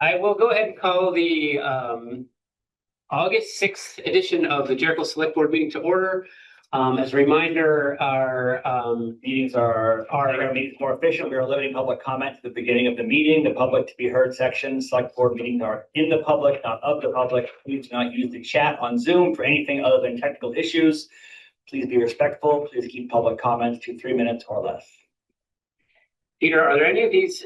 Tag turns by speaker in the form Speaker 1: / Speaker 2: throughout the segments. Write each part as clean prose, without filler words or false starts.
Speaker 1: I will go ahead and call the August 6th edition of the Jericho Selectboard meeting to order. As a reminder, our
Speaker 2: Meetings are meetings more efficient. We are limiting public comment to the beginning of the meeting. The public to be heard section. Select board meetings are in the public, not of the public. Please do not use the chat on Zoom for anything other than technical issues. Please be respectful. Please keep public comments to 3 minutes or less.
Speaker 1: Peter, are there any of these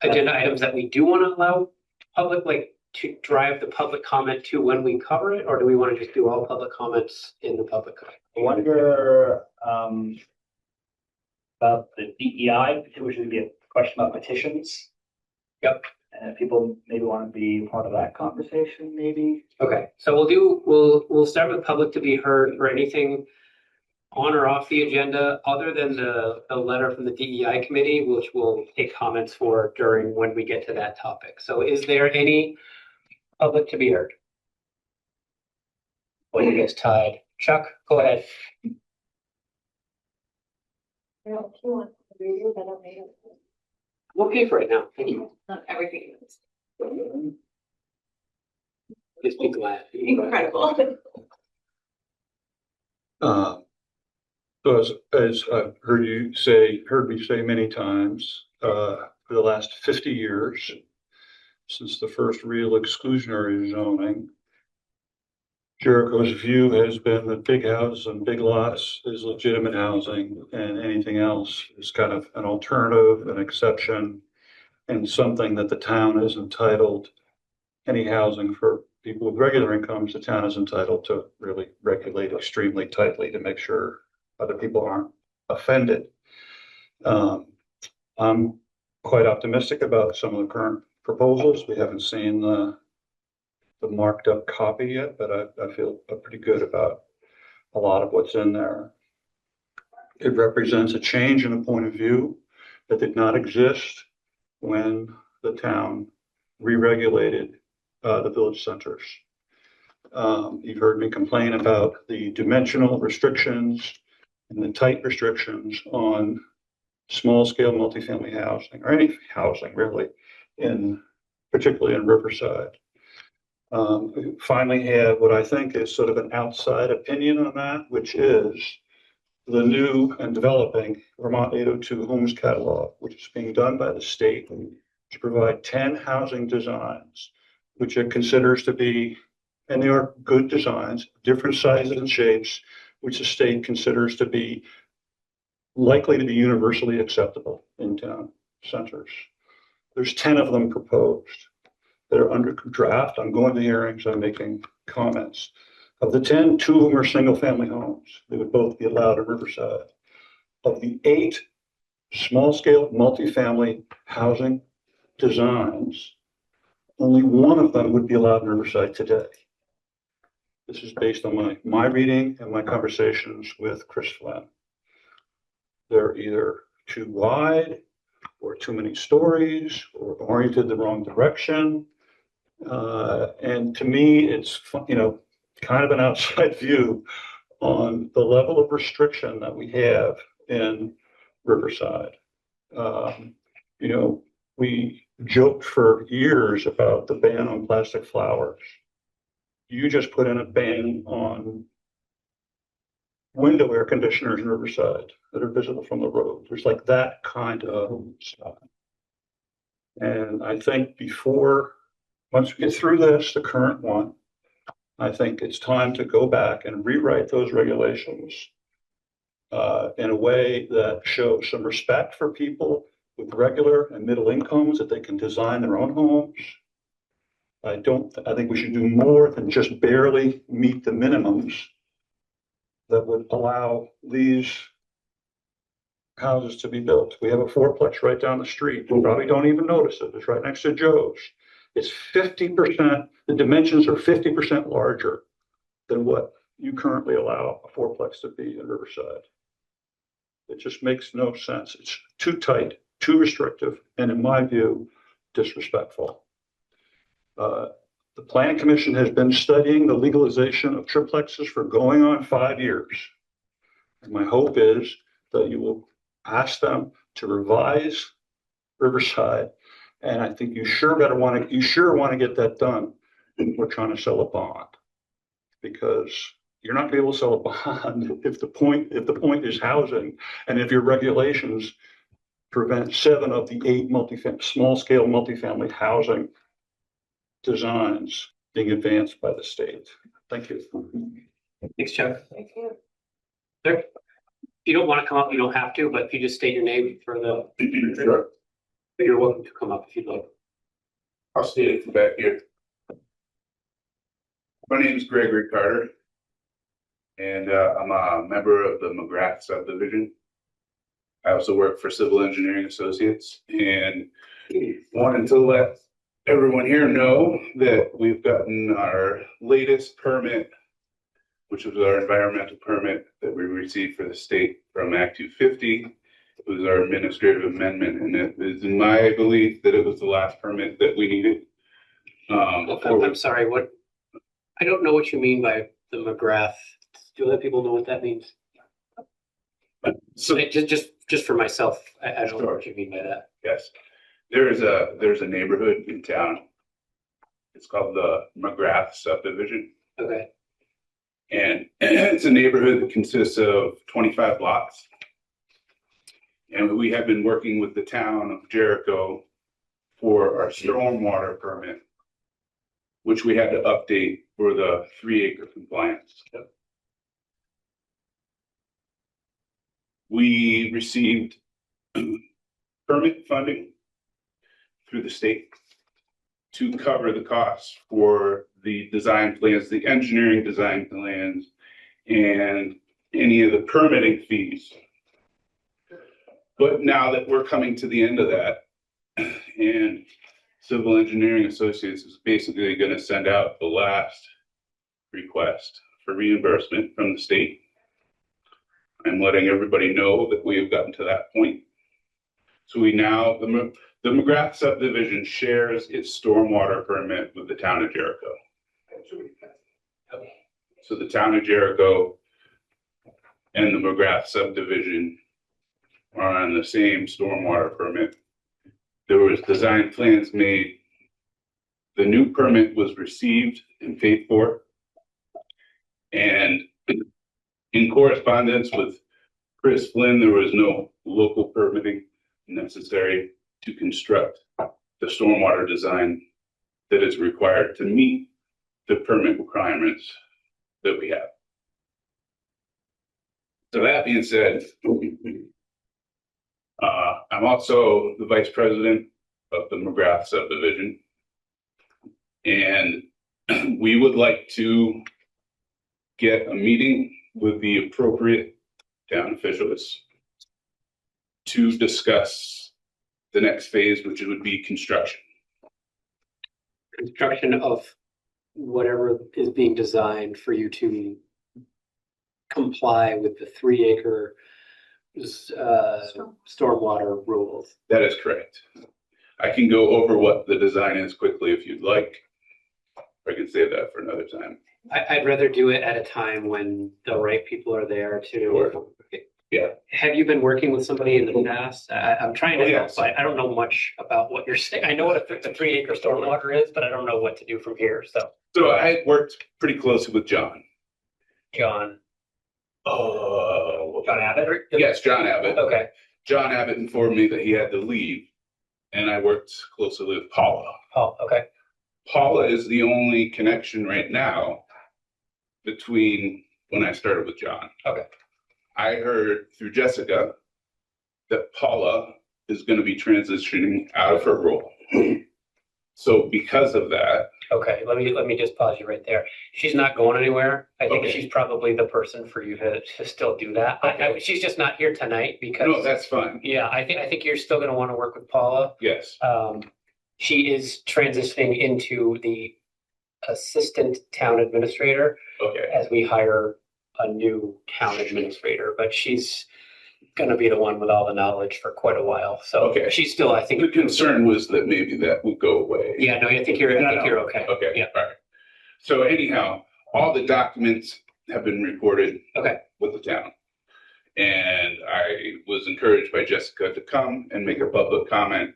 Speaker 1: agenda items that we do want to allow public, like to drive the public comment to when we cover it, or do we want to just do all public comments in the public?
Speaker 2: I wonder about the DEI, which would be a question about petitions.
Speaker 1: Yep.
Speaker 2: And if people maybe want to be part of that conversation, maybe.
Speaker 1: Okay, so we'll start with public to be heard for anything on or off the agenda other than the letter from the DEI committee, which we'll take comments for during when we get to that topic. So is there any public to be heard? Well, you guys tied. Chuck, go ahead.
Speaker 3: If you want to review that, I'll make it.
Speaker 1: I'm okay for right now. Thank you.
Speaker 3: Not everything is
Speaker 1: Just be glad.
Speaker 3: incredible.
Speaker 4: So as I've heard me say many times, for the last 50 years, since the first real exclusionary zoning, Jericho's view has been that big houses and big lots is legitimate housing, and anything else is kind of an alternative, an exception, and something that the town is entitled. Any housing for people with regular incomes, the town is entitled to really regulate extremely tightly to make sure other people aren't offended. I'm quite optimistic about some of the current proposals. We haven't seen the marked up copy yet, but I feel pretty good about a lot of what's in there. It represents a change in a point of view that did not exist when the town re-regulated the village centers. You've heard me complain about the dimensional restrictions and the tight restrictions on small scale multifamily housing, or any housing really, particularly in Riverside. We finally have what I think is sort of an outside opinion on that, which is the new and developing Vermont 802 Homes Catalog, which is being done by the state to provide 10 housing designs, which it considers to be, and they are good designs, different sizes and shapes, which the state considers to be likely to be universally acceptable in town centers. There's 10 of them proposed. They're under draft. I'm going to hearings, I'm making comments. Of the 10, 2 of them are single family homes. They would both be allowed in Riverside. Of the 8 small scale multifamily housing designs, only 1 of them would be allowed in Riverside today. This is based on my reading and my conversations with Chris Flynn. They're either too wide or too many stories or oriented the wrong direction. And to me, it's, kind of an outside view on the level of restriction that we have in Riverside. We joked for years about the ban on plastic flowers. You just put in a ban on window air conditioners in Riverside that are visible from the road. There's like that kind of stuff. And I think once we get through this, the current one, I think it's time to go back and rewrite those regulations in a way that shows some respect for people with regular and middle incomes, that they can design their own homes. I think we should do more than just barely meet the minimums that would allow these houses to be built. We have a fourplex right down the street. You probably don't even notice it. It's right next to Joe's. It's 50%, the dimensions are 50% larger than what you currently allow a fourplex to be in Riverside. It just makes no sense. It's too tight, too restrictive, and in my view, disrespectful. The Planning Commission has been studying the legalization of triplexes for going on 5 years. And my hope is that you will ask them to revise Riverside And I think you sure want to get that done. We're trying to sell a bond. Because you're not gonna be able to sell a bond if the point is housing, and if your regulations prevent 7 of the 8 small-scale multifamily housing designs being advanced by the state. Thank you.
Speaker 1: Thanks, Chuck.
Speaker 3: Thank you.
Speaker 1: Sir, if you don't want to come up, you don't have to, but if you just state your name for the,
Speaker 5: Sure.
Speaker 1: you're welcome to come up if you'd like.
Speaker 5: I'll state it from back here. My name is Gregory Carter, and I'm a member of the McGrath subdivision. I also work for Civil Engineering Associates, and wanted to let everyone here know that we've gotten our latest permit, which was our environmental permit that we received for the state from Act 250. It was our administrative amendment, and it is in my belief that it was the last permit that we needed.
Speaker 1: I'm sorry, what? I don't know what you mean by the McGrath. Do other people know what that means?
Speaker 5: So
Speaker 1: Just for myself, I don't know
Speaker 5: Sure.
Speaker 1: what you mean by that.
Speaker 5: yes, there's a neighborhood in town. It's called the McGrath subdivision,
Speaker 1: Okay,
Speaker 5: and it's a neighborhood that consists of 25 lots. And we have been working with the town of Jericho for our stormwater permit, which we had to update for the 3-acre compliance. We received permit funding through the state to cover the costs for the design plans, the engineering design plans, and any of the permitting fees. But now that we're coming to the end of that, and Civil Engineering Associates is basically going to send out the last request for reimbursement from the state. I'm letting everybody know that we have gotten to that point. So we now, the McGrath subdivision shares its stormwater permit with the town of Jericho. So the town of Jericho and the McGrath subdivision are on the same stormwater permit. There was design plans made. The new permit was received and paid for. And in correspondence with Chris Flynn, there was no local permitting necessary to construct the stormwater design that is required to meet the permit requirements that we have. So that being said, I'm also the vice president of the McGrath subdivision. And we would like to get a meeting with the appropriate town officials to discuss the next phase, which would be construction.
Speaker 1: Construction of whatever is being designed for you to comply with the 3-acre stormwater rules.
Speaker 5: That is correct. I can go over what the design is quickly if you'd like. I can save that for another time.
Speaker 1: I'd rather do it at a time when the right people are there to.
Speaker 5: Sure. Yeah.
Speaker 1: Have you been working with somebody in the past? I'm trying to help,
Speaker 5: Yes.
Speaker 1: but I don't know much about what you're saying. I know what a 3-acre stormwater is, but I don't know what to do from here.
Speaker 5: So I worked pretty closely with John.
Speaker 1: John
Speaker 5: Oh,
Speaker 1: Abbott?
Speaker 5: yes, John Abbott.
Speaker 1: Okay.
Speaker 5: John Abbott informed me that he had to leave, and I worked closely with Paula.
Speaker 1: Oh, okay.
Speaker 5: Paula is the only connection right now between when I started with John.
Speaker 1: Okay.
Speaker 5: I heard through Jessica that Paula is going to be transitioning out of her role. So because of that,
Speaker 1: Okay, let me just pause you right there. She's not going anywhere. I think
Speaker 5: Okay.
Speaker 1: she's probably the person for you to still do that. She's just not here tonight because.
Speaker 5: no, that's fine.
Speaker 1: Yeah, I think you're still gonna want to work with Paula.
Speaker 5: Yes.
Speaker 1: She is transitioning into the assistant town administrator
Speaker 5: Okay.
Speaker 1: as we hire a new town administrator, but she's gonna be the one with all the knowledge for quite a while. So
Speaker 5: Okay.
Speaker 1: she's still, I think.
Speaker 5: The concern was that maybe that would go away.
Speaker 1: Yeah, no, I think you're okay.
Speaker 5: Okay.
Speaker 1: Yeah.
Speaker 5: All right. So anyhow, all the documents have been recorded.
Speaker 1: Okay.
Speaker 5: With the town. And I was encouraged by Jessica to come and make a public comment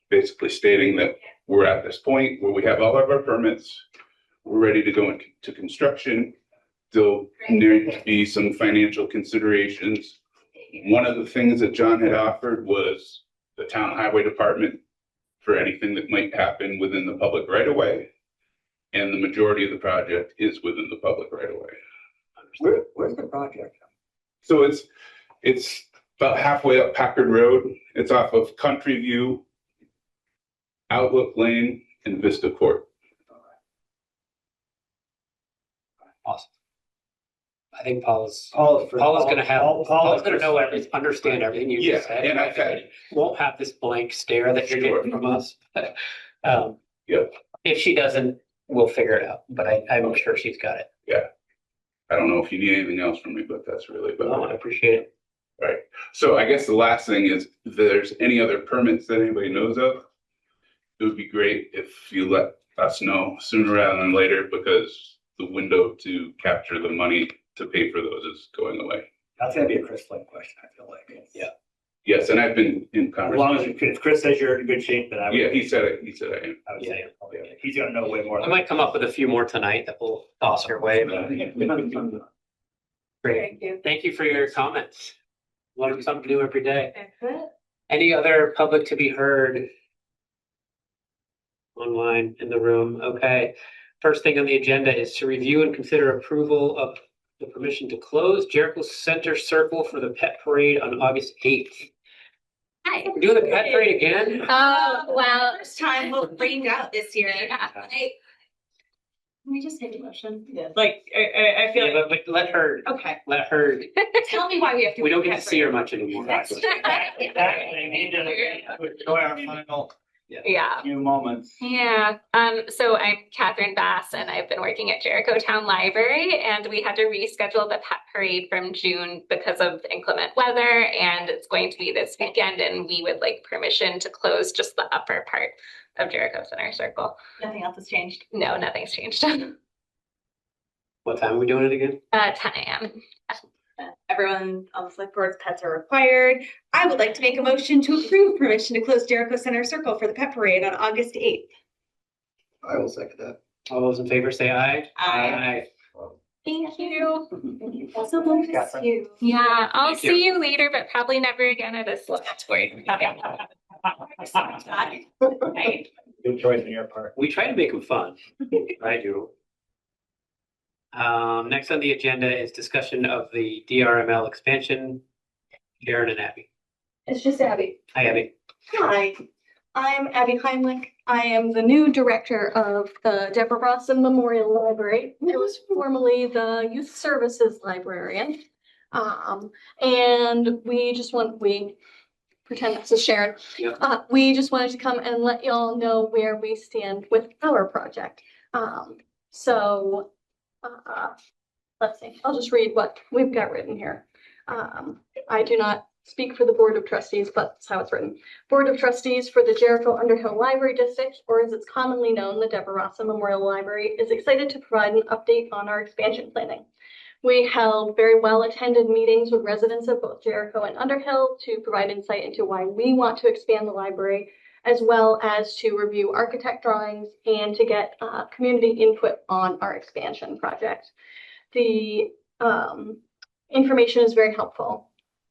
Speaker 5: basically stating that we're at this point where we have all of our permits, we're ready to go into construction. There'll need to be some financial considerations. One of the things that John had offered was the town highway department for anything that might happen within the public right of way. And the majority of the project is within the public right of way.
Speaker 2: Where's the project?
Speaker 5: So it's about halfway up Packard Road. It's off of Country View, Outlook Lane, and Vista Court.
Speaker 1: Awesome. I think Paul's
Speaker 2: Paul's
Speaker 1: gonna understand everything you just said.
Speaker 5: And I've had,
Speaker 1: Won't have this blank stare that you're getting from us.
Speaker 5: Yep.
Speaker 1: If she doesn't, we'll figure it out, but I'm sure she's got it.
Speaker 5: I don't know if you need anything else from me, but that's really
Speaker 1: Oh,
Speaker 5: about
Speaker 1: I
Speaker 5: it.
Speaker 1: appreciate it.
Speaker 5: Right. So I guess the last thing is if there's any other permits that anybody knows of, it would be great if you let us know sooner rather than later, because the window to capture the money to pay for those is going away.
Speaker 2: That's gonna be a Chris Flynn question, I feel like.
Speaker 1: Yeah.
Speaker 5: Yes, and I've been in
Speaker 2: As long as
Speaker 5: conversation.
Speaker 2: if Chris says you're in good shape, then I would.
Speaker 5: Yeah, he said it. I am.
Speaker 2: I would say, he's gonna know way more.
Speaker 1: I might come up with a few more tonight that we'll toss your way, but great.
Speaker 3: Thank you.
Speaker 1: Thank you for your comments. Learn something new every day. Any other public to be heard? Online in the room, okay. First thing on the agenda is to review and consider approval of the permission to close Jericho Center Circle for the pet parade on August 8th.
Speaker 6: Hi.
Speaker 1: We're doing the pet parade again?
Speaker 6: Oh, well.
Speaker 3: First time we'll bring out this year.
Speaker 6: Yeah. Can we just take a motion?
Speaker 3: Yeah, like, I feel
Speaker 1: Yeah,
Speaker 3: like,
Speaker 1: but let her,
Speaker 3: okay,
Speaker 6: Tell me why we have to.
Speaker 1: we don't get to see her much anymore.
Speaker 6: That's
Speaker 2: Exactly, we need to enjoy our final
Speaker 6: Yeah.
Speaker 2: few moments.
Speaker 6: Yeah, so I'm Catherine Bass and I've been working at Jericho Town Library and we had to reschedule the pet parade from June because of inclement weather and it's going to be this weekend and we would like permission to close just the upper part of Jericho Center Circle.
Speaker 3: nothing else has changed.
Speaker 6: No, nothing's changed.
Speaker 1: What time are we doing it again?
Speaker 6: 10 a.m.
Speaker 3: Everyone on the select board's pets are required. I would like to make a motion to approve permission to close Jericho Center Circle for the pet parade on August 8th.
Speaker 4: I will second that.
Speaker 1: All those in favor say aye.
Speaker 3: Aye.
Speaker 6: Thank you.
Speaker 3: Also, bless you.
Speaker 6: Yeah, I'll
Speaker 1: Thank you.
Speaker 6: see you later, but probably never again at a select board.
Speaker 3: Right.
Speaker 2: Good choice on your part.
Speaker 1: We try to make them fun. I do. Next on the agenda is discussion of the DRML expansion. Sharon and Abby.
Speaker 3: It's just Abby.
Speaker 1: Hi, Abby.
Speaker 7: Hi, I'm Abby Heimlich. I am the new director of the Deborah Rawson Memorial Library. I was formerly the Youth Services Librarian. And we pretend this is Sharon.
Speaker 1: Yeah.
Speaker 7: We just wanted to come and let y'all know where we stand with our project. Let's see, I'll just read what we've got written here. I do not speak for the Board of Trustees, but that's how it's written. Board of Trustees for the Jericho Underhill Library District, or as it's commonly known, the Deborah Rawson Memorial Library, is excited to provide an update on our expansion planning. We held very well-attended meetings with residents of both Jericho and Underhill to provide insight into why we want to expand the library, as well as to review architect drawings and to get community input on our expansion project. The information is very helpful.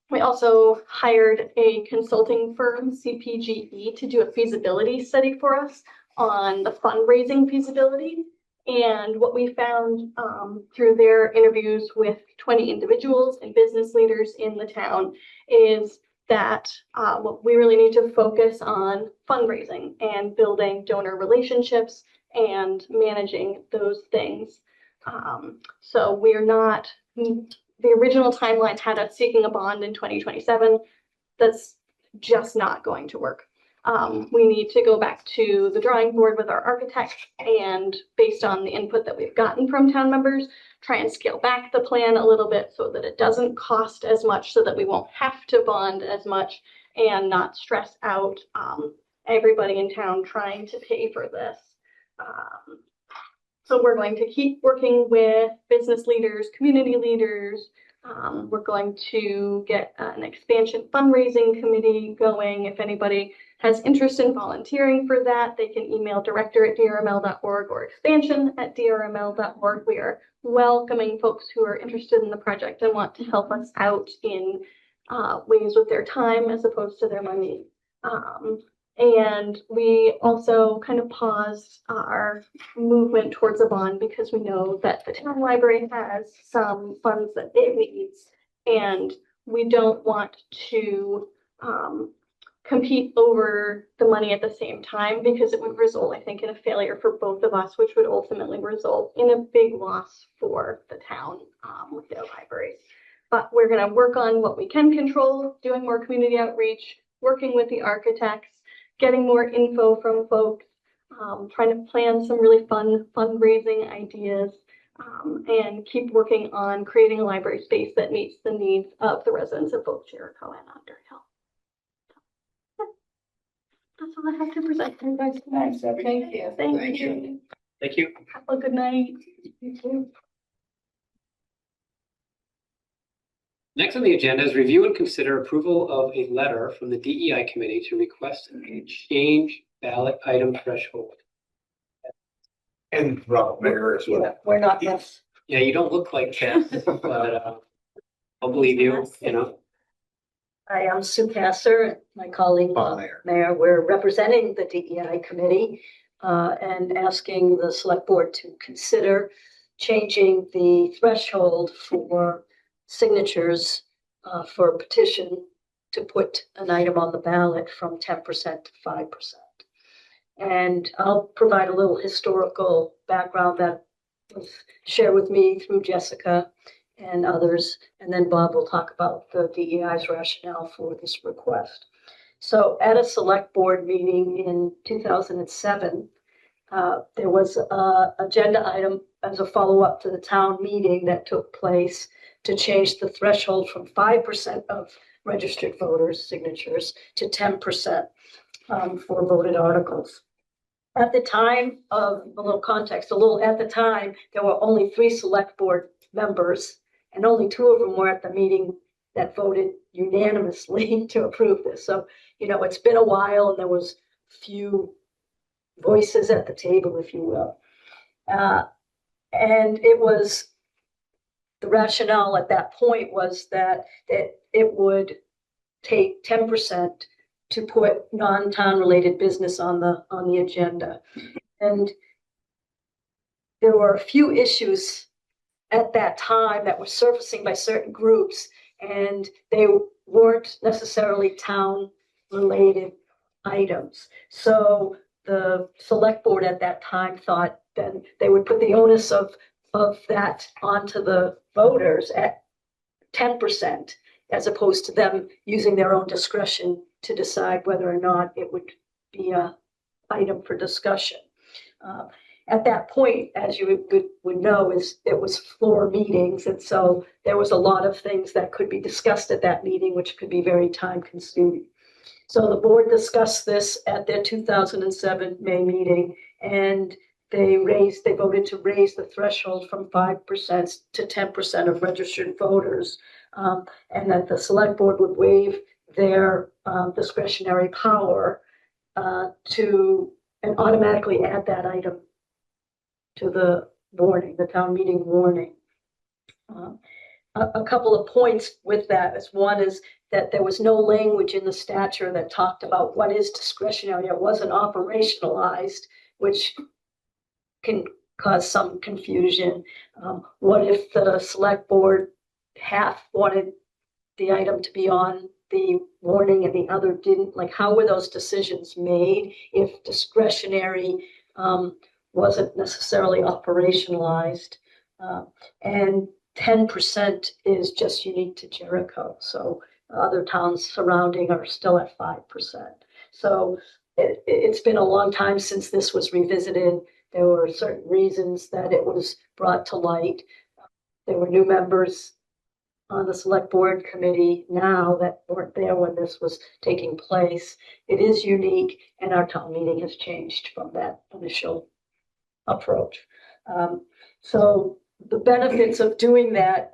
Speaker 7: We also hired a consulting firm, CPGE, to do a feasibility study for us on the fundraising feasibility. And what we found through their interviews with 20 individuals and business leaders in the town is that what we really need to focus on fundraising and building donor relationships and managing those things. So we're not, the original timeline had us seeking a bond in 2027. That's just not going to work. We need to go back to the drawing board with our architect and based on the input that we've gotten from town members, try and scale back the plan a little bit so that it doesn't cost as much so that we won't have to bond as much and not stress out everybody in town trying to pay for this. So we're going to keep working with business leaders, community leaders. We're going to get an expansion fundraising committee going. If anybody has interest in volunteering for that, they can email director@drml.org or expansion@drml.org. We are welcoming folks who are interested in the project and want to help us out in ways with their time as opposed to their money. And we also kind of paused our movement towards a bond because we know that the town library has some funds that it needs, and we don't want to compete over the money at the same time, because it would result, I think, in a failure for both of us, which would ultimately result in a big loss for the town with their libraries. But we're going to work on what we can control, doing more community outreach, working with the architects, getting more info from folks, trying to plan some really fun fundraising ideas, and keep working on creating a library space that meets the needs of the residents of both Jericho and Underhill. That's all I have to present to you guys tonight.
Speaker 2: Thank you.
Speaker 7: Thank you.
Speaker 1: Thank you.
Speaker 7: Have a good night. You too.
Speaker 1: Next on the agenda is review and consider approval of a letter from the DEI committee to request a change ballot item threshold.
Speaker 8: And Rob Mayor as well.
Speaker 3: We're not this.
Speaker 1: Yeah, you don't look like that, but I'll believe you, you know.
Speaker 9: Hi, I'm Sue Passer, my colleague, Mayor. We're representing the DEI committee and asking the select board to consider changing the threshold for signatures for a petition to put an item on the ballot from 10% to 5%. And I'll provide a little historical background that was shared with me through Jessica and others, and then Bob will talk about the DEI's rationale for this request. So at a select board meeting in 2007, there was an agenda item as a follow-up to the town meeting that took place to change the threshold from 5% of registered voters' signatures to 10% for voted articles. At the time of a little context, at the time, there were only 3 select board members, and only 2 of them were at the meeting that voted unanimously to approve this. So, you know, it's been a while, and there was few voices at the table, if you will. And it was, the rationale at that point was that it would take 10% to put non-town related business on the agenda. And there were a few issues at that time that were surfacing by certain groups, and they weren't necessarily town related items. So the select board at that time thought then they would put the onus of that onto the voters at 10%, as opposed to them using their own discretion to decide whether or not it would be an item for discussion. At that point, as you would know, it was floor meetings, and so there was a lot of things that could be discussed at that meeting, which could be very time consuming. So the board discussed this at their 2007 May meeting, and they voted to raise the threshold from 5% to 10% of registered voters, and that the select board would waive their discretionary power to and automatically add that item to the warning, the town meeting warning. A couple of points with that is, one is that there was no language in the statute that talked about what is discretionary. It wasn't operationalized, which can cause some confusion. What if the select board half wanted the item to be on the warning and the other didn't? Like, how were those decisions made if discretionary wasn't necessarily operationalized? And 10% is just unique to Jericho. So other towns surrounding are still at 5%. So it's been a long time since this was revisited. There were certain reasons that it was brought to light. There were new members on the select board committee now that weren't there when this was taking place. It is unique, and our town meeting has changed from that initial approach. So the benefits of doing that,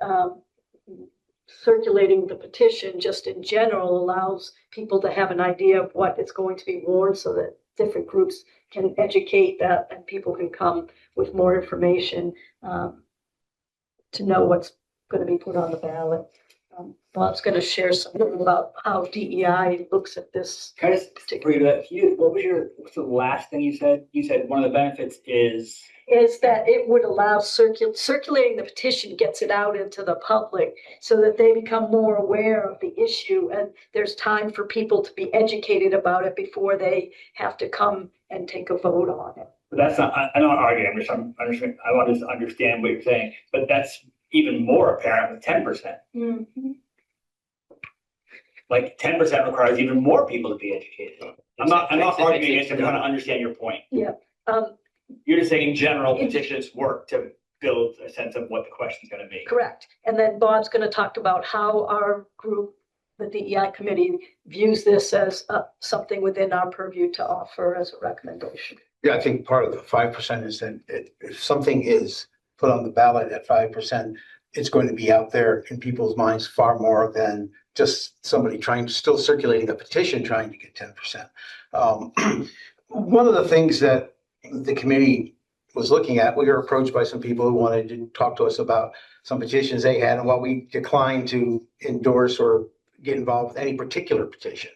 Speaker 9: circulating the petition just in general allows people to have an idea of what is going to be warned so that different groups can educate that and people can come with more information to know what's going to be put on the ballot. Bob's going to share something about how DEI looks at this.
Speaker 2: Can I just read that? What's the last thing you said? You said one of the benefits is
Speaker 9: That it would allow circulating the petition gets it out into the public so that they become more aware of the issue and there's time for people to be educated about it before they have to come and take a vote on it.
Speaker 2: But that's not, I'm not arguing, I want to understand what you're saying, but that's even more apparent with 10%.
Speaker 9: Mm-hmm.
Speaker 2: Like 10% requires even more people to be educated. I'm not arguing against it, I'm trying to understand your point.
Speaker 9: Yeah.
Speaker 2: You're just saying in general, petitions work to build a sense of what the question's gonna be.
Speaker 9: Correct. And then Bob's going to talk about how our group, the DEI committee, views this as something within our purview to offer as a recommendation.
Speaker 8: Yeah, I think part of the 5% is that if something is put on the ballot at 5%, it's going to be out there in people's minds far more than just somebody still circulating a petition trying to get 10%. One of the things that the committee was looking at, we were approached by some people who wanted to talk to us about some petitions they had, and while we declined to endorse or get involved with any particular petition,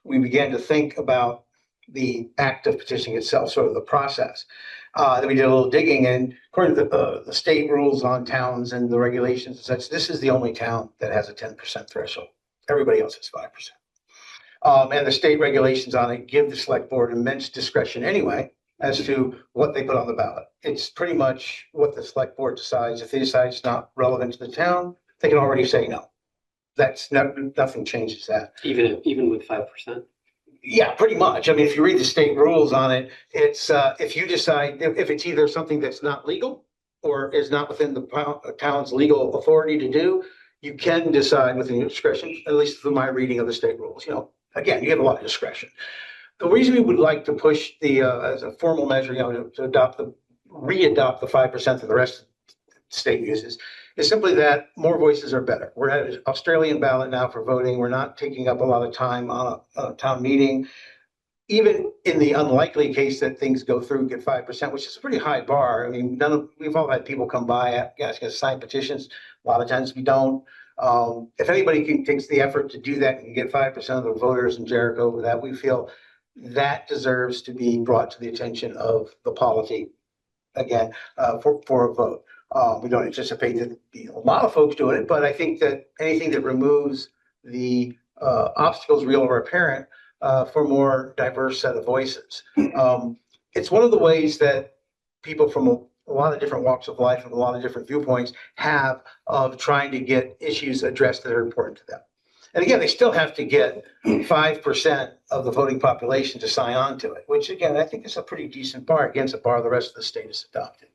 Speaker 8: we began to think about the act of petitioning itself, sort of the process. Then we did a little digging, and according to the state rules on towns and the regulations and such, this is the only town that has a 10% threshold. Everybody else is 5%. And the state regulations on it give the select board immense discretion anyway as to what they put on the ballot. It's pretty much what the select board decides. If they decide it's not relevant to the town, they can already say no. Nothing changes that.
Speaker 1: Even with 5%.
Speaker 8: Yeah, pretty much. I mean, if you read the state rules on it, it's if you decide if it's either something that's not legal or is not within the town's legal authority to do, you can decide within your discretion, at least from my reading of the state rules. You know, again, you have a lot of discretion. The reason we would like to push the as a formal measure, you know, to re-adopt the 5% that the rest of the state uses is simply that more voices are better. We're at an Australian ballot now for voting. We're not taking up a lot of time on a town meeting. Even in the unlikely case that things go through and get 5%, which is a pretty high bar. I mean, we've all had people come by asking us to sign petitions. A lot of times we don't. If anybody takes the effort to do that and get 5% of the voters in Jericho, that we feel that deserves to be brought to the attention of the polity again for a vote. We don't anticipate that be a lot of folks doing it, but I think that anything that removes the obstacles real or apparent for a more diverse set of voices. It's one of the ways that people from a lot of different walks of life and a lot of different viewpoints have of trying to get issues addressed that are important to them. And again, they still have to get 5% of the voting population to sign on to it, which again, I think is a pretty decent bar against the bar the rest of the state has adopted.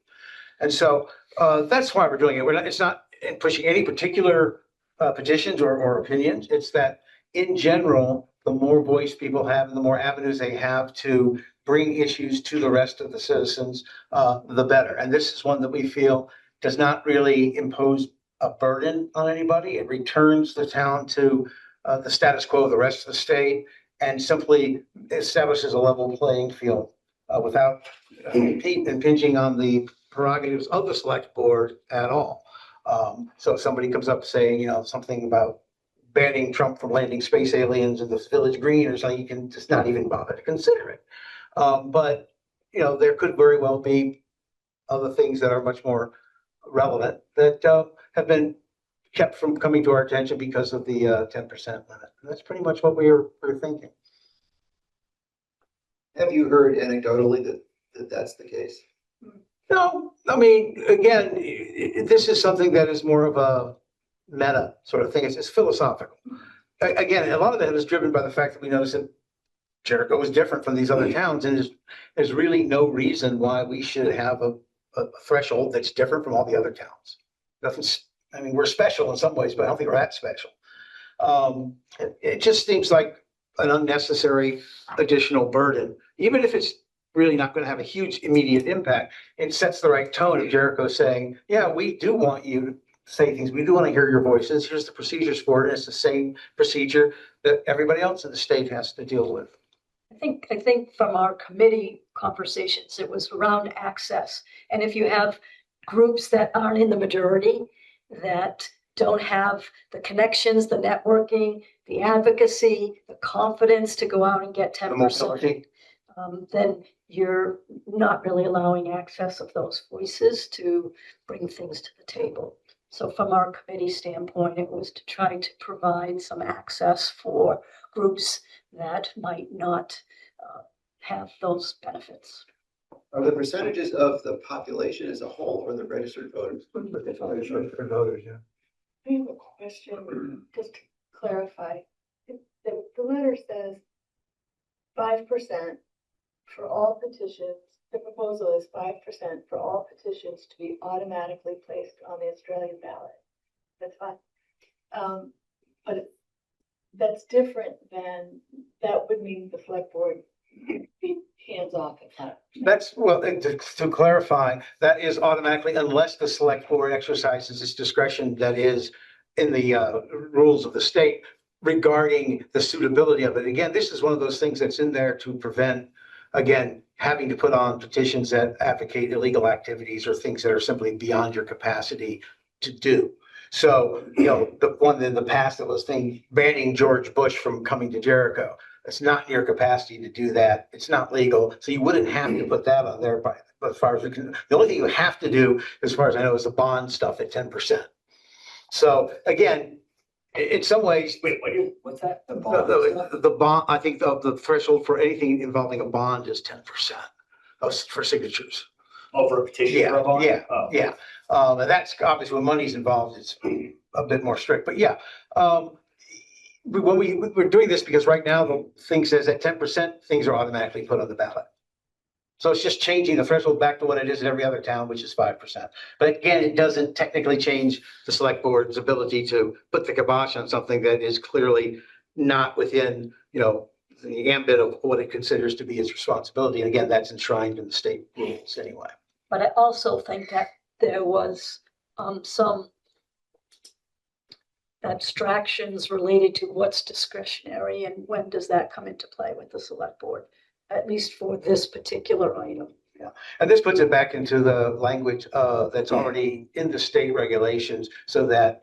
Speaker 8: And so that's why we're doing it. It's not pushing any particular petitions or opinions. It's that in general, the more voice people have and the more avenues they have to bring issues to the rest of the citizens, the better. And this is one that we feel does not really impose a burden on anybody. It returns the town to the status quo of the rest of the state and simply establishes a level playing field without impinging on the prerogatives of the select board at all. So if somebody comes up saying, you know, something about banning Trump from landing space aliens in the Village Green or something, you can just not even bother to consider it. But, you know, there could very well be other things that are much more relevant that have been kept from coming to our attention because of the 10% limit. And that's pretty much what we're thinking.
Speaker 10: Have you heard anecdotally that that's the case?
Speaker 8: No, I mean, again, this is something that is more of a meta sort of thing. It's philosophical. Again, a lot of that is driven by the fact that we notice that Jericho is different from these other towns, and there's really no reason why we should have a threshold that's different from all the other towns. Nothing's, I mean, we're special in some ways, but I don't think we're that special. It just seems like an unnecessary additional burden, even if it's really not going to have a huge immediate impact. It sets the right tone of Jericho saying, yeah, we do want you say things. We do want to hear your voices. Here's the procedures for it. It's the same procedure that everybody else in the state has to deal with.
Speaker 9: I think from our committee conversations, it was around access. And if you have groups that aren't in the majority, that don't have the connections, the networking, the advocacy, the confidence to go out and get
Speaker 8: The
Speaker 9: 10%,
Speaker 8: mobility.
Speaker 9: then you're not really allowing access of those voices to bring things to the table. So from our committee standpoint, it was to try to provide some access for groups that might not have those benefits.
Speaker 10: Are the percentages of the population as a whole or the registered voters?
Speaker 8: For voters, yeah.
Speaker 11: I have a question, just to clarify. The letter says 5% for all petitions. The proposal is 5% for all petitions to be automatically placed on the Australian ballot. That's fine. But that's different than, that would mean the select board be hands off at that.
Speaker 8: That's, well, to clarify, that is automatically unless the select board exercises its discretion that is in the rules of the state regarding the suitability of it. Again, this is one of those things that's in there to prevent, again, having to put on petitions that advocate illegal activities or things that are simply beyond your capacity to do. So, you know, the one in the past that was banning George Bush from coming to Jericho. It's not in your capacity to do that. It's not legal. So you wouldn't have to put that on there. But as far as we can, the only thing you have to do, as far as I know, is the bond stuff at 10%. So again, in some ways,
Speaker 2: Wait, what's that? The bond?
Speaker 8: the bond, I think the threshold for anything involving a bond is 10% for signatures.
Speaker 2: Oh, for a petition for a bond?
Speaker 8: Yeah,
Speaker 2: Oh.
Speaker 8: yeah. And that's obviously when money's involved, it's a bit more strict, but yeah. When we're doing this because right now the thing says at 10%, things are automatically put on the ballot. So it's just changing the threshold back to what it is in every other town, which is 5%. But again, it doesn't technically change the select board's ability to put the kibosh on something that is clearly not within, you know, the ambit of what it considers to be its responsibility. And again, that's enshrined in the state rules anyway.
Speaker 9: But I also think that there was some abstractions related to what's discretionary and when does that come into play with the select board, at least for this particular item.
Speaker 8: Yeah, and this puts it back into the language that's already in the state regulations so that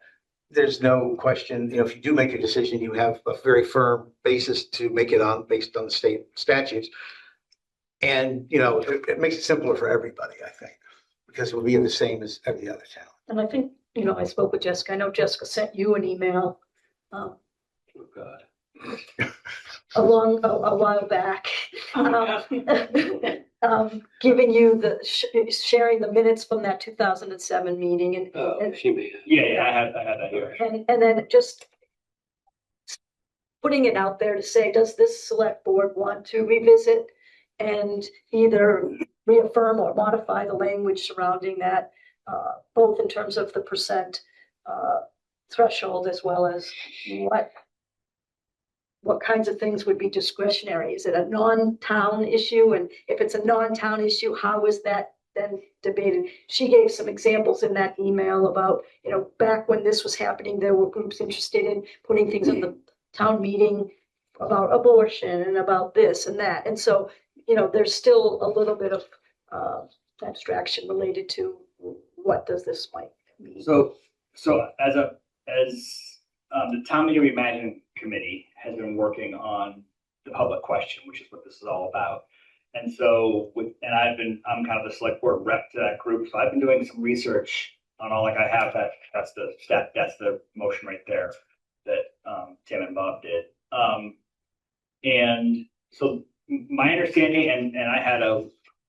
Speaker 8: there's no question, you know, if you do make a decision, you have a very firm basis to make it on based on the state statutes. And, you know, it makes it simpler for everybody, I think, because it will be the same as every other town.
Speaker 9: And I think, you know, I spoke with Jessica. I know Jessica sent you an email
Speaker 1: Oh, God.
Speaker 9: a while back, giving you sharing the minutes from that 2007 meeting
Speaker 1: Oh, she may have.
Speaker 2: Yeah, I had that here.
Speaker 9: and then just putting it out there to say, does this select board want to revisit and either reaffirm or modify the language surrounding that, both in terms of the percent threshold as well as what kinds of things would be discretionary? Is it a non-town issue? And if it's a non-town issue, how is that then debated? She gave some examples in that email about, you know, back when this was happening, there were groups interested in putting things in the town meeting about abortion and about this and that. And so, you know, there's still a little bit of abstraction related to what does this might mean.
Speaker 2: So as the Town Meeting Reimagining Committee has been working on the public question, which is what this is all about. And so I'm kind of the select board rep to that group. So I've been doing some research on all, like I have that's the motion right there that Tim and Bob did. And so my understanding, and I had a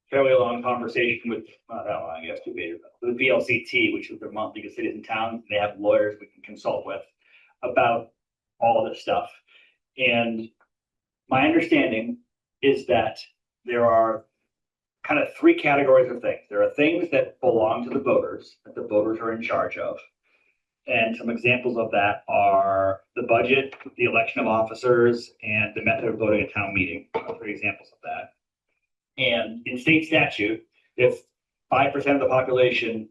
Speaker 2: fairly long conversation with, I guess, with the VLCT, which is their monthly League of Cities and Towns. They have lawyers we can consult with about all this stuff. And my understanding is that there are kind of three categories of things. There are things that belong to the voters, that the voters are in charge of. And some examples of that are the budget, the election of officers, and the method of voting at town meeting. Three examples of that. And in state statute, if 5% of the population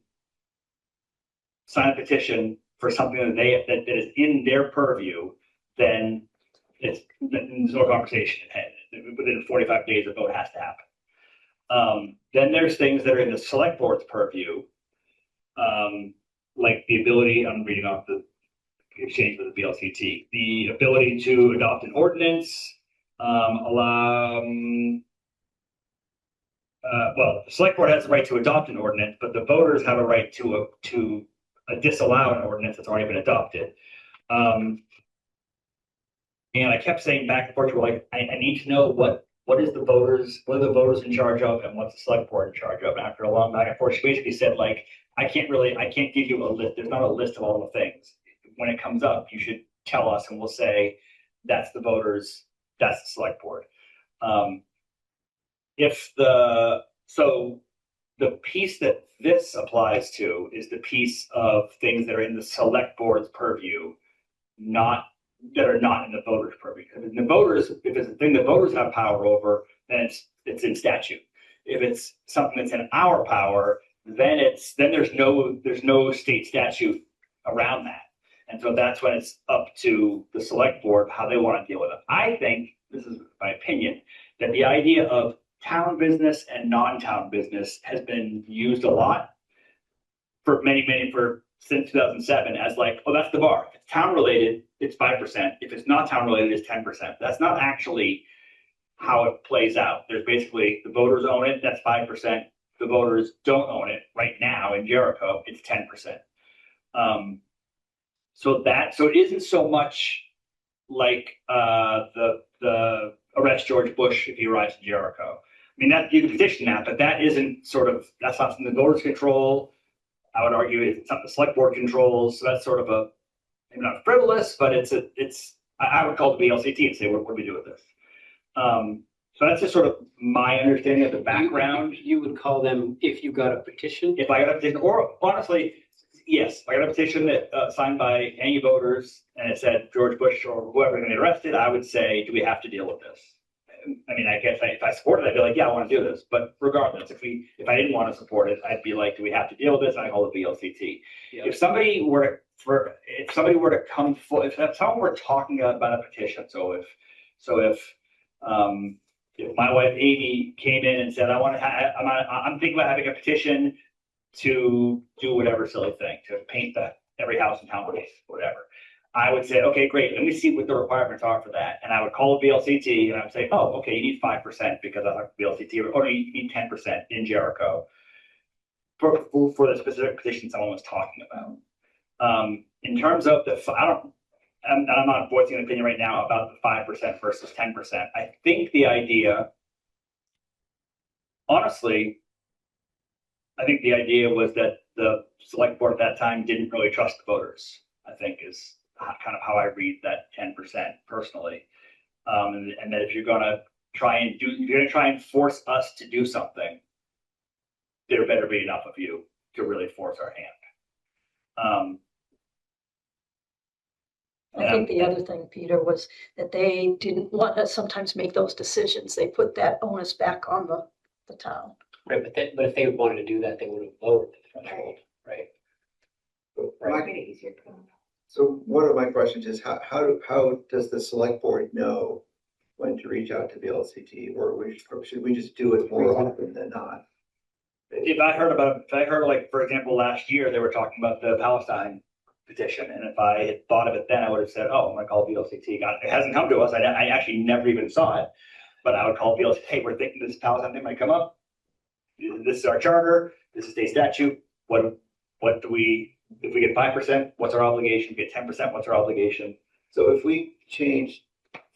Speaker 2: sign a petition for something that is in their purview, then there's no conversation ahead. Within 45 days, a vote has to happen. Then there's things that are in the select board's purview, like the ability, I'm reading off the exchange with the VLCT, the ability to adopt an ordinance, well, the select board has the right to adopt an ordinance, but the voters have a right to disallow an ordinance that's already been adopted. And I kept saying back and forth, like, I need to know what are the voters in charge of and what's the select board in charge of. And after a long back and forth, she basically said, like, I can't give you a list. There's not a list of all the things. When it comes up, you should tell us and we'll say, that's the voters, that's the select board. So the piece that this applies to is the piece of things that are in the select board's purview, that are not in the voters' purview. If it's a thing the voters have power over, then it's in statute. If it's something that's in our power, then there's no state statute around that. And so that's when it's up to the select board how they want to deal with it. I think, this is my opinion, that the idea of town business and non-town business has been used a lot since 2007 as like, oh, that's the bar. If it's town related, it's 5%. If it's not town related, it's 10%. That's not actually how it plays out. There's basically the voters own it, that's 5%. The voters don't own it right now in Jericho, it's 10%. So it isn't so much like the arrest George Bush if he arrives in Jericho. I mean, that you can petition that, but that's not something the voters control. I would argue it's something the select board controls. So that's sort of maybe not frivolous, but I would call the VLCT and say, what do we do with this? So that's just sort of my understanding of the background.
Speaker 1: You would call them if you got a petition?
Speaker 2: If I got a petition, or honestly, yes, if I got a petition that signed by any voters and it said George Bush or whoever going to get arrested, I would say, do we have to deal with this? I mean, I guess if I supported it, I'd be like, yeah, I want to do this. But regardless, if I didn't want to support it, I'd be like, do we have to deal with this? And I call it VLCT. Yeah. If someone were to come forward, if someone were talking about a petition, so if my wife Amy came in and said, I'm thinking about having a petition to do whatever silly thing, to paint every house in town white, whatever. I would say, okay, great. Let me see what the requirements are for that. And I would call the VLCT and I would say, oh, okay, you need 5% because I have VLCT, or you need 10% in Jericho for the specific petition someone was talking about. In terms of I'm not voicing an opinion right now about the 5% versus 10%. I think the idea, honestly, was that the select board at that time didn't really trust the voters, I think is kind of how I read that 10% personally. And that if you're going to try and force us to do something, there better be enough of you to really force our hand.
Speaker 9: I think the other thing, Peter, was that they didn't want to sometimes make those decisions. They put that onus back on the town.
Speaker 1: Right, but if they wanted to do that, they would have lowered the threshold, right?
Speaker 10: So one of my questions is how does the select board know when to reach out to the VLCT, or should we just do it more often than not?
Speaker 2: If I heard like, for example, last year they were talking about the Palestine petition, and if I had thought of it then, I would have said, oh, I'm gonna call VLCT. It hasn't come to us. I actually never even saw it, but I would call VLCT. Hey, we're thinking this Palestine thing might come up. This is our charter. This is state statute. What do we? If we get 5%, what's our obligation? If we get 10%, what's our obligation?
Speaker 10: So if we change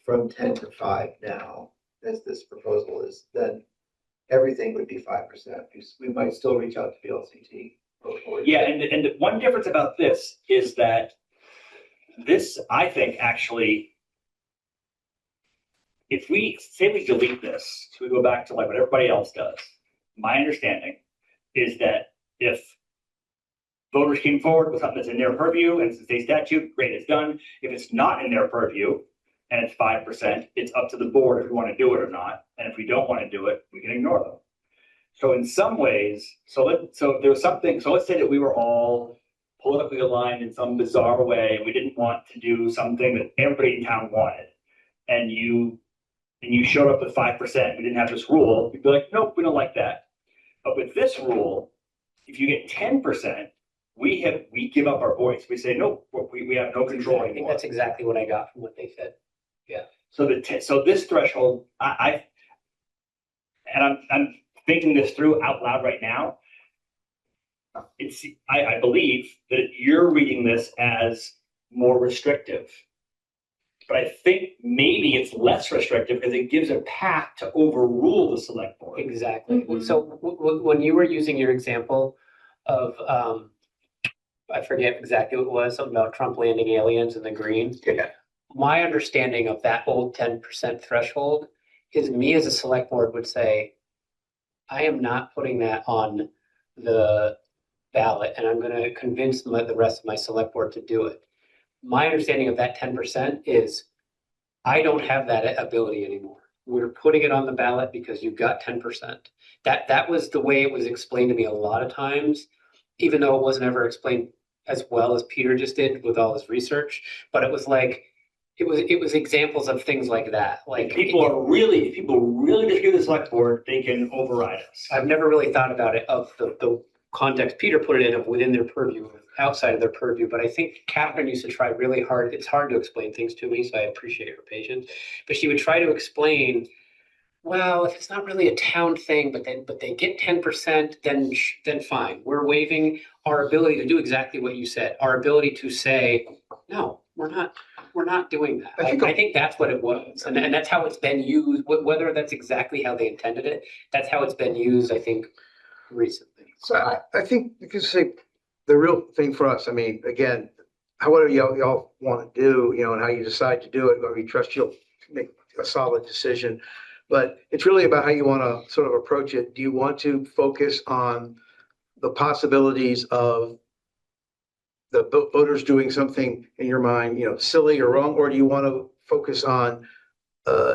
Speaker 10: from 10 to 5 now, as this proposal is, then everything would be 5%. We might still reach out to VLCT.
Speaker 2: Yeah, and the one difference about this is that this, I think, actually, if we delete this, so we go back to like what everybody else does, my understanding is that if voters came forward with something that's in their purview and it's a state statute, great, it's done. If it's not in their purview and it's 5%, it's up to the board if we want to do it or not. And if we don't want to do it, we can ignore them. So in some ways, let's say that we were all politically aligned in some bizarre way, and we didn't want to do something that everybody in town wanted, and you showed up with 5%, we didn't have this rule, you'd be like, nope, we don't like that. But with this rule, if you get 10%, we give up our voice. We say, nope, we have no control
Speaker 1: I think
Speaker 2: anymore.
Speaker 1: that's exactly what I got from what they said.
Speaker 2: So this threshold, I'm thinking this through out loud right now. I believe that you're reading this as more restrictive. But I think maybe it's less restrictive because it gives a path to overrule the select board.
Speaker 1: Exactly. So when you were using your example of, I forget exactly what it was, something about Trump landing aliens in the green.
Speaker 8: Yeah.
Speaker 1: My understanding of that old 10% threshold is me as a select board would say, I am not putting that on the ballot and I'm going to convince the rest of my select board to do it. My understanding of that 10% is I don't have that ability anymore. We're putting it on the ballot because you've got 10%. That was the way it was explained to me a lot of times, even though it wasn't ever explained as well as Peter just did with all his research. But it was like, it was examples of things like that. Like
Speaker 2: if people really disagree with the select board, they can override us.
Speaker 1: I've never really thought about it of the context Peter put it in of within their purview, outside of their purview. But I think Catherine used to try really hard. It's hard to explain things to me, so I appreciate her patience. But she would try to explain, well, if it's not really a town thing, but they get 10%, then fine. We're waiving our ability to do exactly what you said. Our ability to say, no, we're not doing that. I think that's what it was. And that's how it's been used, whether that's exactly how they intended it. That's how it's been used, I think, recently.
Speaker 8: So I think you can say the real thing for us, I mean, again, however y'all want to do, and how you decide to do it, or we trust you'll make a solid decision. But it's really about how you want to sort of approach it. Do you want to focus on the possibilities of the voters doing something in your mind, silly or wrong, or do you want to focus on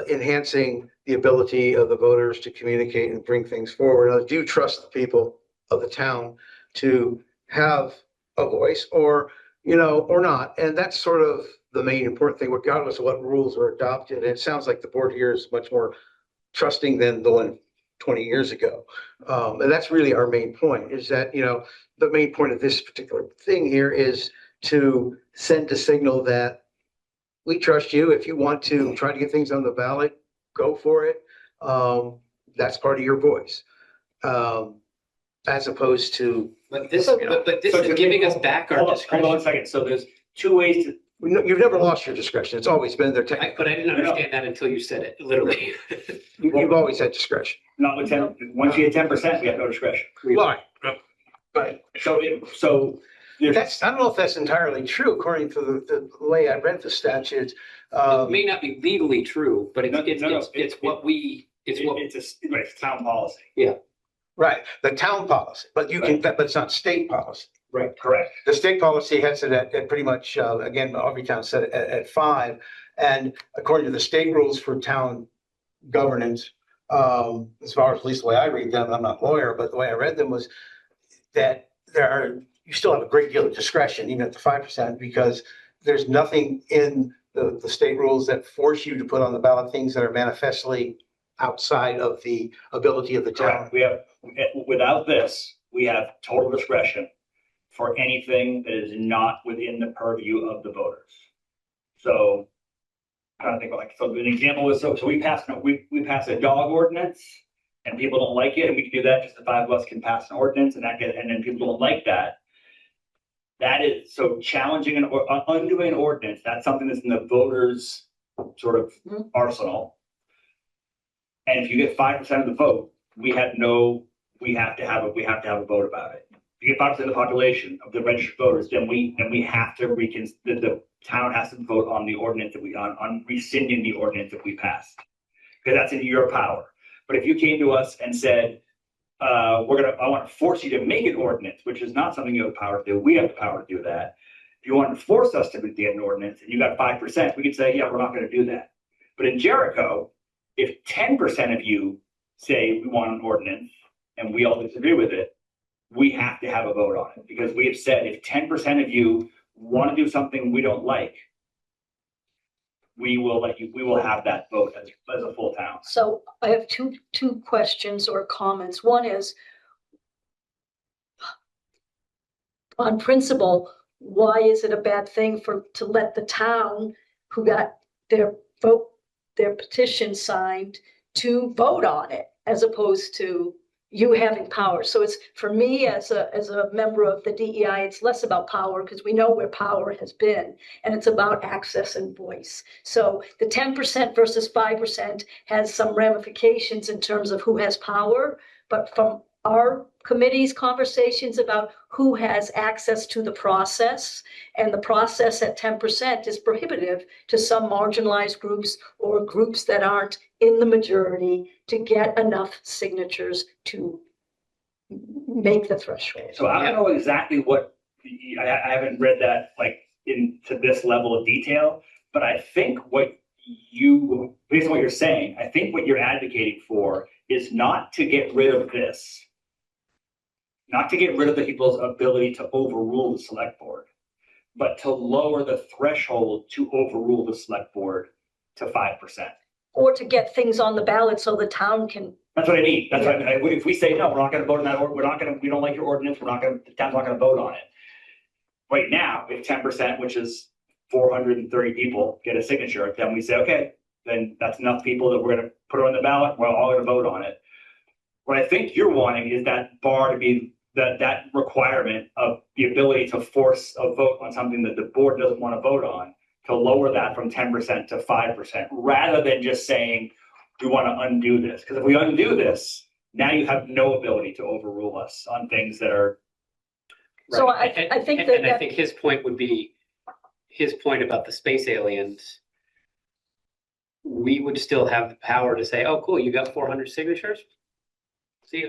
Speaker 8: enhancing the ability of the voters to communicate and bring things forward? Now, do you trust the people of the town to have a voice, or not? And that's sort of the main important thing, regardless of what rules are adopted. And it sounds like the board here is much more trusting than the one 20 years ago. And that's really our main point, is that, the main point of this particular thing here is to send a signal that we trust you. If you want to try to get things on the ballot, go for it. That's part of your voice. As opposed to.
Speaker 1: But this is giving us back our discretion.
Speaker 2: Hold on a second. So there's two ways to.
Speaker 8: You've never lost your discretion. It's always been there.
Speaker 1: But I didn't understand that until you said it, literally.
Speaker 8: You've always had discretion.
Speaker 2: Not with 10. Once you get 10%, we have no discretion.
Speaker 8: Right. But
Speaker 2: so
Speaker 8: I don't know if that's entirely true, according to the way I read the statutes.
Speaker 1: It may not be legally true, but it's
Speaker 2: town policy.
Speaker 1: Yeah.
Speaker 8: Right, the town policy, but it's not state policy.
Speaker 2: Right, correct.
Speaker 8: The state policy has it at pretty much, again, every town set it at 5. And according to the state rules for town governance, as far as at least the way I read them, I'm not a lawyer, but the way I read them was that you still have a great deal of discretion, even at the 5%, because there's nothing in the state rules that force you to put on the ballot things that are manifestly outside of the ability of the town.
Speaker 2: Correct. Without this, we have total discretion for anything that is not within the purview of the voters. So I don't think so an example is so we pass a dog ordinance and people don't like it, and we can do that. Just the 5 of us can pass an ordinance, and then people don't like that. That is so challenging undoing an ordinance. That's something that's in the voters' sort of arsenal. And if you get 5% of the vote, we have to have a vote about it. If you get 5% of the population of the registered voters, then we have to the town has to vote on the ordinance on rescinding the ordinance that we passed, because that's in your power. But if you came to us and said, I want to force you to make an ordinance, which is not something you have the power to do. We have the power to do that. If you want to force us to make an ordinance and you got 5%, we could say, yeah, we're not going to do that. But in Jericho, if 10% of you say we want an ordinance and we all disagree with it, we have to have a vote on it, because we have said if 10% of you want to do something we don't like, we will have that vote as a full town.
Speaker 9: So I have two questions or comments. One is, on principle, why is it a bad thing to let the town who got their petition signed to vote on it, as opposed to you having power? So it's, for me, as a member of the DEI, it's less about power, because we know where power has been, and it's about access and voice. So the 10% versus 5% has some ramifications in terms of who has power, but from our committee's conversations about who has access to the process, and the process at 10% is prohibitive to some marginalized groups or groups that aren't in the majority to get enough signatures to make the threshold.
Speaker 2: So I don't know exactly what, I haven't read that like into this level of detail, but I think based on what you're saying, I think what you're advocating for is not to get rid of this, not to get rid of the people's ability to overrule the select board, but to lower the threshold to overrule the select board to 5%.
Speaker 9: Or to get things on the ballot so the town can.
Speaker 2: That's what I mean. That's what if we say, no, we're not gonna vote on that, or we don't like your ordinance, the town's not gonna vote on it. Right now, if 10%, which is 430 people, get a signature, then we say, okay, then that's enough people that we're gonna put it on the ballot, we're all gonna vote on it. What I think you're wanting is that bar to be that requirement of the ability to force a vote on something that the board doesn't want to vote on, to lower that from 10% to 5%, rather than just saying, we want to undo this. Because if we undo this, now you have no ability to overrule us on things that are.
Speaker 9: So
Speaker 1: Right.
Speaker 9: I think
Speaker 1: And I think his point would be, his point about the space aliens, we would still have the power to say, oh, cool, you got 400 signatures? See ya.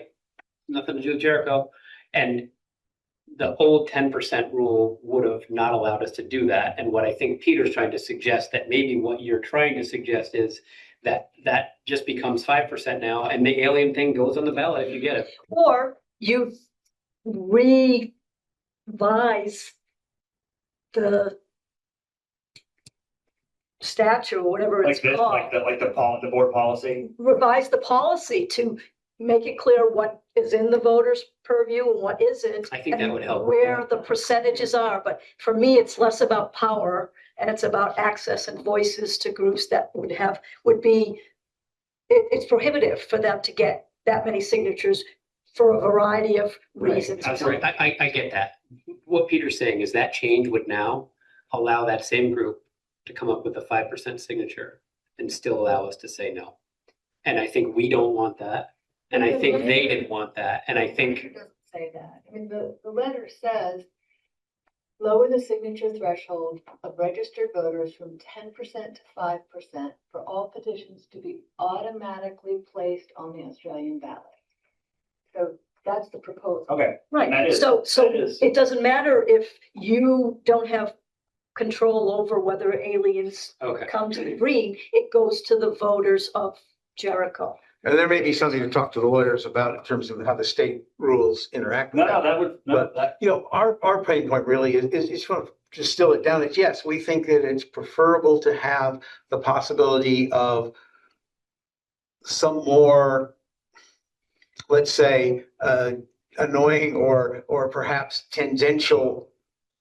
Speaker 1: Nothing to do with Jericho. And the old 10% rule would have not allowed us to do that. And what I think Peter's trying to suggest, that maybe what you're trying to suggest, is that just becomes 5% now, and the alien thing goes on the ballot if you get it.
Speaker 9: Or you revise the statute, or whatever it's
Speaker 2: Like this,
Speaker 9: called.
Speaker 2: the board policy.
Speaker 9: Revise the policy to make it clear what is in the voters' purview and what isn't.
Speaker 1: I think that would help.
Speaker 9: Where the percentages are, but for me, it's less about power and it's about access and voices to groups that it's prohibitive for them to get that many signatures for a variety of reasons.
Speaker 2: Right.
Speaker 1: Sorry, I get that. What Peter's saying is that change would now allow that same group to come up with a 5% signature and still allow us to say no. And I think we don't want that. And I think they didn't want that. And I think.
Speaker 11: It doesn't say that. I mean, the letter says, lower the signature threshold of registered voters from 10% to 5% for all petitions to be automatically placed on the Australian ballot. So that's the proposal.
Speaker 2: Okay.
Speaker 9: Right,
Speaker 2: That is-
Speaker 9: so
Speaker 2: that is-
Speaker 9: it doesn't matter if you don't have control over whether aliens
Speaker 1: Okay.
Speaker 9: come to the green, it goes to the voters of Jericho.
Speaker 8: And there may be something to talk to the lawyers about in terms of how the state rules interact. with that. You know, our pain point really is sort of to distill it down. It's, yes, we think that it's preferable to have the possibility of some more, let's say, annoying or perhaps tangential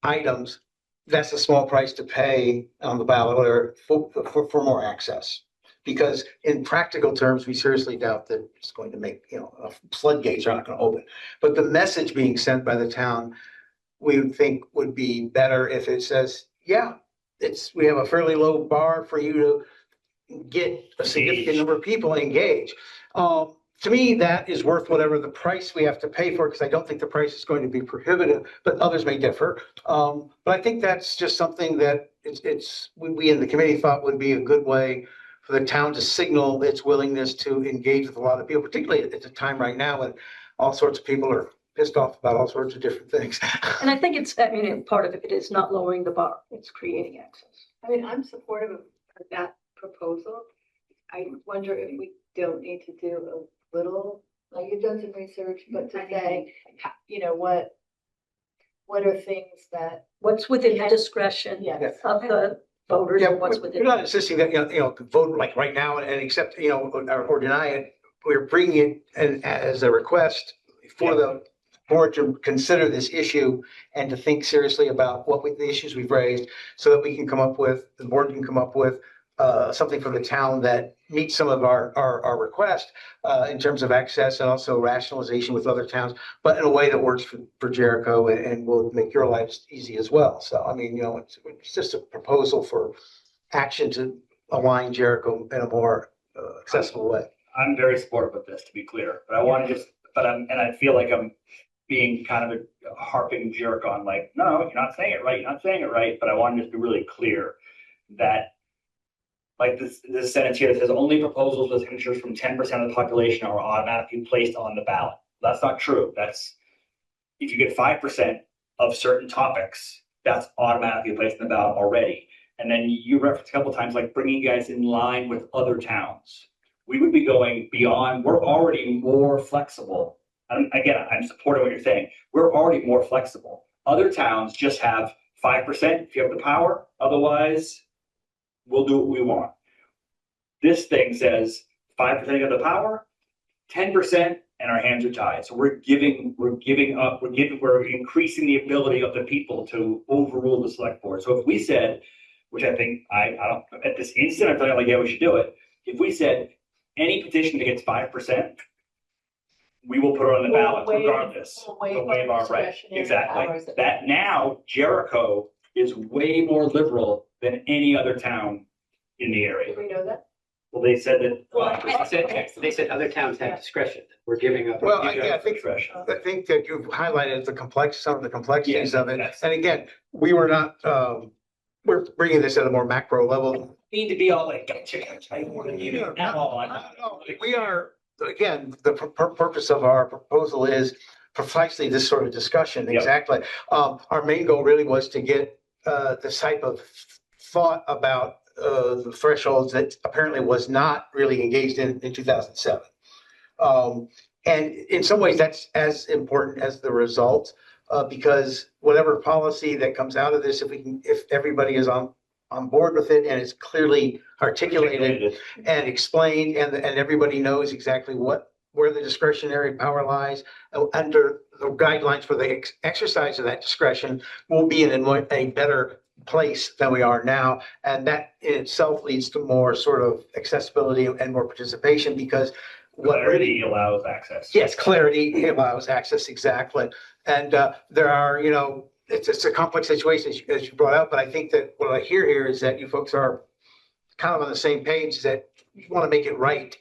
Speaker 8: items. That's a small price to pay on the ballot or for more access. Because in practical terms, we seriously doubt that it's going to make, floodgates are not going to open. But the message being sent by the town, we would think would be better if it says, yeah, we have a fairly low bar for you to get a significant number of people engaged. To me, that is worth whatever the price we have to pay for it, because I don't think the price is going to be prohibitive, but others may differ. But I think that's just something that we in the committee thought would be a good way for the town to signal its willingness to engage with a lot of people, particularly at the time right now when all sorts of people are pissed off about all sorts of different things.
Speaker 9: And I think part of it is not lowering the bar, it's creating access.
Speaker 11: I mean, I'm supportive of that proposal. I wonder if we don't need to do a little like you've done some research, but to say, you know, what are things that,
Speaker 9: What's within the discretion
Speaker 11: yes.
Speaker 9: of the voters
Speaker 8: Yeah,
Speaker 9: and what's
Speaker 8: we're
Speaker 9: within.
Speaker 8: not insisting that, vote like right now and accept, or deny it. We're bringing it and as a request for the board to consider this issue and to think seriously about the issues we've raised so that we can come up with, the board can come up with something for the town that meets some of our request in terms of access and also rationalization with other towns, but in a way that works for Jericho and will make your lives easy as well. So, I mean, it's just a proposal for action to align Jericho in a more accessible way.
Speaker 2: I'm very supportive of this, to be clear, but I want to I feel like I'm being kind of harping Jericho on like, no, you're not saying it right, you're not saying it right, but I want to just be really clear that like this sentence here that says only proposals with signatures from 10% of the population are automatically placed on the ballot. That's not true. That's if you get 5% of certain topics, that's automatically placed on the ballot already. And then you referenced a couple of times like bringing you guys in line with other towns. We would be going beyond. We're already more flexible. Again, I'm supporting what you're saying. We're already more flexible. Other towns just have 5% if you have the power. Otherwise, we'll do what we want. This thing says 5% of the power, 10%, and our hands are tied. So we're increasing the ability of the people to overrule the select board. So if we said, which I think I don't at this instant, I'm feeling like, yeah, we should do it. If we said any petition that gets 5%, we will put it on the ballot regardless. We'll waive our right. Exactly. That now Jericho is way more liberal than any other town in the area.
Speaker 11: Do we know that?
Speaker 2: Well, they said that.
Speaker 1: They said other towns have discretion. We're giving up.
Speaker 8: Well, I think that you've highlighted some of the complexities of it. And again, we were not, we're bringing this at a more macro level.
Speaker 2: Need to be all like, I more than you do.
Speaker 8: We are, again, the purpose of our proposal is precisely this sort of discussion.
Speaker 2: Yep.
Speaker 8: Exactly. Our main goal really was to get this type of thought about the thresholds that apparently was not really engaged in 2007. And in some ways that's as important as the result, because whatever policy that comes out of this, if everybody is on board with it and it's clearly articulated and explained and everybody knows exactly where the discretionary power lies under the guidelines for the exercise of that discretion, will be in a better place than we are now. And that in itself leads to more sort of accessibility and more participation because
Speaker 2: clarity allows access.
Speaker 8: Yes, clarity allows access, exactly. And there are, it's a complex situation as you brought out, but I think that what I hear here is that you folks are kind of on the same page, that you want to make it right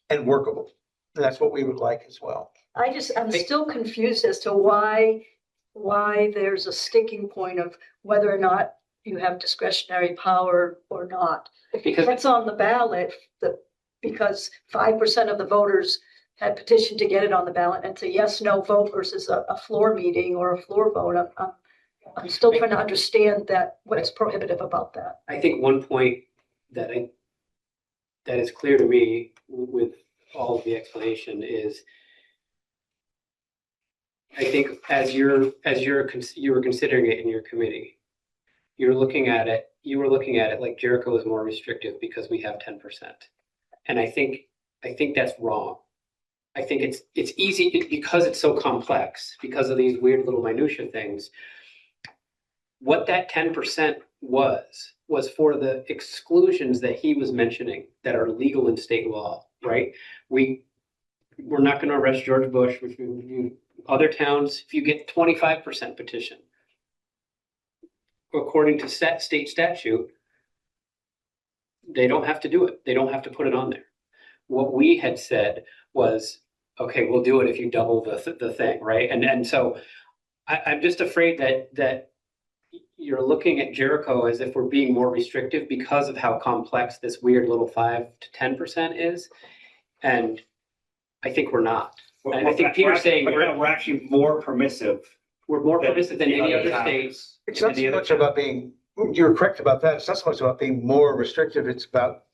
Speaker 8: and workable. And that's what we would like as well.
Speaker 9: I'm still confused as to why there's a sticking point of whether or not you have discretionary power or not.
Speaker 1: Because
Speaker 9: it's on the ballot, because 5% of the voters had petitioned to get it on the ballot, and it's a yes/no vote versus a floor meeting or a floor vote. I'm still trying to understand what's prohibitive about that.
Speaker 1: I think one point that is clear to me with all of the explanation is, I think as you were considering it in your committee, you were looking at it like Jericho is more restrictive because we have 10%. And I think that's wrong. I think it's easy because it's so complex, because of these weird little minutia things. What that 10% was for the exclusions that he was mentioning that are legal in state law, right? We're not going to arrest George Bush. Other towns, if you get 25% petition, according to state statute, they don't have to do it. They don't have to put it on there. What we had said was, okay, we'll do it if you double the thing, right? And so I'm just afraid that you're looking at Jericho as if we're being more restrictive because of how complex this weird little 5 to 10% is. And I think we're not. And I think Peter's saying
Speaker 2: we're actually more permissive.
Speaker 1: We're more permissive than any other states.
Speaker 8: It's not so much about being, you're correct about that. It's not so much about being more restrictive. It's about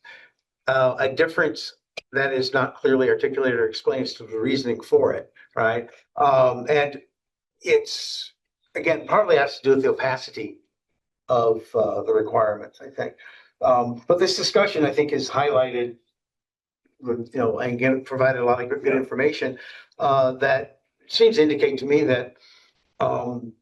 Speaker 8: a difference that is not clearly articulated or explains to the reasoning for it, right? And it's, again, partly has to do with the opacity of the requirements, I think. But this discussion, I think, is highlighted, and again, provided a lot of good information that seems to indicate to me that some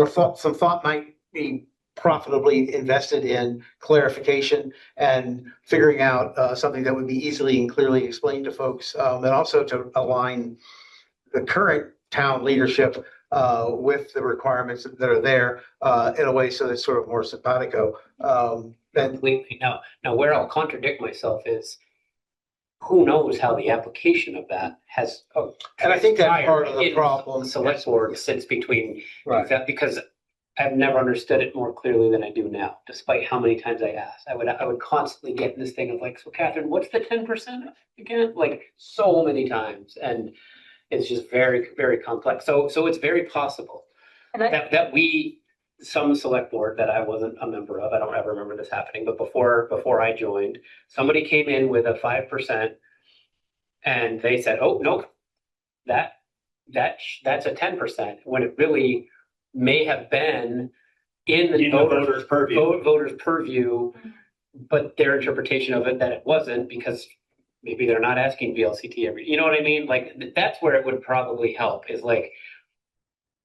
Speaker 8: thought might be profitably invested in clarification and figuring out something that would be easily and clearly explained to folks, and also to align the current town leadership with the requirements that are there in a way so that's sort of more simpatico.
Speaker 1: Completely. Now where I'll contradict myself is who knows how the application of that has.
Speaker 8: And I think that's part of the
Speaker 1: in
Speaker 8: problem.
Speaker 1: The select board sits between
Speaker 8: Right.
Speaker 1: that, because I've never understood it more clearly than I do now, despite how many times I asked. I would constantly get in this thing of like, so Catherine, what's the 10% again? Like so many times. And it's just very, very complex. So it's very possible
Speaker 9: And I,
Speaker 1: that some select board that I wasn't a member of, I don't ever remember this happening, but before I joined, somebody came in with a 5% and they said, oh, no, that's a 10%, when it really may have been in the
Speaker 2: voters' purview.
Speaker 1: Voters' purview, but their interpretation of it that it wasn't, because maybe they're not asking VLCT every, you know what I mean? Like, that's where it would probably help, is like,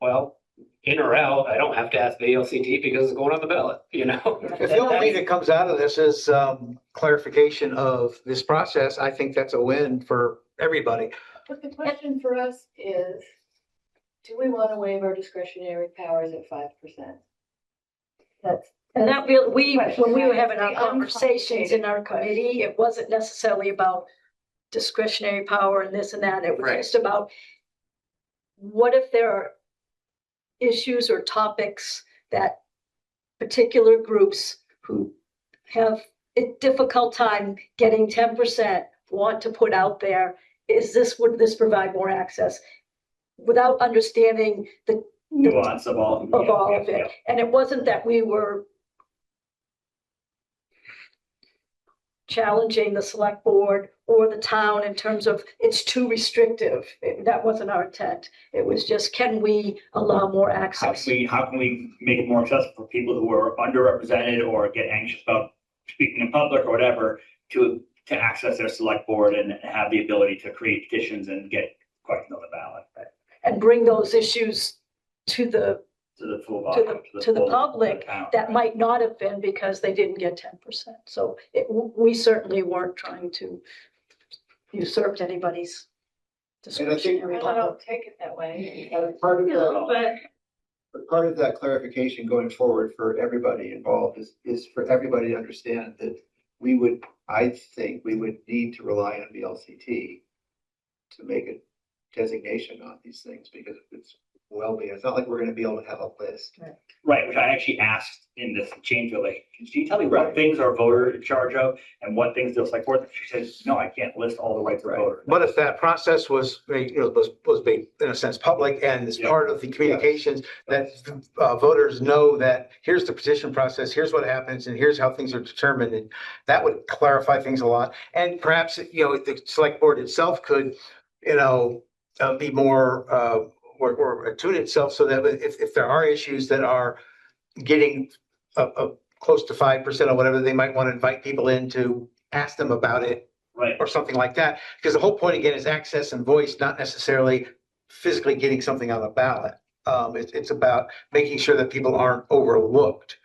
Speaker 1: well, in or out, I don't have to ask VLCT because it's going on the ballot, you know?
Speaker 8: If the only thing that comes out of this is clarification of this process, I think that's a win for everybody.
Speaker 11: But the question for us is, do we want to waive our discretionary powers at 5%?
Speaker 9: and that when we were having our conversations in our committee, it wasn't necessarily about discretionary power and this and that. It was
Speaker 1: Right.
Speaker 9: just about what if there are issues or topics that particular groups who have a difficult time getting 10% want to put out there. Would this provide more access? Without understanding the
Speaker 2: Nuance of all.
Speaker 9: of it. And it wasn't that we were challenging the select board or the town in terms of it's too restrictive. That wasn't our intent. It was just, can we allow more access?
Speaker 2: How can we make it more accessible for people who are underrepresented or get anxious about speaking in public or whatever to access their select board and have the ability to create petitions and get questions on the ballot.
Speaker 9: And bring those issues to the
Speaker 2: full
Speaker 9: to the public that might not have been because they didn't get 10%. So we certainly weren't trying to usurp anybody's discretionary
Speaker 11: I
Speaker 9: power.
Speaker 11: don't take it that way.
Speaker 10: Part of
Speaker 11: No,
Speaker 10: that, but part of that clarification going forward for everybody involved is for everybody to understand that I think we would need to rely on VLCT to make a designation on these things, because it's it's not like we're gonna be able to have a list.
Speaker 2: Right, which I actually asked in this change, like, can you tell me what things our voter in charge of and what things they'll select for? She says, no, I can't list all the rights of voters.
Speaker 8: But if that process was made in a sense public and as part of the communications, that voters know that here's the petition process, here's what happens, and here's how things are determined, and that would clarify things a lot. And perhaps, the select board itself could, be more or attune itself so that if there are issues that are getting close to 5% or whatever, they might want to invite people in to ask them about it.
Speaker 2: Right.
Speaker 8: Or something like that. Because the whole point again is access and voice, not necessarily physically getting something on the ballot. It's about making sure that people aren't overlooked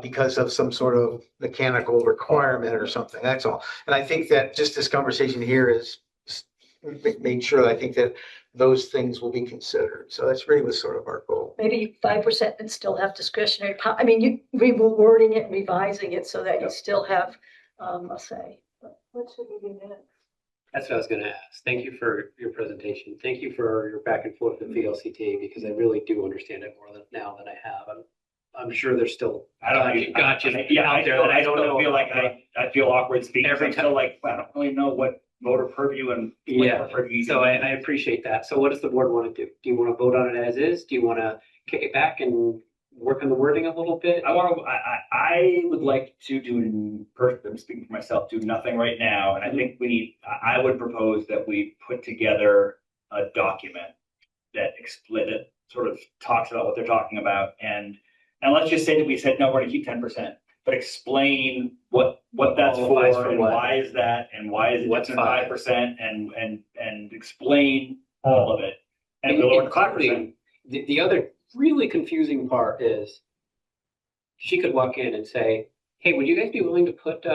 Speaker 8: because of some sort of mechanical requirement or something. That's all. And I think that just this conversation here is made sure I think that those things will be considered. So that's really was sort of our goal.
Speaker 9: Maybe 5% and still have discretionary power. I mean, you rewording it, revising it so that you still have a say.
Speaker 11: What should we do next?
Speaker 1: That's what I was gonna ask. Thank you for your presentation. Thank you for your back and forth with VLCT, because I really do understand it more now than I have. I'm sure there's still gotcha out there that I don't know.
Speaker 2: Feel like I feel awkward speaking. Every time, like, I don't really know what voter purview and purview.
Speaker 1: So I appreciate that. So what does the board want to do? Do you want to vote on it as is? Do you want to kick it back and work on the wording a little bit?
Speaker 2: I would like to do, I'm speaking for myself, do nothing right now. And I think I would propose that we put together a document that it sort of talks about what they're talking about. And let's just say that we said, no, we're gonna keep 10%, but explain what that's
Speaker 1: Qualifies
Speaker 2: for
Speaker 1: for
Speaker 2: and
Speaker 1: what?
Speaker 2: why is that and why is it
Speaker 1: What's
Speaker 2: 5% and explain all of it. And we'll lower to 5%.
Speaker 1: The other really confusing part is she could walk in and say, hey, would you guys be willing to put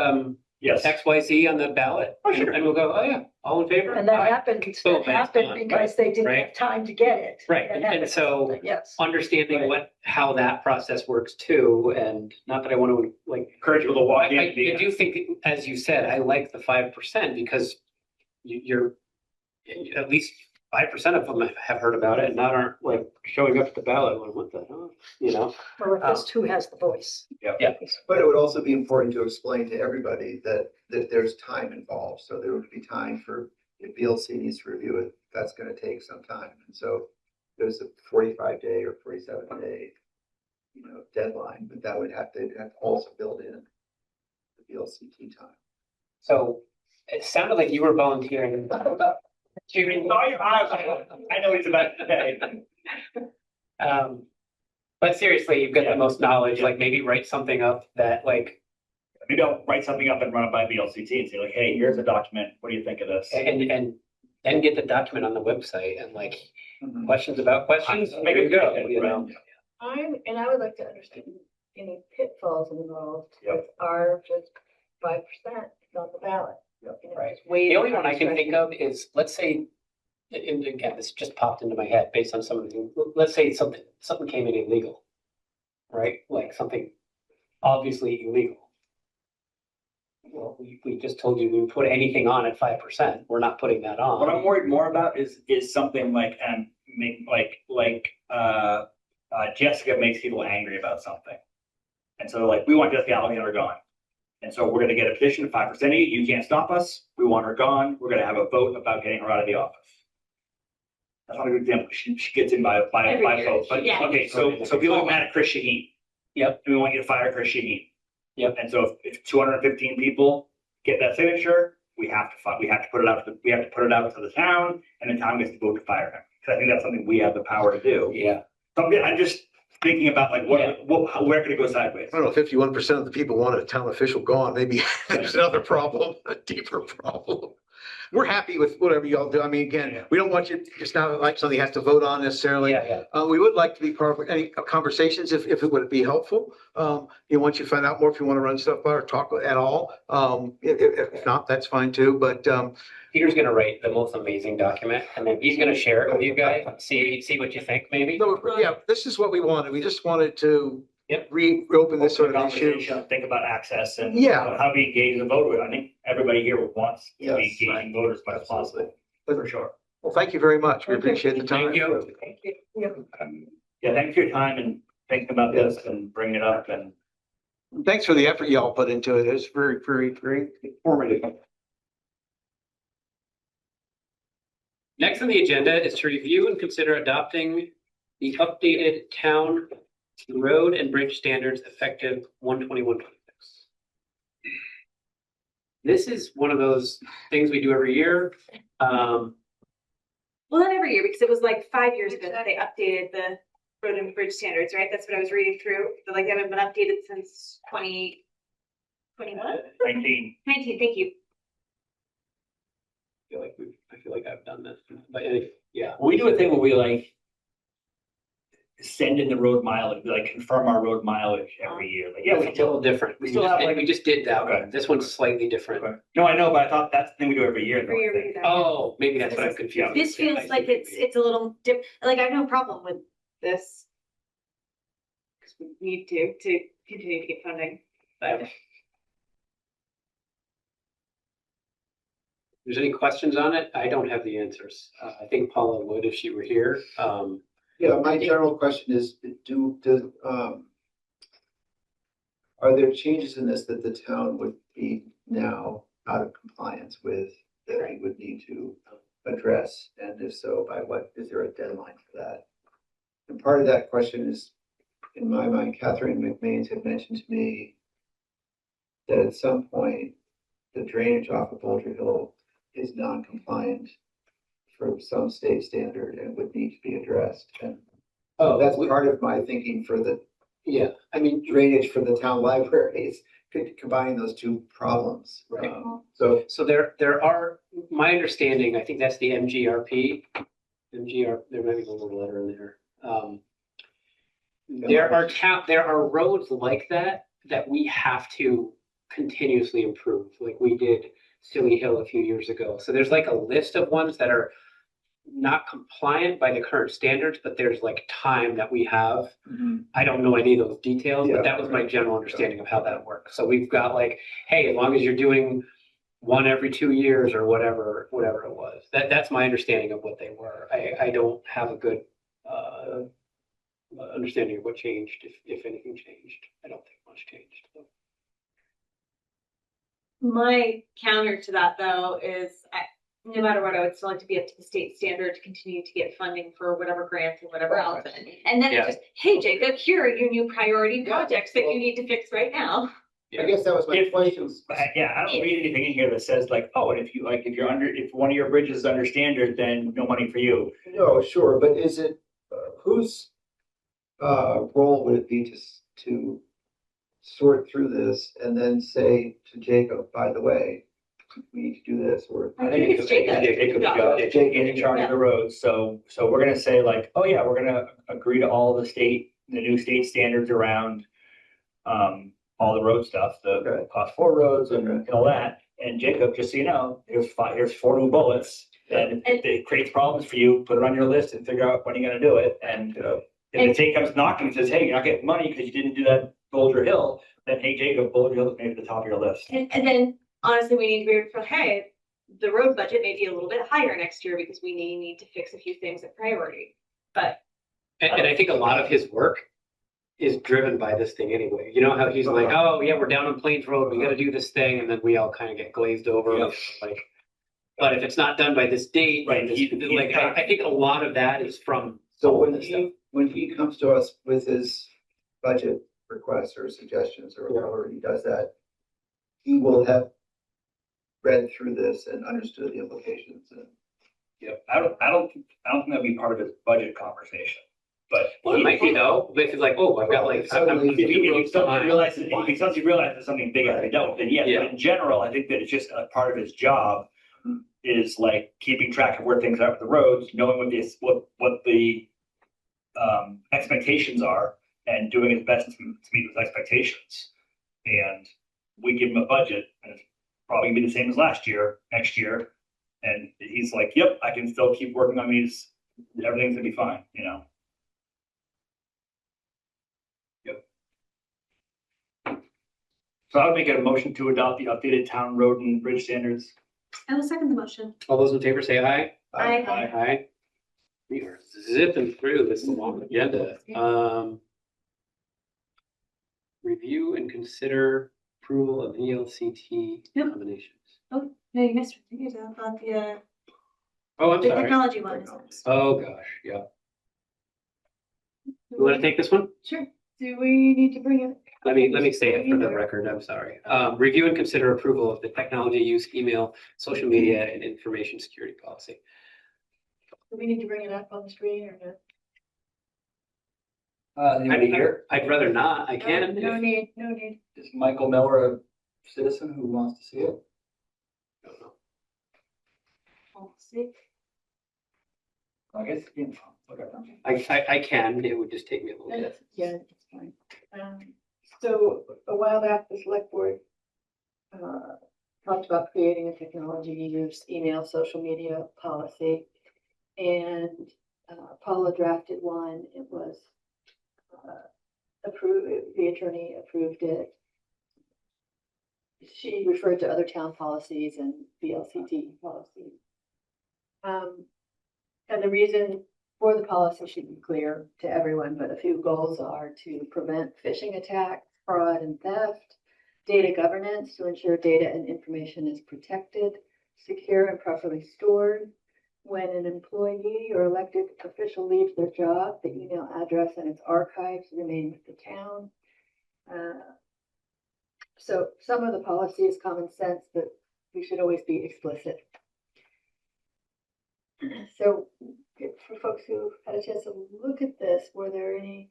Speaker 2: Yes.
Speaker 1: XYZ on the ballot?
Speaker 2: Oh, sure.
Speaker 1: And we'll go, oh yeah, all in favor?
Speaker 9: And that
Speaker 1: Aye."
Speaker 9: happened,
Speaker 1: Boom,
Speaker 9: that
Speaker 1: and it's
Speaker 9: happened
Speaker 1: done.
Speaker 9: because they didn't
Speaker 1: Right.
Speaker 9: have time to get it.
Speaker 1: Right,
Speaker 9: That
Speaker 1: and
Speaker 9: happened.
Speaker 1: so
Speaker 9: Yes.
Speaker 1: understanding how that process works too, and not that I want to like
Speaker 2: Encourage people to walk in.
Speaker 1: I do think, as you said, I like the 5% because you're at least 5% of them have heard about it and not aren't like showing up at the ballot. Like, what the hell? You know?
Speaker 9: Well, if this who has the voice.
Speaker 1: Yeah.
Speaker 10: But it would also be important to explain to everybody that there's time involved. So there would be time for, if VLC needs to review it, that's gonna take some time. And so there's a 45-day or 47-day, deadline, but that would have to also build in the VLCT time.
Speaker 1: So it sounded like you were volunteering.
Speaker 2: I know he's about to say.
Speaker 1: But seriously, you've got the most knowledge, like maybe write something up that like,
Speaker 2: Maybe I'll write something up and run it by VLCT and say like, hey, here's a document. What do you think of this?
Speaker 1: and then get the document on the website and like
Speaker 10: Mhm.
Speaker 1: questions about questions.
Speaker 2: Make
Speaker 1: There
Speaker 2: it
Speaker 1: you go,
Speaker 2: good,
Speaker 1: you
Speaker 2: right?
Speaker 1: know?
Speaker 11: I would like to understand any pitfalls involved
Speaker 2: Yep.
Speaker 11: with our just 5% on the ballot.
Speaker 2: Yep.
Speaker 11: You know,
Speaker 1: Right.
Speaker 11: just waiting
Speaker 1: The only
Speaker 11: for
Speaker 1: one I can think
Speaker 11: discretion.
Speaker 1: of is, let's say, and again, this just popped into my head based on some of the, let's say something came in illegal, right? Like something obviously illegal. Well, we just told you we would put anything on at 5%. We're not putting that on.
Speaker 2: What I'm worried more about is something like Jessica makes people angry about something. And so like, we want Jessica Alexander gone. And so we're gonna get a petition of 5% of you can't stop us. We want her gone. We're gonna have a vote about getting her out of the office. That's not a good example. She gets in by
Speaker 6: Every year,
Speaker 2: vote. But
Speaker 6: yeah.
Speaker 2: okay, so people are mad at Chris Shaheen.
Speaker 1: Yep.
Speaker 2: And we want you to fire Chris Shaheen.
Speaker 1: Yep.
Speaker 2: And so if 215 people get that signature, we have to put it out to the town, and the town gets to vote to fire him. Because I think that's something we have the power to do.
Speaker 1: Yeah.
Speaker 2: So I'm just thinking about like where could it go sideways?
Speaker 8: I don't know, 51% of the people wanted a town official gone. Maybe there's another problem, a deeper problem. We're happy with whatever y'all do. I mean, again, we don't want you, it's not like something you have to vote on necessarily.
Speaker 1: Yeah.
Speaker 8: We would like to be part of any conversations if it would be helpful. Once you find out more, if you want to run stuff by or talk at all. If not, that's fine too, but,
Speaker 1: Peter's gonna write the most amazing document and then he's gonna share it with you guys, see what you think maybe.
Speaker 8: no, yeah, this is what we wanted. We just wanted to
Speaker 1: Yep.
Speaker 8: reopen this sort of issue.
Speaker 2: Conversation, think about access and
Speaker 8: Yeah.
Speaker 2: how we engage the voter. I think everybody here wants to be
Speaker 10: Yes,
Speaker 2: engaging voters as much as possible, for sure.
Speaker 8: Well, thank you very much. We appreciate the time.
Speaker 1: Thank you.
Speaker 11: Thank you.
Speaker 2: Yeah, thanks for your time and thinking about this and bringing it up and.
Speaker 8: Thanks for the effort y'all put into it. It's very, very, very informative.
Speaker 1: Next on the agenda is to review and consider adopting the updated town road and bridge standards effective 1/21/26. This is one of those things we do every year.
Speaker 3: Well, not every year, because it was like 5 years ago that they updated the road and bridge standards, right? That's what I was reading through. But like, they haven't been updated since 2021?
Speaker 2: 19.
Speaker 3: 19, thank you.
Speaker 1: I feel like I've done this, but yeah.
Speaker 2: We do a thing where we like send in the road mileage, we like confirm our road mileage every year. Like, yeah, we
Speaker 1: It's a little different.
Speaker 2: we still have, like-
Speaker 1: We just did that
Speaker 2: Okay.
Speaker 1: one. This one's slightly different.
Speaker 2: Okay. No, I know, but I thought that's the thing we do every year.
Speaker 3: Every year we do that.
Speaker 1: Oh, maybe that's what I'm confused.
Speaker 3: This feels like it's a little like I have no problem with this. Because we need to continue to get funding.
Speaker 1: If there's any questions on it, I don't have the answers. I think Paula would if she were here.
Speaker 10: Yeah, my general question is, are there changes in this that the town would be now out of compliance with that we would need to address? And if so, by what, is there a deadline for that? And part of that question is in my mind, Catherine McMains had mentioned to me that at some point, the drainage off of Boulder Hill is non-compliant for some state standard and would need to be addressed. And
Speaker 1: Oh,
Speaker 10: that's part of my thinking for the
Speaker 1: yeah, I mean,
Speaker 10: drainage for the town libraries, combining those two problems.
Speaker 1: Right.
Speaker 10: So
Speaker 1: so there are, my understanding, I think that's the MGRP. There might be a little letter in there. There are roads like that we have to continuously improve, like we did Silly Hill a few years ago. So there's like a list of ones that are not compliant by the current standards, but there's like time that we have. I don't know any of those details, but that was my general understanding of how that works. So we've got like, hey, as long as you're doing one every 2 years or whatever it was. That's my understanding of what they were. I don't have a good understanding of what changed, if anything changed. I don't think much changed.
Speaker 3: My counter to that though is no matter what, I would still like to be up to the state standard to continue to get funding for whatever grants and whatever else. And then it's just, hey, Jacob, here are your new priority projects that you need to fix right now.
Speaker 10: I guess that was my
Speaker 2: If-
Speaker 10: question.
Speaker 2: Yeah, I don't read anything in here that says like, oh, and if one of your bridges is under standard, then no money for you.
Speaker 10: No, sure, but is it, whose role would it be to sort through this and then say to Jacob, by the way, we need to do this, or
Speaker 3: I think it's Jacob.
Speaker 2: Jacob's job, Jacob's in charge of the roads, so we're gonna say like, oh yeah, we're gonna agree to all the new state standards around all the road stuff, the class 4 roads and all that. And Jacob, just so you know, here's 4 new bullets, and if it creates problems for you, put it on your list and figure out when you're gonna do it. And if the state comes knocking and says, hey, you're not getting money because you didn't do that Boulder Hill, then hey, Jacob, Boulder Hill is maybe at the top of your list.
Speaker 3: And then honestly, we need to be able to, hey, the road budget may be a little bit higher next year because we need to fix a few things at priority. But
Speaker 1: And I think a lot of his work is driven by this thing anyway. You know how he's like, oh yeah, we're down on Plains Road, we gotta do this thing, and then we all kind of get glazed over.
Speaker 2: Yeah.
Speaker 1: Like, but if it's not done by this date,
Speaker 2: Right,
Speaker 1: I think a lot of that is from.
Speaker 10: so
Speaker 1: all
Speaker 10: when
Speaker 1: this stuff.
Speaker 10: he comes to us with his budget requests or suggestions or however he does that, he will have read through this and understood the implications. And
Speaker 2: Yep, I don't think that'd be part of his budget conversation, but.
Speaker 1: Well, it might be though, but if it's like, oh, I've got like.
Speaker 2: If he suddenly realizes there's something big has to be dealt with, then yes,
Speaker 1: Yeah.
Speaker 2: but in general, I think that it's just a part of his job is like keeping track of where things are with the roads, knowing what the expectations are and doing his best to meet those expectations. And we give him a budget and it's probably gonna be the same as next year. And he's like, yep, I can still keep working on these. Everything's gonna be fine, you know? So I would make a motion to adopt the updated town road and bridge standards.
Speaker 3: I will second the motion.
Speaker 1: All those in favor say aye.
Speaker 3: Aye.
Speaker 1: Aye. We are zipping through this long agenda. Review and consider approval of VLCT
Speaker 3: Yep.
Speaker 1: nominations.
Speaker 3: Oh, no, you missed it. You thought the
Speaker 1: Oh, I'm
Speaker 3: the
Speaker 1: sorry.
Speaker 3: technology one is next.
Speaker 1: Oh, gosh, yeah. You want to take this one?
Speaker 11: Sure. Do we need to bring it?
Speaker 1: Let me say it for the record, I'm sorry. Review and consider approval of the technology use, email, social media, and information security policy.
Speaker 11: Do we need to bring it up on the screen or
Speaker 1: I'd rather not, I can.
Speaker 11: no? No
Speaker 1: if-
Speaker 11: need, no need.
Speaker 2: Is Michael Miller a citizen who wants to see it?
Speaker 1: don't know.
Speaker 11: I'll see.
Speaker 2: I guess, whatever.
Speaker 1: I can, it would just take me a little bit.
Speaker 11: Yeah, that's fine. So a while back, the select board talked about creating a technology use, email, social media policy. And Paula drafted one. It was approved, the attorney approved it. She referred to other town policies and VLCT policies. And the reason for the policy should be clear to everyone, but a few goals are to prevent phishing attacks, fraud and theft, data governance to ensure data and information is protected, secure and properly stored, when an employee or elected official leaves their job, the email address and its archives remain with the town. So some of the policy is common sense, but we should always be explicit. So for folks who had a chance to look at this, were there any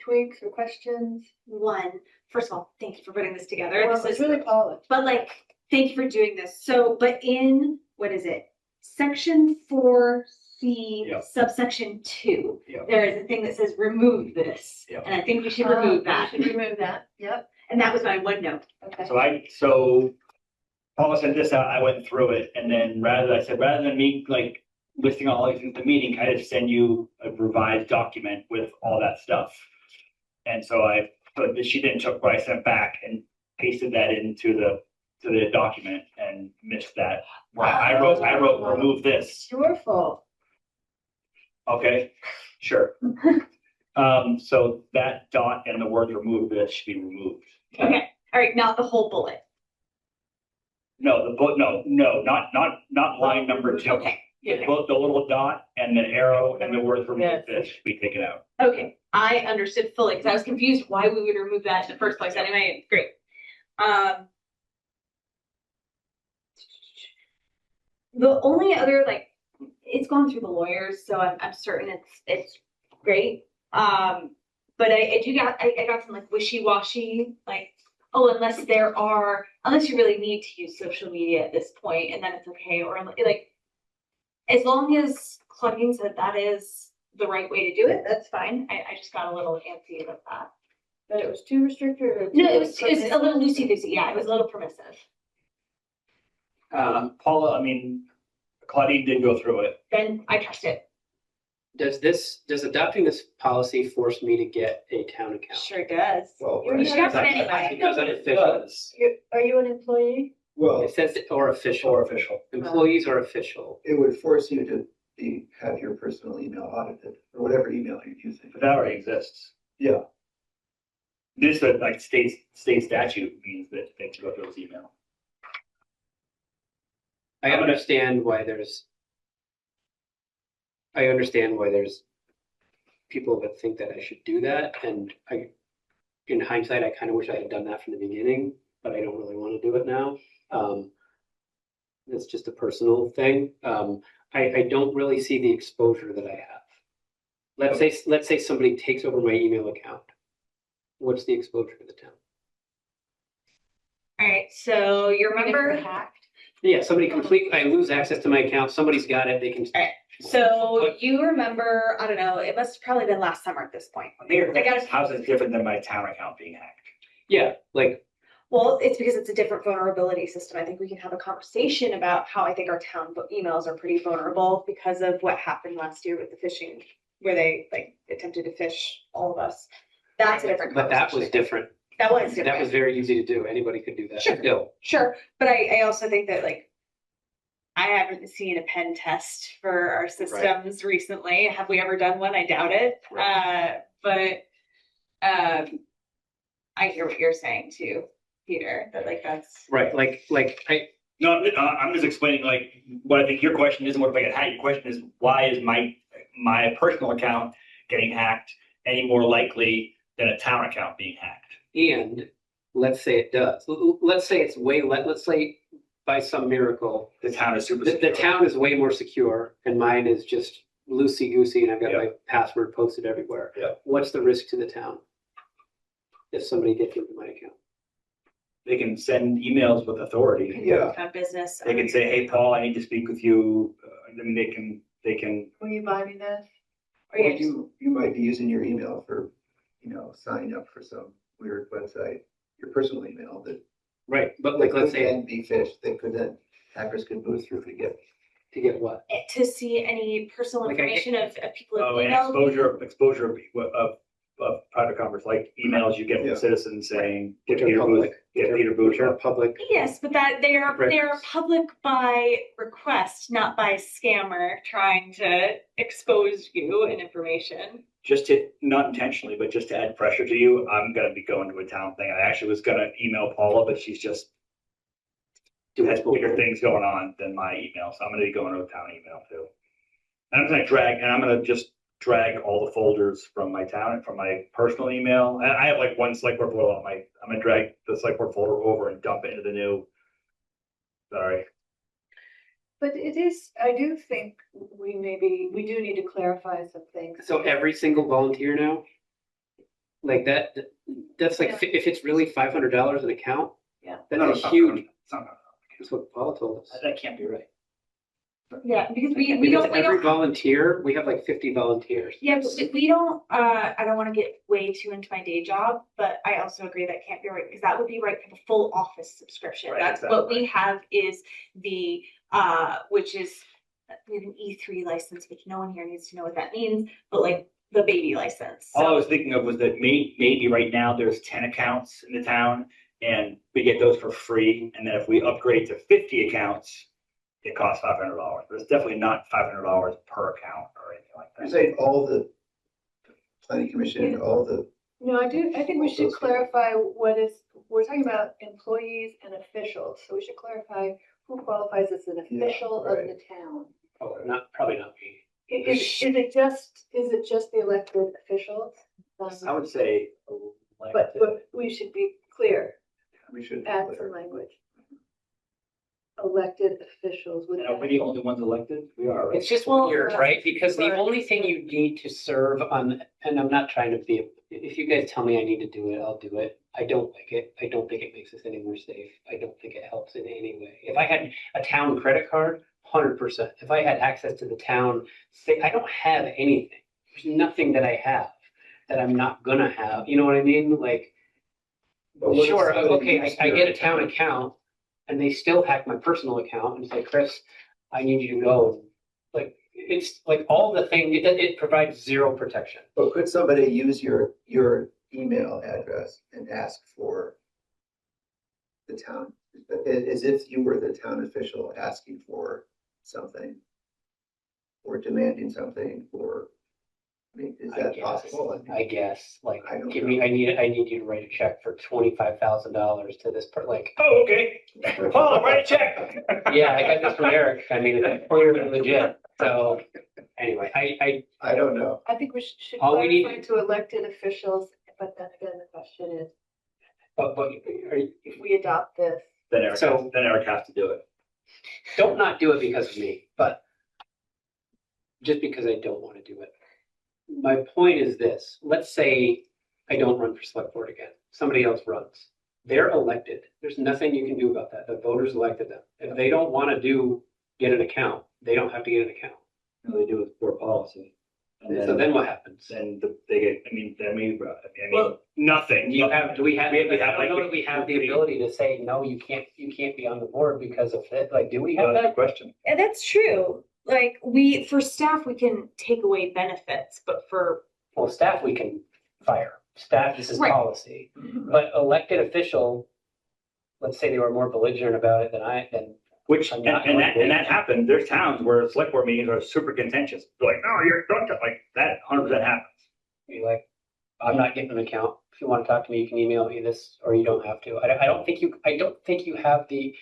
Speaker 11: tweaks or questions?
Speaker 3: One, first of all, thank you for putting this together.
Speaker 11: Well,
Speaker 3: This
Speaker 11: it's
Speaker 3: is
Speaker 11: really polished.
Speaker 3: But like, thank you for doing this. So, but in, what is it? Section 4C,
Speaker 2: Yep.
Speaker 3: subsection 2,
Speaker 2: Yep.
Speaker 3: there is a thing that says remove this.
Speaker 2: Yep.
Speaker 3: And I think we should remove that.
Speaker 11: We should remove that, yep,
Speaker 3: And that was my one note.
Speaker 11: okay.
Speaker 2: So Paula sent this out, I went through it, and then rather than me like listing all these at the meeting, I just send you a revised document with all that stuff. And so she then took what I sent back and pasted that into the document and missed that. I wrote, remove this.
Speaker 11: Your fault.
Speaker 2: Okay, sure. So that dot and the word remove this should be removed.
Speaker 3: Okay, all right, not the whole bullet.
Speaker 2: No, not line number 2.
Speaker 3: Okay, okay.
Speaker 2: Both the little dot and the arrow and the word remove this should be taken out.
Speaker 3: Okay, I understood fully, because I was confused why we would remove that in the first place. Anyway, great. The only other, like, it's gone through the lawyers, so I'm certain it's great. But I got some like wishy-washy, like, oh, unless you really need to use social media at this point, and then it's okay, or like, as long as Claudine said that is the right way to do it, that's fine. I just got a little antsy about that.
Speaker 11: But it was too restricted or?
Speaker 3: No, it was a little loosey-goosey, yeah, it was a little permissive.
Speaker 2: Paula, Claudine did go through it.
Speaker 3: Then I trust it.
Speaker 1: Does adopting this policy force me to get a town account?
Speaker 3: Sure does.
Speaker 10: Well,
Speaker 3: You have it anyway.
Speaker 1: Because I'm official.
Speaker 11: Are you an employee?
Speaker 10: well,
Speaker 1: It says or official. Employees are official.
Speaker 10: it would force you to have your personal email audited, or whatever email you're using.
Speaker 2: But that already exists.
Speaker 10: Yeah,
Speaker 2: This, like, state statute means that they can go through those email.
Speaker 1: I understand why there's people that think that I should do that, and in hindsight, I kind of wish I had done that from the beginning, but I don't really want to do it now. It's just a personal thing. I don't really see the exposure that I have. Let's say somebody takes over my email account. What's the exposure to the town?
Speaker 3: All right, so you remember,
Speaker 11: Hacked.
Speaker 1: Yeah, I lose access to my account, somebody's got it, they can.
Speaker 3: so you remember, I don't know, it must have probably been last summer at this point.
Speaker 2: How's it different than my town account being hacked?
Speaker 1: Yeah, like,
Speaker 3: Well, it's because it's a different vulnerability system. I think we can have a conversation about how I think our town emails are pretty vulnerable because of what happened last year with the phishing, where they like attempted to phish all of us. That's a different
Speaker 1: but
Speaker 3: conversation.
Speaker 1: that was different.
Speaker 3: That was different.
Speaker 1: That was very easy to do. Anybody could do that.
Speaker 3: Sure.
Speaker 1: Still.
Speaker 3: Sure, but I also think that I haven't seen a pen test for our systems recently. Have we ever done one? I doubt it. But I hear what you're saying too, Peter, that that's.
Speaker 1: Right,
Speaker 2: No, I'm just explaining what I think your question is, and what if I get hacked? Your question is, why is my personal account getting hacked any more likely than a town account being hacked?
Speaker 1: and let's say it does. Let's say it's let's say by some miracle,
Speaker 2: The town is super
Speaker 1: the
Speaker 2: secure.
Speaker 1: town is way more secure and mine is just loosey-goosey and I've got my password posted everywhere.
Speaker 2: Yeah.
Speaker 1: What's the risk to the town? If somebody gets into my account?
Speaker 2: They can send emails with authority.
Speaker 10: yeah.
Speaker 3: Kind of business.
Speaker 2: They can say, "Hey, Paul, I need to speak with you." They can.
Speaker 11: Will you buy me this?
Speaker 3: Or
Speaker 10: Or
Speaker 3: yeah,
Speaker 10: you might be using your email for, signing up for some weird website, your personal email that.
Speaker 1: Right, but
Speaker 10: that
Speaker 1: let's
Speaker 10: could
Speaker 1: say
Speaker 10: then be phished, hackers could move through to get.
Speaker 1: to get what?
Speaker 3: to see any personal
Speaker 1: Like I-
Speaker 3: information of people
Speaker 2: Oh,
Speaker 3: in
Speaker 2: and
Speaker 3: email.
Speaker 2: exposure of private converse, like emails you get from
Speaker 10: Yeah.
Speaker 2: citizens saying,
Speaker 1: Which
Speaker 2: "Get
Speaker 1: are
Speaker 2: Peter Booth,
Speaker 1: public.
Speaker 2: get Peter Booth."
Speaker 1: Which are public.
Speaker 3: Yes, but that they are
Speaker 1: Records.
Speaker 3: public by request, not by scammer trying to expose you and information.
Speaker 2: Just to, not intentionally, but just to add pressure to you, I'm gonna be going to a town thing. I actually was gonna email Paula, but she's just has bigger things going on than my email, so I'm gonna be going to a town email too. I'm gonna just drag all the folders from my town and from my personal email. And I have like one Selectboard folder on I'm gonna drag the Selectboard folder over and dump it into the new. Sorry.
Speaker 11: But it is, I do think we do need to clarify some things.
Speaker 1: So every single volunteer now? Like that's like, if it's really $500 an account?
Speaker 11: Yeah.
Speaker 1: That's a huge, that's what Paul told us.
Speaker 2: That can't be right.
Speaker 3: Yeah, because we
Speaker 1: Because
Speaker 3: don't,
Speaker 1: every volunteer, we have like 50 volunteers.
Speaker 3: yeah, but we don't, I don't want to get way too into my day job, but I also agree that can't be right, because that would be right for the full office subscription.
Speaker 2: Right,
Speaker 3: That's what
Speaker 2: exactly.
Speaker 3: we have is the, which is, we have an E3 license, which no one here needs to know what that means, but like the baby license.
Speaker 2: All I
Speaker 3: So
Speaker 2: was thinking of was that maybe right now there's 10 accounts in the town and we get those for free. And then if we upgrade to 50 accounts, it costs $500. But it's definitely not $500 per account or anything like
Speaker 10: You're
Speaker 2: that.
Speaker 10: saying all the planning commission, all the,
Speaker 11: No, I think we should clarify we're talking about employees and officials, so we should clarify who qualifies as an official of
Speaker 10: right.
Speaker 11: the town.
Speaker 1: Oh, probably not me.
Speaker 11: Is it just the elected officials?
Speaker 2: I would say.
Speaker 11: But we should be clear,
Speaker 10: we should.
Speaker 11: add some language. Elected officials with.
Speaker 2: Are we the only ones elected? We are, right?
Speaker 1: It's just
Speaker 11: Well,
Speaker 1: weird, right? Because the
Speaker 11: right.
Speaker 1: only thing you need to serve on, and I'm not trying to be, if you guys tell me I need to do it, I'll do it. I don't like it. I don't think it makes us any more safe. I don't think it helps in any way. If I had a town credit card, 100%. If I had access to the town, I don't have anything. There's nothing that I have that I'm not gonna have. You know what I mean? Like,
Speaker 10: But what if
Speaker 1: sure,
Speaker 10: somebody
Speaker 1: okay,
Speaker 10: uses
Speaker 1: I
Speaker 10: your
Speaker 1: get a town account and they still hack my personal account and say, Chris, I need you to go. Like, it's like all the thing, it provides zero protection.
Speaker 10: But could somebody use your email address and ask for the town, as if you were the town official asking for something? Or demanding something, or, I mean, is
Speaker 1: I
Speaker 10: that
Speaker 1: guess.
Speaker 10: possible?
Speaker 1: I guess, like,
Speaker 10: I don't
Speaker 1: give me,
Speaker 10: know.
Speaker 1: I need you to write a check for $25,000 to this like,
Speaker 2: Oh, okay. Paul, write a check.
Speaker 1: yeah, I got this from Eric. I mean, it's clearly legit. So anyway,
Speaker 10: I don't know.
Speaker 11: I think we should
Speaker 1: All we need-
Speaker 11: clarify to elected officials, but then again, the question is,
Speaker 1: but
Speaker 11: if we adopt this.
Speaker 2: Then
Speaker 1: So-
Speaker 2: Eric has to do it.
Speaker 1: don't not do it because of me, but just because I don't want to do it. My point is this, let's say I don't run for select board again, somebody else runs. They're elected. There's nothing you can do about that. The voters elected them. If they don't want to get an account, they don't have to get an account.
Speaker 2: No, they do it for policy. And
Speaker 1: So then what happens?
Speaker 2: then they get,
Speaker 1: Well,
Speaker 2: nothing.
Speaker 1: Do we have,
Speaker 2: We have,
Speaker 1: I don't know
Speaker 2: like,
Speaker 1: that we have the ability to say, no, you can't be on the board because of it. Like, do we have
Speaker 2: That's a
Speaker 1: that?
Speaker 2: question.
Speaker 3: And that's true. Like for staff, we can take away benefits, but for,
Speaker 1: Well, staff, we can fire. Staff, this is
Speaker 3: Right.
Speaker 1: policy. But elected official, let's say they were more belligerent about it than
Speaker 2: Which,
Speaker 1: I'm
Speaker 2: and
Speaker 1: not
Speaker 2: that
Speaker 1: going to.
Speaker 2: happened. There's towns where select board meetings are super contentious. They're like, no, you're don't like that 100% happens.
Speaker 1: be like, I'm not getting an account. If you want to talk to me, you can email me this, or you don't have to. I don't think you have the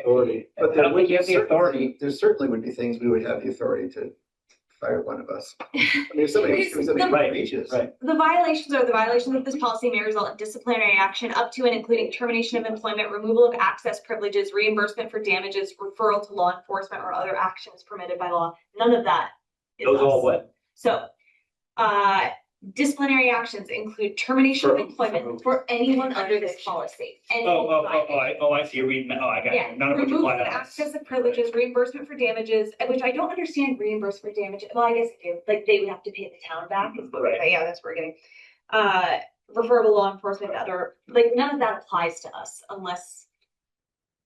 Speaker 10: Authority.
Speaker 1: I
Speaker 10: But there
Speaker 1: don't
Speaker 10: would
Speaker 1: think you have the
Speaker 10: certainly-
Speaker 1: authority.
Speaker 10: There certainly would be things we would have the authority to fire one of us. I mean, if somebody,
Speaker 3: Because
Speaker 10: somebody
Speaker 2: Right,
Speaker 10: breaches.
Speaker 2: right.
Speaker 3: the violations of this policy may result in disciplinary action up to and including termination of employment, removal of access privileges, reimbursement for damages, referral to law enforcement, or other actions permitted by law. None of that is
Speaker 2: Those all
Speaker 3: us.
Speaker 2: what?
Speaker 3: So, disciplinary actions include termination of employment for anyone under this policy. Any violation.
Speaker 2: I see. You're reading that. Oh, I got
Speaker 3: Yeah,
Speaker 2: you. None of which
Speaker 3: removal
Speaker 2: apply
Speaker 3: of
Speaker 2: to us.
Speaker 3: access of privileges, reimbursement for damages, which I don't understand reimbursement for damage. Well, I guess I do. Like they would have to pay the town back. Is what
Speaker 2: Right.
Speaker 3: Yeah, that's what we're getting. Referable law enforcement, other, like none of that applies to us unless,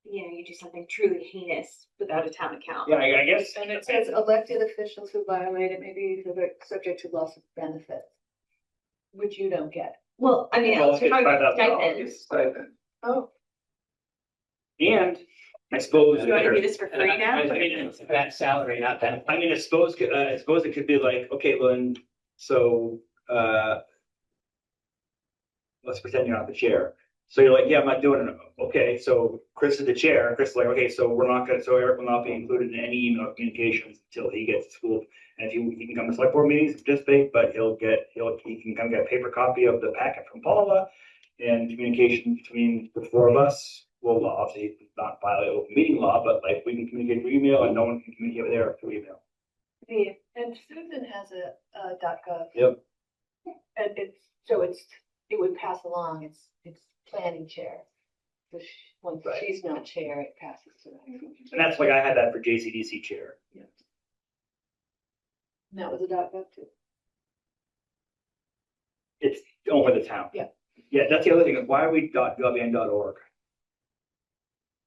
Speaker 3: you do something truly heinous without a town account.
Speaker 2: Yeah, I guess.
Speaker 11: And it says elected officials who violate it may be subject to loss of benefits, which you don't get.
Speaker 3: Well, I mean,
Speaker 2: Well,
Speaker 3: unless you're talking about
Speaker 2: $5,000.
Speaker 3: stipends.
Speaker 11: Oh,
Speaker 2: And I suppose.
Speaker 3: You want to do this for free now?
Speaker 2: I mean,
Speaker 1: That salary, not that.
Speaker 2: I suppose it could be like, okay, well, so, let's pretend you're not the chair. So you're like, yeah, I'm not doing it. Okay, so Chris is the chair, and Chris is like, okay, so Eric will not be included in any email communications until he gets to school. And if he can come to select board meetings, participate, but he can come get a paper copy of the packet from Paula, and communication between the four of us will obviously not violate open meeting law, but like we can communicate through email and no one can communicate with Eric through email.
Speaker 11: Yeah, and Susan has a .gov.
Speaker 2: Yep.
Speaker 11: And it would pass along, it's planning chair. So once
Speaker 2: Right.
Speaker 11: she's not chair, it passes to that.
Speaker 2: And that's like I had that for JCDC chair.
Speaker 11: And that was a .gov too.
Speaker 2: It's over the town.
Speaker 11: Yeah.
Speaker 2: Yeah, that's the other thing. Why are we .gov and .org?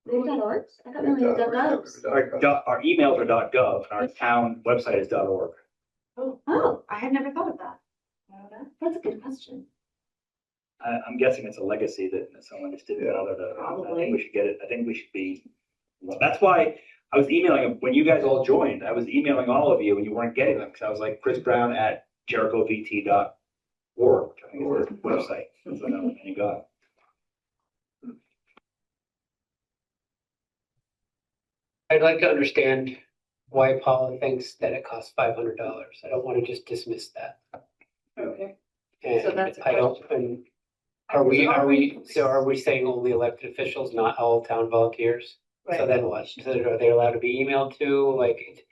Speaker 7: They've done orgs? I thought we had done those.
Speaker 2: Our emails are .gov, and our town website is .org.
Speaker 3: Oh, I had never thought of that.
Speaker 7: That's a good question.
Speaker 2: I'm guessing it's a legacy that someone just didn't bother to. I
Speaker 3: Probably.
Speaker 2: think we should get it. I think we should be. Well, that's why I was emailing when you guys all joined. I was emailing all of you and you weren't getting them because I was like Chris Brown at JerichoVT.org, which I think is the website. So no, and you got it.
Speaker 1: I'd like to understand why Paula thinks that it costs $500. I don't want to just dismiss that.
Speaker 11: Okay.
Speaker 1: And
Speaker 11: So that's a
Speaker 1: I don't, and are we saying only elected officials, not all town volunteers? So
Speaker 11: Right.
Speaker 1: then what? So are they allowed to be emailed to? Like,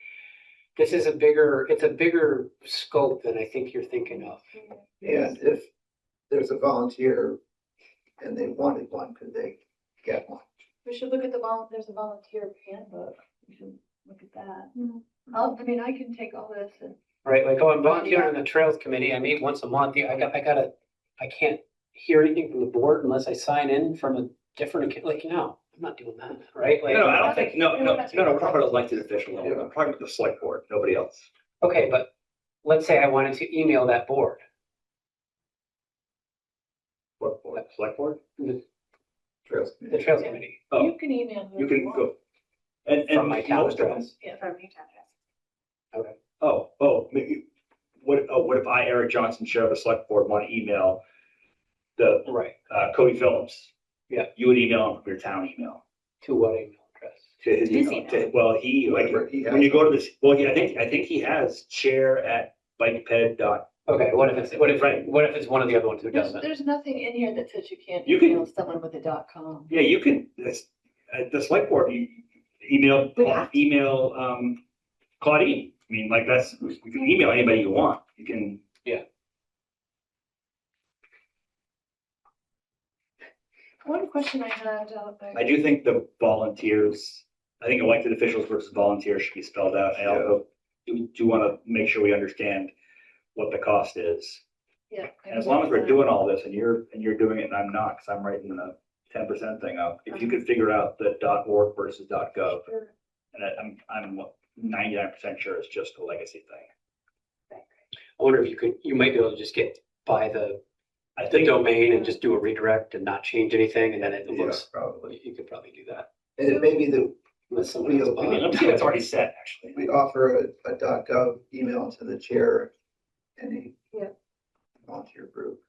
Speaker 1: this is it's a bigger scope than I think you're thinking of.
Speaker 10: And if there's a volunteer and they wanted one, could they get one?
Speaker 11: We should look at there's a volunteer handbook. We should look at that.
Speaker 3: Mm-hmm.
Speaker 11: I can take all this and.
Speaker 1: Right, like, I'm volunteering on the Trails Committee, I meet once a month, I can't hear anything from the board unless I sign in from a different account, like, no, I'm not doing that, right? Like,
Speaker 2: No, I don't think, no, we're talking about elected official level. I'm talking about the select board, nobody else.
Speaker 1: okay, but let's say I wanted to email that board,
Speaker 2: What, select board?
Speaker 1: the
Speaker 10: Trails.
Speaker 1: Trails Committee,
Speaker 2: Oh,
Speaker 11: You can email.
Speaker 2: you can go. And
Speaker 1: from my town
Speaker 2: most of them.
Speaker 1: address.
Speaker 3: Yeah, from your town address.
Speaker 2: Maybe, what if I, Eric Johnson, chair of the select board, want to email the,
Speaker 1: Right,
Speaker 2: Cody Phillips?
Speaker 1: Yeah.
Speaker 2: You would email him from your town email.
Speaker 1: to what email address?
Speaker 2: To his
Speaker 3: His
Speaker 2: email.
Speaker 3: email.
Speaker 2: Well, when you go to this, well, I think he has chair@bikeped.
Speaker 1: Okay, what if it's one of the other ones who
Speaker 11: There's,
Speaker 1: doesn't?
Speaker 11: there's nothing in here that says you can't
Speaker 2: You can-
Speaker 11: email someone with a .com.
Speaker 2: Yeah, you can, the select board, you email Claudine. I mean, like you can email anybody you want. You can.
Speaker 1: Yeah.
Speaker 11: One question I had,
Speaker 2: I do think the volunteers, I think elected officials versus volunteers should be spelled out. I also do want to make sure we understand what the cost is.
Speaker 11: yeah.
Speaker 2: And as long as we're doing all this and you're doing it and I'm not, because I'm writing the 10% thing up, if you could figure out the .org versus .gov,
Speaker 11: Sure.
Speaker 2: and I'm 99% sure it's just a legacy thing.
Speaker 1: I wonder if you might be able to just buy the
Speaker 2: I think
Speaker 1: domain and just do a redirect and not change anything, and then it
Speaker 10: Yeah,
Speaker 1: looks,
Speaker 10: probably.
Speaker 1: you could probably do that.
Speaker 10: And it may be that
Speaker 1: Unless someone else
Speaker 2: I mean,
Speaker 1: buys
Speaker 2: I'm
Speaker 1: it.
Speaker 2: sure it's already set, actually.
Speaker 10: we offer a .gov email to the chair, any
Speaker 11: Yeah.
Speaker 10: volunteer group.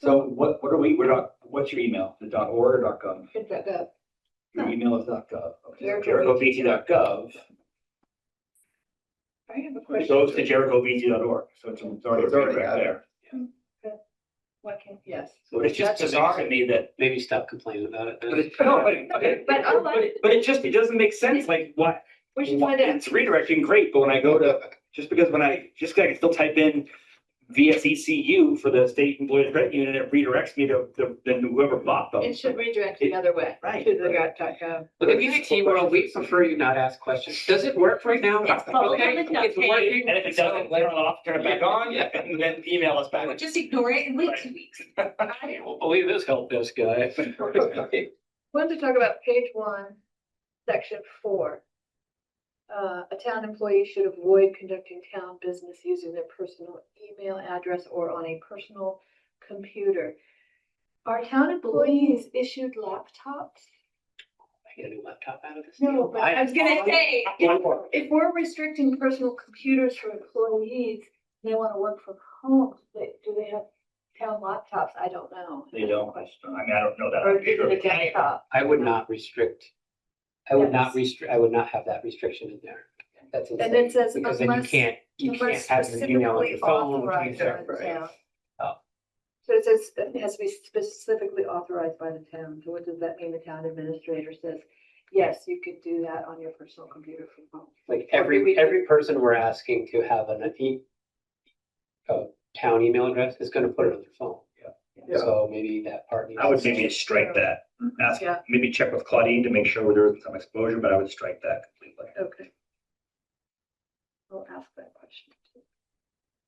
Speaker 2: So we're not, what's your email? The .org or .gov?
Speaker 11: Good .gov.
Speaker 2: Your email is .gov. Okay.
Speaker 11: Jericho
Speaker 2: JerichoVT.gov.
Speaker 11: I have a
Speaker 2: It
Speaker 11: question.
Speaker 2: goes to JerichoVT.org, so it's already right there.
Speaker 11: Why can't, yes.
Speaker 2: So it's just bizarre to me that.
Speaker 1: Maybe stop complaining about it.
Speaker 2: But
Speaker 1: then.
Speaker 2: it doesn't make sense, like, what?
Speaker 11: We should find out.
Speaker 2: It's redirecting, great, but when I go to, just because I can still type in VSECU for the state employees credit union, it redirects me to then whoever bought them.
Speaker 11: It should redirect the other way.
Speaker 2: Right.
Speaker 11: To the .gov.
Speaker 1: Look, at VLCT World, we prefer you not ask questions. Does it work right now?
Speaker 3: It's both
Speaker 1: Okay,
Speaker 3: of them.
Speaker 1: it's working.
Speaker 2: And if it doesn't, turn it off, turn it back on,
Speaker 1: Yeah.
Speaker 2: and then email us back.
Speaker 3: Just ignore it and wait 2 weeks.
Speaker 1: I won't believe this help desk guy.
Speaker 11: Wanted to talk about page 1, section 4. A town employee should avoid conducting town business using their personal email address or on a personal computer. Are town employees issued laptops?
Speaker 1: I get a new laptop out of this.
Speaker 11: No, but
Speaker 3: I was gonna say,
Speaker 11: if we're restricting personal computers for employees, and they want to work from home, do they have town laptops, I don't know.
Speaker 2: They don't.
Speaker 11: Question.
Speaker 2: I mean, I don't know that.
Speaker 11: Or
Speaker 2: I'm
Speaker 11: is
Speaker 2: sure.
Speaker 11: it a desktop?
Speaker 1: I would not restrict. I would not
Speaker 11: Yes.
Speaker 1: restrict, I would not have that restriction in there. That's
Speaker 11: And
Speaker 1: insane,
Speaker 11: it says
Speaker 1: because then you
Speaker 11: unless-
Speaker 1: can't
Speaker 11: Unless
Speaker 1: have your email on
Speaker 11: specifically
Speaker 1: your phone.
Speaker 11: authorized by the
Speaker 10: right.
Speaker 11: town.
Speaker 1: Oh.
Speaker 11: So it says it has to be specifically authorized by the town. So what does that mean? The town administrator says, yes, you could do that on your personal computer from home.
Speaker 1: Like
Speaker 11: Or do we-
Speaker 1: every person we're asking to have a town email address is gonna put it on their phone.
Speaker 10: Yeah.
Speaker 1: So maybe that part. needs
Speaker 2: I would
Speaker 1: to
Speaker 2: maybe
Speaker 1: stay.
Speaker 2: strike that. Ask,
Speaker 11: Yeah.
Speaker 2: maybe check with Claudine to make sure there is some exposure, but I would strike that completely.
Speaker 11: Okay. I'll ask that question.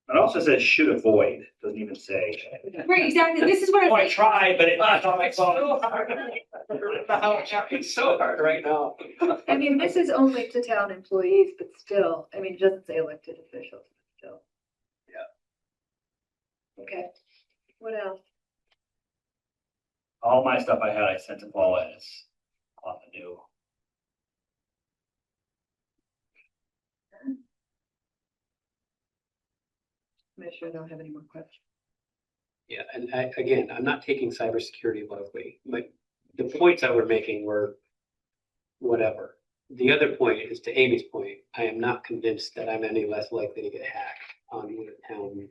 Speaker 2: It also says should avoid, doesn't even say.
Speaker 3: Right, exactly. This is what
Speaker 2: Oh,
Speaker 3: I
Speaker 2: I
Speaker 3: was
Speaker 2: tried, but it's not on my phone.
Speaker 1: It's so hard right now.
Speaker 11: I mean, this is only to town employees, but still, I mean, it doesn't say elected officials, but still. Yeah. Okay, what else?
Speaker 2: All my stuff I had, I sent to Paula and it's on the new.
Speaker 11: Commissioner, I don't have any more questions.
Speaker 1: Yeah, and again, I'm not taking cybersecurity lightly. Like, the points I were making were whatever. The other point is, to Amy's point, I am not convinced that I'm any less likely to get hacked on with a town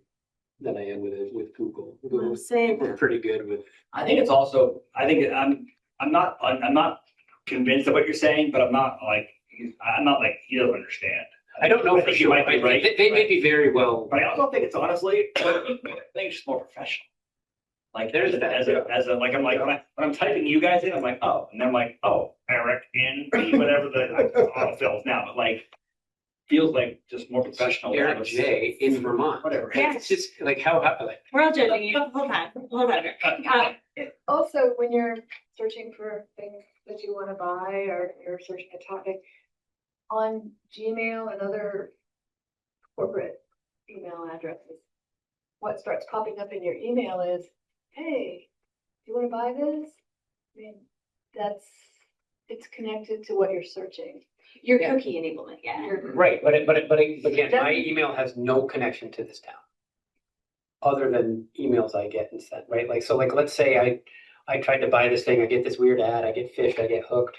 Speaker 1: than I am with Google. Google, we're pretty good with.
Speaker 2: I think it's also, I'm not convinced of what you're saying, but I'm not like he doesn't understand.
Speaker 1: I don't know
Speaker 2: I
Speaker 1: for
Speaker 2: think you
Speaker 1: sure.
Speaker 2: might be right.
Speaker 1: They may be very well.
Speaker 2: But I also think it's honestly, I think it's just more professional. Like
Speaker 1: There's that,
Speaker 2: as a like I'm like when I'm typing you guys in, I'm like, oh, and then I'm like, oh, Eric in whatever the autofills now, but like feels like just more professional.
Speaker 1: Eric J in Vermont.
Speaker 2: Whatever.
Speaker 3: Yeah.
Speaker 1: It's just like how like.
Speaker 3: We're all judging you. Hold on.
Speaker 11: Also, when you're searching for things that you want to buy or you're searching a topic on Gmail and other corporate email addresses, what starts popping up in your email is, hey, do you want to buy this? I mean, it's connected to what you're searching.
Speaker 3: Your
Speaker 1: Yeah.
Speaker 3: cookie enablement, yeah.
Speaker 1: Right, but again, my email has no connection to this town. Other than emails I get and sent, right? Like, so like, let's say I tried to buy this thing, I get this weird ad, I get phished, I get hooked.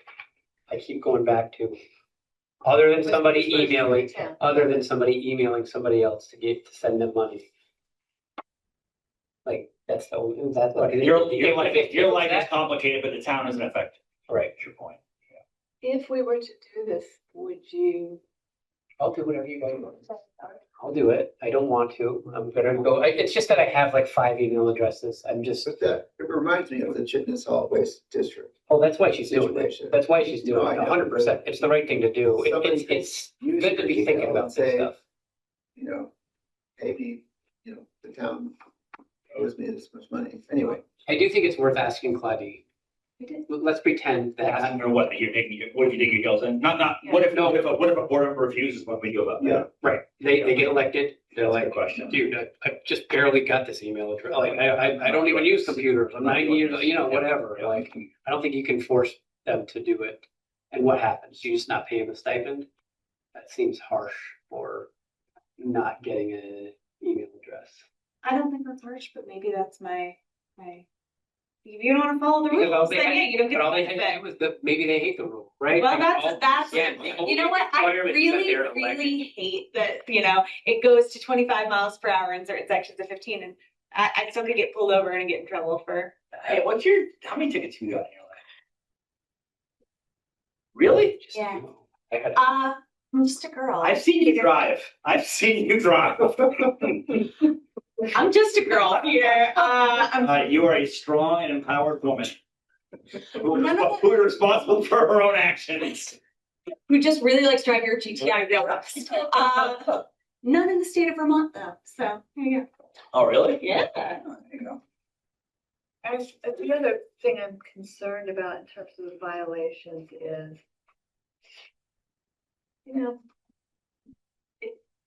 Speaker 1: I keep going back to, other than somebody emailing somebody else to send them money. Like, that's the only, that's what.
Speaker 2: You're like it's complicated, but the town isn't affected.
Speaker 1: Right.
Speaker 2: That's your point.
Speaker 11: If we were to do this, would you?
Speaker 1: I'll do whatever you guys want. I'll do it. I don't want to. I'm gonna go. It's just that I have like 5 email addresses. I'm just,
Speaker 10: But that, it reminds me of the Chittenden Solid Waste District.
Speaker 1: oh, that's why she's doing it.
Speaker 10: Situation.
Speaker 1: That's why she's doing
Speaker 10: No, I
Speaker 1: it,
Speaker 10: know.
Speaker 1: 100%. It's the right thing to do.
Speaker 10: Somebody
Speaker 1: It's
Speaker 10: Use
Speaker 1: good to
Speaker 10: your
Speaker 1: be thinking
Speaker 10: email
Speaker 1: about
Speaker 10: and
Speaker 1: this
Speaker 10: say,
Speaker 1: stuff.
Speaker 10: You know, maybe, you know, the town owes me this much money. Anyway,
Speaker 1: I do think it's worth asking Claudine. Let's pretend
Speaker 2: Asking
Speaker 1: that,
Speaker 2: her what if you dig your heels in? Not what if a board member refuses, what we do about that?
Speaker 10: yeah,
Speaker 1: right, they get elected, they're
Speaker 2: That's a good
Speaker 1: like,
Speaker 2: question.
Speaker 1: dude, I just barely got this email address. Like, I don't even use computers. I'm 90 years, you know, whatever.
Speaker 2: Yeah.
Speaker 1: Like, I don't think you can force them to do it. And what happens? You just not pay them a stipend? That seems harsh for not getting an email address.
Speaker 3: I don't think that's harsh, but maybe that's my. If you don't want to follow the
Speaker 1: Because all
Speaker 3: rules,
Speaker 1: they
Speaker 3: then
Speaker 1: had-
Speaker 3: yeah, you don't get
Speaker 1: But
Speaker 3: the
Speaker 1: all they had to
Speaker 3: benefit.
Speaker 1: do was maybe they hate the rule, right?
Speaker 3: Well,
Speaker 1: Like,
Speaker 3: that's,
Speaker 1: yeah, the
Speaker 3: you
Speaker 1: only
Speaker 3: know what, I
Speaker 1: requirement is that
Speaker 3: really,
Speaker 1: they're elected.
Speaker 3: really hate that, it goes to 25 miles per hour in certain sections of 15, and I still could get pulled over and get in trouble for.
Speaker 2: Hey, how many tickets you got in your life? Really?
Speaker 1: Just,
Speaker 3: Yeah.
Speaker 1: you know, I had
Speaker 3: I'm just a girl.
Speaker 2: I've seen you drive.
Speaker 3: I'm just a girl here.
Speaker 2: You are a strong and empowered woman
Speaker 3: None of
Speaker 2: who is responsible for her own actions.
Speaker 3: who just really likes driving her GTI real fast. None in the state of Vermont though, so there you go.
Speaker 2: Oh, really?
Speaker 3: Yeah.
Speaker 2: There you go.
Speaker 11: The other thing I'm concerned about in terms of the violations is,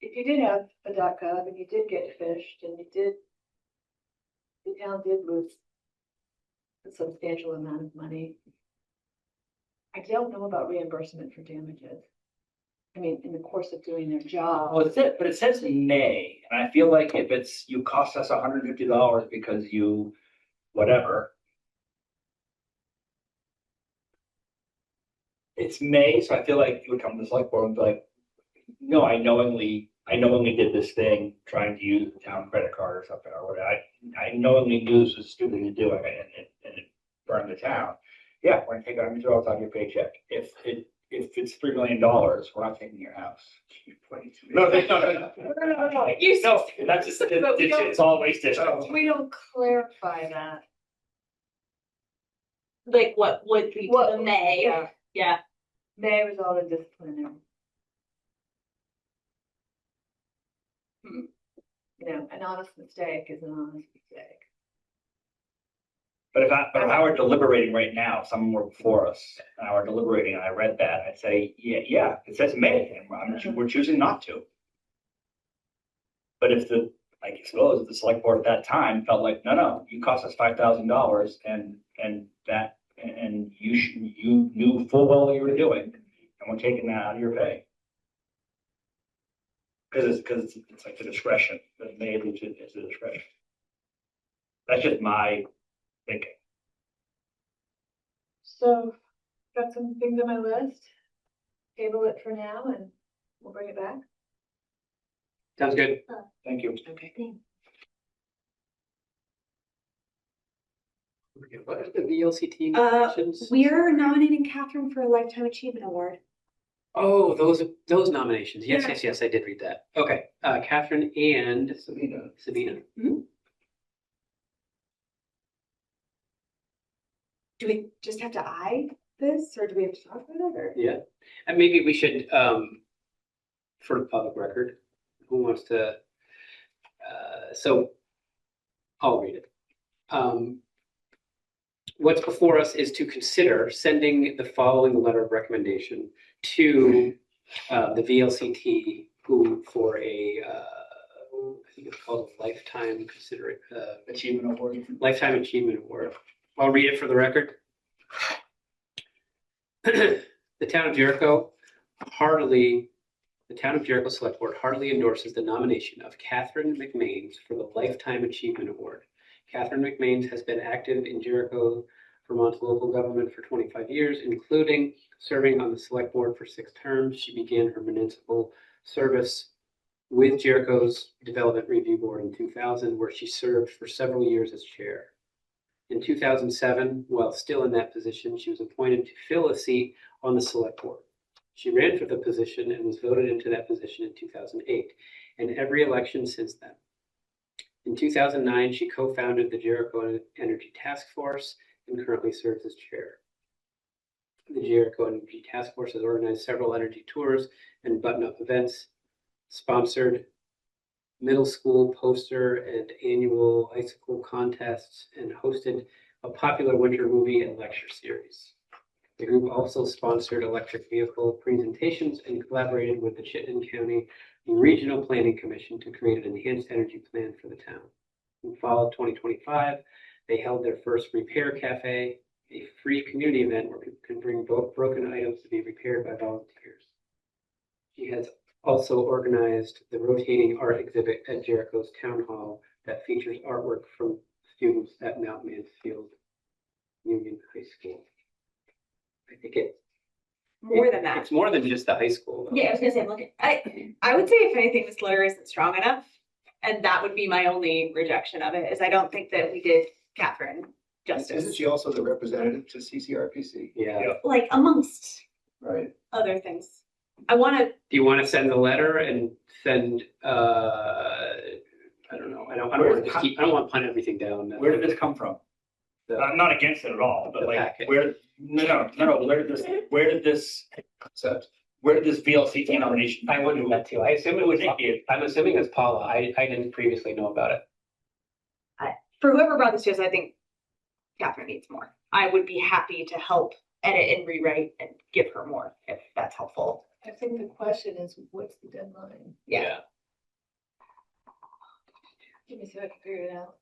Speaker 11: if you did have a .gov and you did get phished and the town did lose a substantial amount of money, I don't know about reimbursement for damages. I mean, in the course of doing their job.
Speaker 2: Well, but it says may, and I feel like if you cost us $150 because you, whatever. It's may, so I feel like you would come to the select board and be like, no, I knowingly did this thing trying to use the town credit card or something or whatever. I knowingly knew this was stupid to do and it burned the town. Yeah, we're gonna take $100 out of your paycheck. If it's $3 million, we're not taking your house. No, that's just, it's all wasted.
Speaker 11: We don't clarify that.
Speaker 3: Like what would be
Speaker 11: What-
Speaker 3: the May?
Speaker 11: yeah.
Speaker 3: Yeah.
Speaker 11: May result in disciplinary. You know, an honest mistake is an honest mistake.
Speaker 2: But if I were deliberating right now, someone were before us, and I were deliberating, and I read that, I'd say, yeah, it says may, and we're choosing not to. But if I suppose the select board at that time felt like, no, you cost us $5,000, and you knew full well what you were doing, and we're taking that out of your pay. Because it's like the discretion, that may lead to it's the discretion. That's just my thinking.
Speaker 11: So, got some things on my list. Table it for now and we'll bring it back.
Speaker 1: Sounds good.
Speaker 2: Thank you.
Speaker 3: Okay.
Speaker 1: What are the VLCT
Speaker 3: Uh,
Speaker 1: nominations?
Speaker 3: We're nominating Catherine for a Lifetime Achievement Award.
Speaker 1: Oh, those nominations. Yes,
Speaker 3: Yeah.
Speaker 1: yes, I did read that. Okay, Catherine and Sabina.
Speaker 3: Do we just have to eye this or do we have to talk about it or?
Speaker 1: Yeah, and maybe we should, for the public record, who wants to, so I'll read it. What's before us is to consider sending the following letter of recommendation to the VLCT, who for a, I think it's called a Lifetime
Speaker 2: Achievement Award.
Speaker 1: Lifetime Achievement Award. I'll read it for the record. The town of Jericho Select Board heartily endorses the nomination of Catherine McMains for the Lifetime Achievement Award. Catherine McMains has been active in Jericho, Vermont's local government for 25 years, including serving on the select board for 6 terms. She began her municipal service with Jericho's Development Review Board in 2000, where she served for several years as chair. In 2007, while still in that position, she was appointed to fill a seat on the select board. She ran for the position and was voted into that position in 2008, and every election since then. In 2009, she co-founded the Jericho Energy Task Force and currently serves as chair. The Jericho Energy Task Force has organized several energy tours and button-up events, sponsored middle school poster and annual icicle contests, and hosted a popular winter movie and lecture series. The group also sponsored electric vehicle presentations and collaborated with the Chittenden County Regional Planning Commission to create an enhanced energy plan for the town. In fall of 2025, they held their first Repair Cafe, a free community event where people can bring broken items to be repaired by volunteers. She has also organized the rotating art exhibit at Jericho's Town Hall that features artwork from students at Mount Mansfield Union High School. I think
Speaker 3: More than that.
Speaker 1: it's more than just the high school.
Speaker 3: Yeah, I was gonna say, look, I would say if anything, this letter isn't strong enough. And that would be my only rejection of it, is I don't think that we did Catherine
Speaker 10: Isn't
Speaker 3: justice,
Speaker 10: she also the representative to CCRPC?
Speaker 1: Yeah.
Speaker 3: like amongst
Speaker 10: Right.
Speaker 3: other things. I wanna,
Speaker 1: Do you want to send the letter and send, I don't know, I don't want to punt everything down.
Speaker 2: Where did this come from?
Speaker 1: The-
Speaker 2: I'm not against it at all, but
Speaker 1: The
Speaker 2: like,
Speaker 1: packet.
Speaker 2: no, where did this VLCT nomination?
Speaker 1: I wondered that too. I assume it was,
Speaker 2: Thank you.
Speaker 1: I'm assuming it's Paula. I didn't previously know about it.
Speaker 3: for whoever brought this to us, I think Catherine needs more. I would be happy to help edit and rewrite and give her more if that's helpful.
Speaker 11: I think the question is, what's the deadline?
Speaker 3: Yeah.
Speaker 11: Let me see if I can figure it out.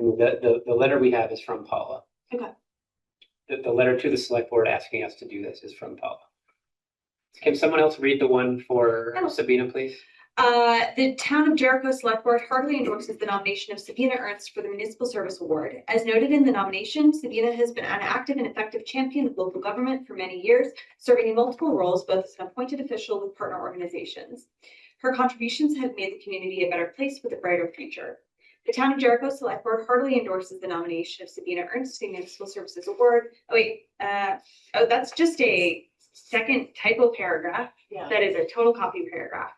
Speaker 1: And the letter we have is from Paula.
Speaker 3: Okay.
Speaker 1: The letter to the select board asking us to do this is from Paula. Can someone else read the one for Sabina, please?
Speaker 3: The Town of Jericho Selectboard heartily endorses the nomination of Sabina Ernst for the Municipal Service Award. As noted in the nomination, Sabina has been an active and effective champion of local government for many years, serving in multiple roles, both as an appointed official with partner organizations. Her contributions have made the community a better place with a brighter future. The Town of Jericho Selectboard heartily endorses the nomination of Sabina Ernst to the Municipal Services Award. That's just a second typo paragraph.
Speaker 11: Yeah.
Speaker 3: That is a total copy paragraph.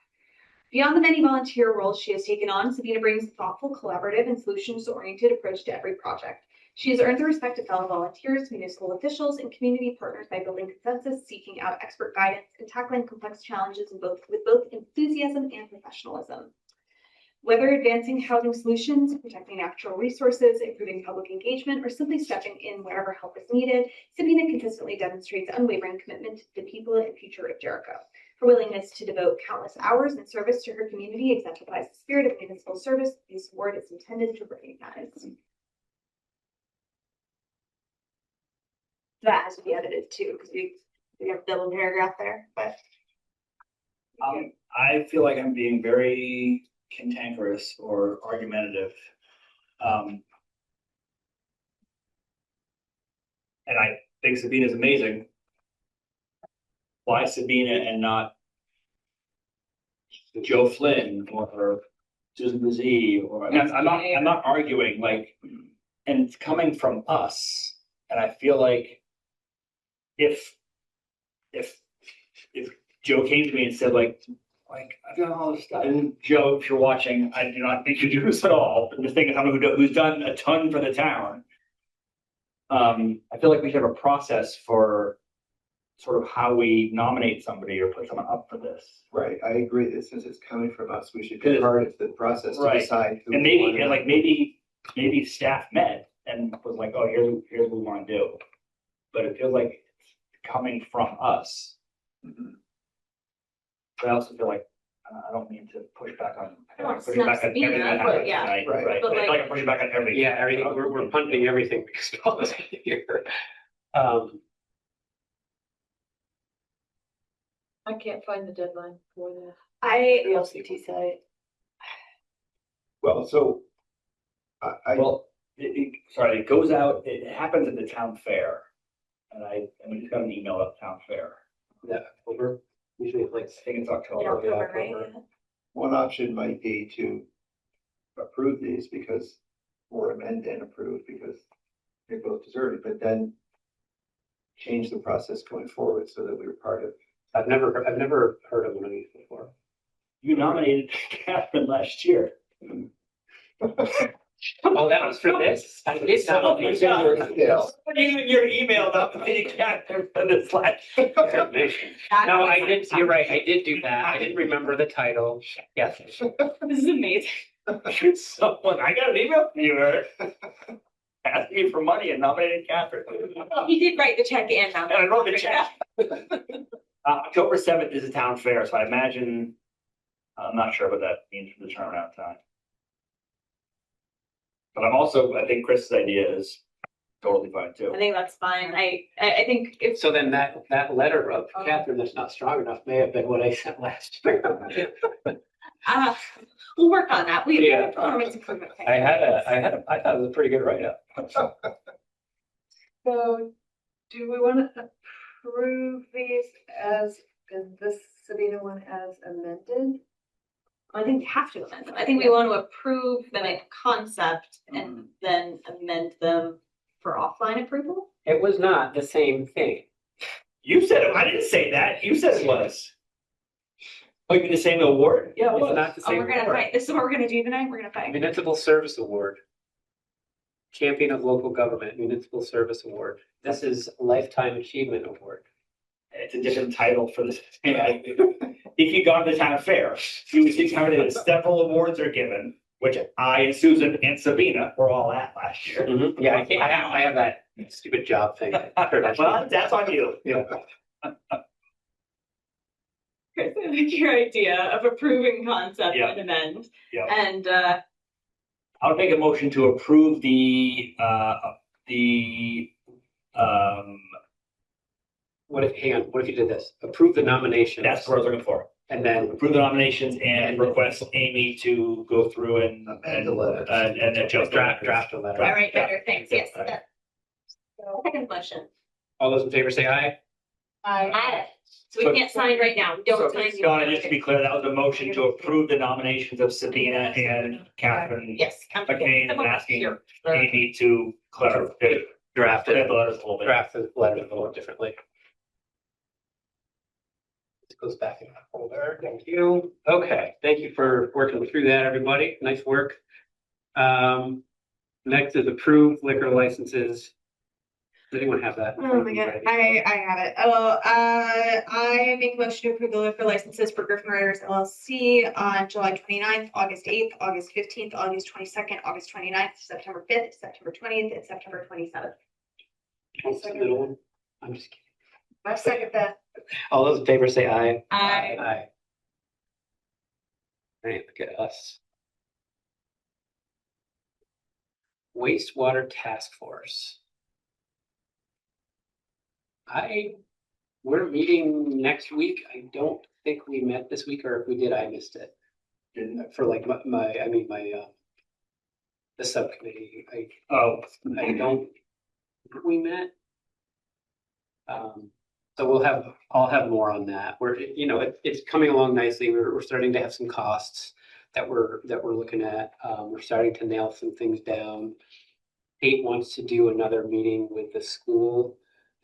Speaker 3: Beyond the many volunteer roles she has taken on, Sabina brings a thoughtful, collaborative, and solutions-oriented approach to every project. She has earned the respect of fellow volunteers, municipal officials, and community partners by building consensus, seeking out expert guidance, and tackling complex challenges with both enthusiasm and professionalism. Whether advancing housing solutions, protecting natural resources, improving public engagement, or simply stepping in wherever help is needed, Sabina consistently demonstrates unwavering commitment to the people and future of Jericho. Her willingness to devote countless hours in service to her community exemplifies the spirit of municipal service this award is intended to recognize. That has to be edited too, because we have a double paragraph there, but.
Speaker 2: I feel like I'm being very cantankerous or argumentative. And I think Sabina's amazing. Why Sabina and not Joe Flynn or Susan Brzee or I'm not arguing, like, and it's coming from us. And I feel like if Joe came to me and said, like I've done all this stuff, and Joe, if you're watching, I do not think you do this at all. I'm just thinking of someone who's done a ton for the town. I feel like we should have a process for sort of how we nominate somebody or put someone up for this.
Speaker 10: Right, I agree that since it's coming from us, we should be part of the process to
Speaker 2: Right.
Speaker 10: decide. Who
Speaker 2: And
Speaker 10: we
Speaker 2: maybe,
Speaker 10: want to
Speaker 2: and like maybe staff met and was like, oh, here's what we want to do. But it feels like it's coming from us.
Speaker 10: Mhm.
Speaker 2: But I also feel like, I don't mean to push back on.
Speaker 3: I don't want to
Speaker 2: pushing
Speaker 3: snap
Speaker 2: back on
Speaker 3: Sabina,
Speaker 2: everything that
Speaker 3: but
Speaker 2: happened
Speaker 3: yeah.
Speaker 2: tonight,
Speaker 10: Right.
Speaker 2: Right,
Speaker 3: But
Speaker 2: I feel
Speaker 3: like-
Speaker 2: like I'm pushing back on everything.
Speaker 1: Yeah, everything, we're punting everything because Paula's here.
Speaker 11: I can't find the deadline for the
Speaker 3: I,
Speaker 11: VLCT site.
Speaker 10: Well, so I
Speaker 2: Well, it goes out, it happens at the town fair. And we just got an email at the town fair.
Speaker 1: Yeah, October, usually it's like
Speaker 2: I think it's October.
Speaker 3: in October,
Speaker 1: yeah,
Speaker 3: right?
Speaker 1: October.
Speaker 10: one option might be to approve these because, or amend and approve because they both deserve it, but then change the process going forward so that we were part of.
Speaker 1: I've never heard of one of these before.
Speaker 2: You nominated Catherine last year.
Speaker 1: Oh, that was for this? I did not.
Speaker 2: Oh, my God.
Speaker 10: Yeah.
Speaker 2: Your email nominated Catherine for this last.
Speaker 1: No, I did, you're right, I did do that. I didn't remember the title. Yes.
Speaker 3: This is amazing.
Speaker 2: Someone, I got an email from you, Eric. Asking me for money and nominated Catherine.
Speaker 3: He did write the check and
Speaker 2: And I wrote the check. October 7th is a town fair, so I imagine, I'm not sure what that means for the turnaround time. But I think Chris's idea is totally fine too.
Speaker 3: I think that's fine. I think if,
Speaker 1: So then that letter of Catherine that's not strong enough may have been what I sent last year.
Speaker 3: we'll work on that. We
Speaker 1: Yeah.
Speaker 3: performance improvement.
Speaker 1: I thought it was a pretty good write-up.
Speaker 11: So do we want to approve these as, this Sabina one as amended?
Speaker 3: I think we have to amend them. I think we want to approve them in concept and then amend them for offline approval.
Speaker 1: It was not the same thing.
Speaker 2: You said it, I didn't say that, you said it was. Oh, you mean the same award? Yeah, it
Speaker 1: It's
Speaker 2: was.
Speaker 1: not the
Speaker 3: Oh,
Speaker 1: same
Speaker 3: we're gonna
Speaker 1: award.
Speaker 3: fight. This is what we're gonna do tonight. We're gonna fight.
Speaker 1: Municipal Service Award. Champion of Local Government, Municipal Service Award. This is Lifetime Achievement Award.
Speaker 2: It's a different title for this. If you go to the town fair, you would see how it is. Several awards are given, which I and Susan and Sabina were all at last year.
Speaker 1: Yeah, I have that stupid job thing.
Speaker 2: Well, that's on you.
Speaker 1: Yeah.
Speaker 3: Chris, I like your idea of approving concept
Speaker 2: Yeah.
Speaker 3: and amend.
Speaker 2: Yeah.
Speaker 3: And
Speaker 2: I'll make a motion to approve the,
Speaker 1: Hang on, what if you did this? Approve the nominations.
Speaker 2: that's what I was looking for.
Speaker 1: And then,
Speaker 2: Approve the nominations and request Amy to go through and
Speaker 10: Amend the letters.
Speaker 2: and adjust
Speaker 1: draft a letter.
Speaker 6: All right, better, thanks, yes.
Speaker 3: Second motion.
Speaker 1: All those in favor say aye.
Speaker 3: Aye. So we can't sign right now. We don't sign. the-
Speaker 2: Donna, just to be clear, that was a motion to approve the nominations of Sabina and Catherine.
Speaker 3: Yes.
Speaker 2: McCain, and asking Amy to clarify,
Speaker 1: Draft
Speaker 2: the
Speaker 1: it,
Speaker 2: letters a little bit.
Speaker 1: draft the letter a little differently. This goes back in that folder. Thank you. Okay, thank you for working through that, everybody. Nice work. Next is approved liquor licenses. Does anyone have that?
Speaker 3: Oh my god, I have it. Oh, I make a motion to approve the liquor licenses for Griffin Riders LLC on July 29th, August 8th, August 15th, August 22nd, August 29th, September 5th, September 20th, and September 27th.
Speaker 1: What's the middle one? I'm just kidding.
Speaker 11: I second that.
Speaker 1: All those in favor say aye.
Speaker 6: Aye.
Speaker 1: Aye. Right, look at us. Wastewater Task Force. We're meeting next week. I don't think we met this week, or if we did, I missed it. For like the subcommittee, I don't, we met. So I'll have more on that. It's coming along nicely. We're starting to have some costs that we're looking at. We're starting to nail some things down. Kate wants to do another meeting with the school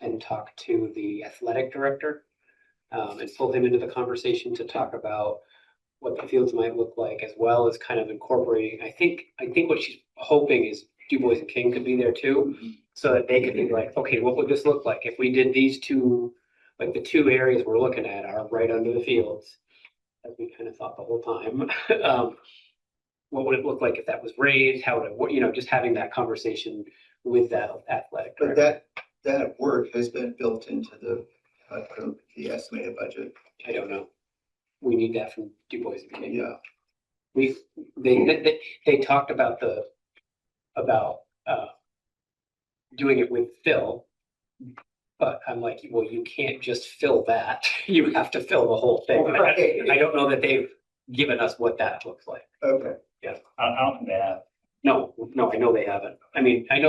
Speaker 1: and talk to the athletic director, and pull him into the conversation to talk about what the fields might look like, as well as kind of incorporating, I think what she's hoping is Du Bois and King could be there too, so that they could be like, okay, what would this look like if we did these two, like the two areas we're looking at are right under the fields, as we kind of thought the whole time. What would it look like if that was raised? How would it, just having that conversation with that athletic
Speaker 10: But
Speaker 1: director.
Speaker 10: that work has been built into the estimated budget.
Speaker 1: I don't know. We need that from Du Bois and King.
Speaker 10: Yeah.
Speaker 1: They talked about doing it with Phil, but I'm like, well, you can't just fill that. You have to fill the whole thing.
Speaker 10: Right.
Speaker 1: I don't know that they've given us what that looks like.
Speaker 10: Okay.
Speaker 2: I don't think they have.
Speaker 1: No, I know they haven't. I mean, I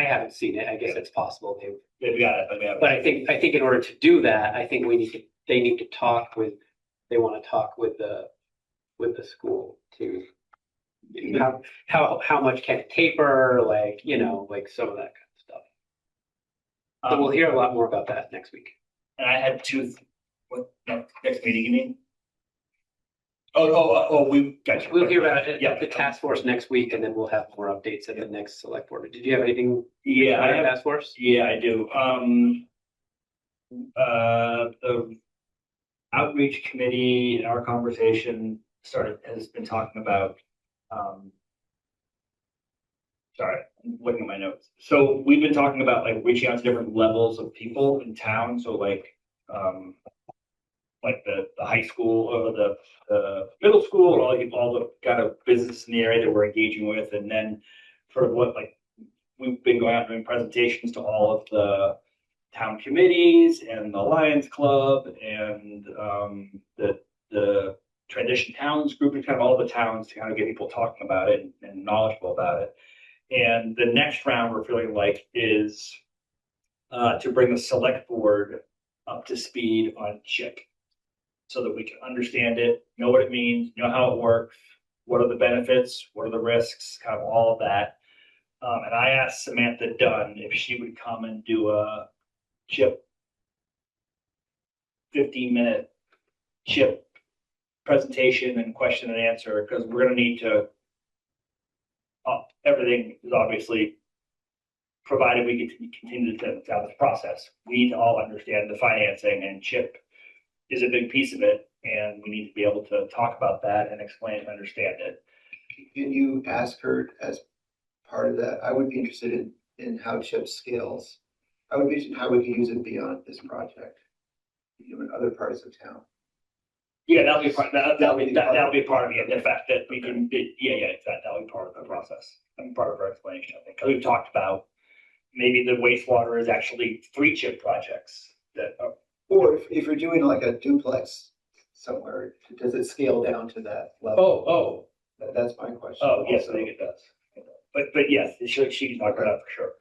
Speaker 1: haven't seen it. I guess it's possible
Speaker 2: They've got it, but we haven't.
Speaker 1: but I think in order to do that, I think they need to talk with, they want to talk with the school to how much can it taper, like some of that kind of stuff. So we'll hear a lot more about that next week.
Speaker 2: And I had next meeting, you mean? We got you.
Speaker 1: We'll hear about it
Speaker 2: Yeah.
Speaker 1: at the task force next week, and then we'll have more updates at the next select board. Did you have anything?
Speaker 2: Yeah, I
Speaker 1: on the
Speaker 2: have.
Speaker 1: task force.
Speaker 2: Yeah, I do. The outreach committee in our conversation has been talking about, sorry, I'm looking at my notes. So we've been talking about like reaching out to different levels of people in town. So like the high school or the middle school, all the kind of business in the area that we're engaging with. And then for we've been going out doing presentations to all of the town committees and the Lions Club and the Transition Towns group, and kind of all the towns to kind of get people talking about it and knowledgeable about it. And the next round we're feeling like is to bring the select board up to speed on CHIP, so that we can understand it, know what it means, know how it works, what are the benefits, what are the risks, kind of all of that. And I asked Samantha Dunn if she would come and do a CHIP 15-minute CHIP presentation and question and answer, because we're going to need to, everything is obviously provided we can continue to down this process. We need to all understand the financing, and CHIP is a big piece of it, and we need to be able to talk about that and explain and understand it.
Speaker 10: Can you ask her as part of that? I would be interested in how CHIP scales. I would be interested in how we can use it beyond this project, in other parts of town.
Speaker 2: Yeah, that'll be part, that'll be part of it, the fact that we can, that'll be part of the process, and part of our explanation, I think, because we've talked about maybe the wastewater is actually 3 chip projects that are.
Speaker 10: Or if you're doing like a duplex somewhere, does it scale down to that level? That's my question.
Speaker 2: Yes, I think it does. But yes, she can talk about that for sure.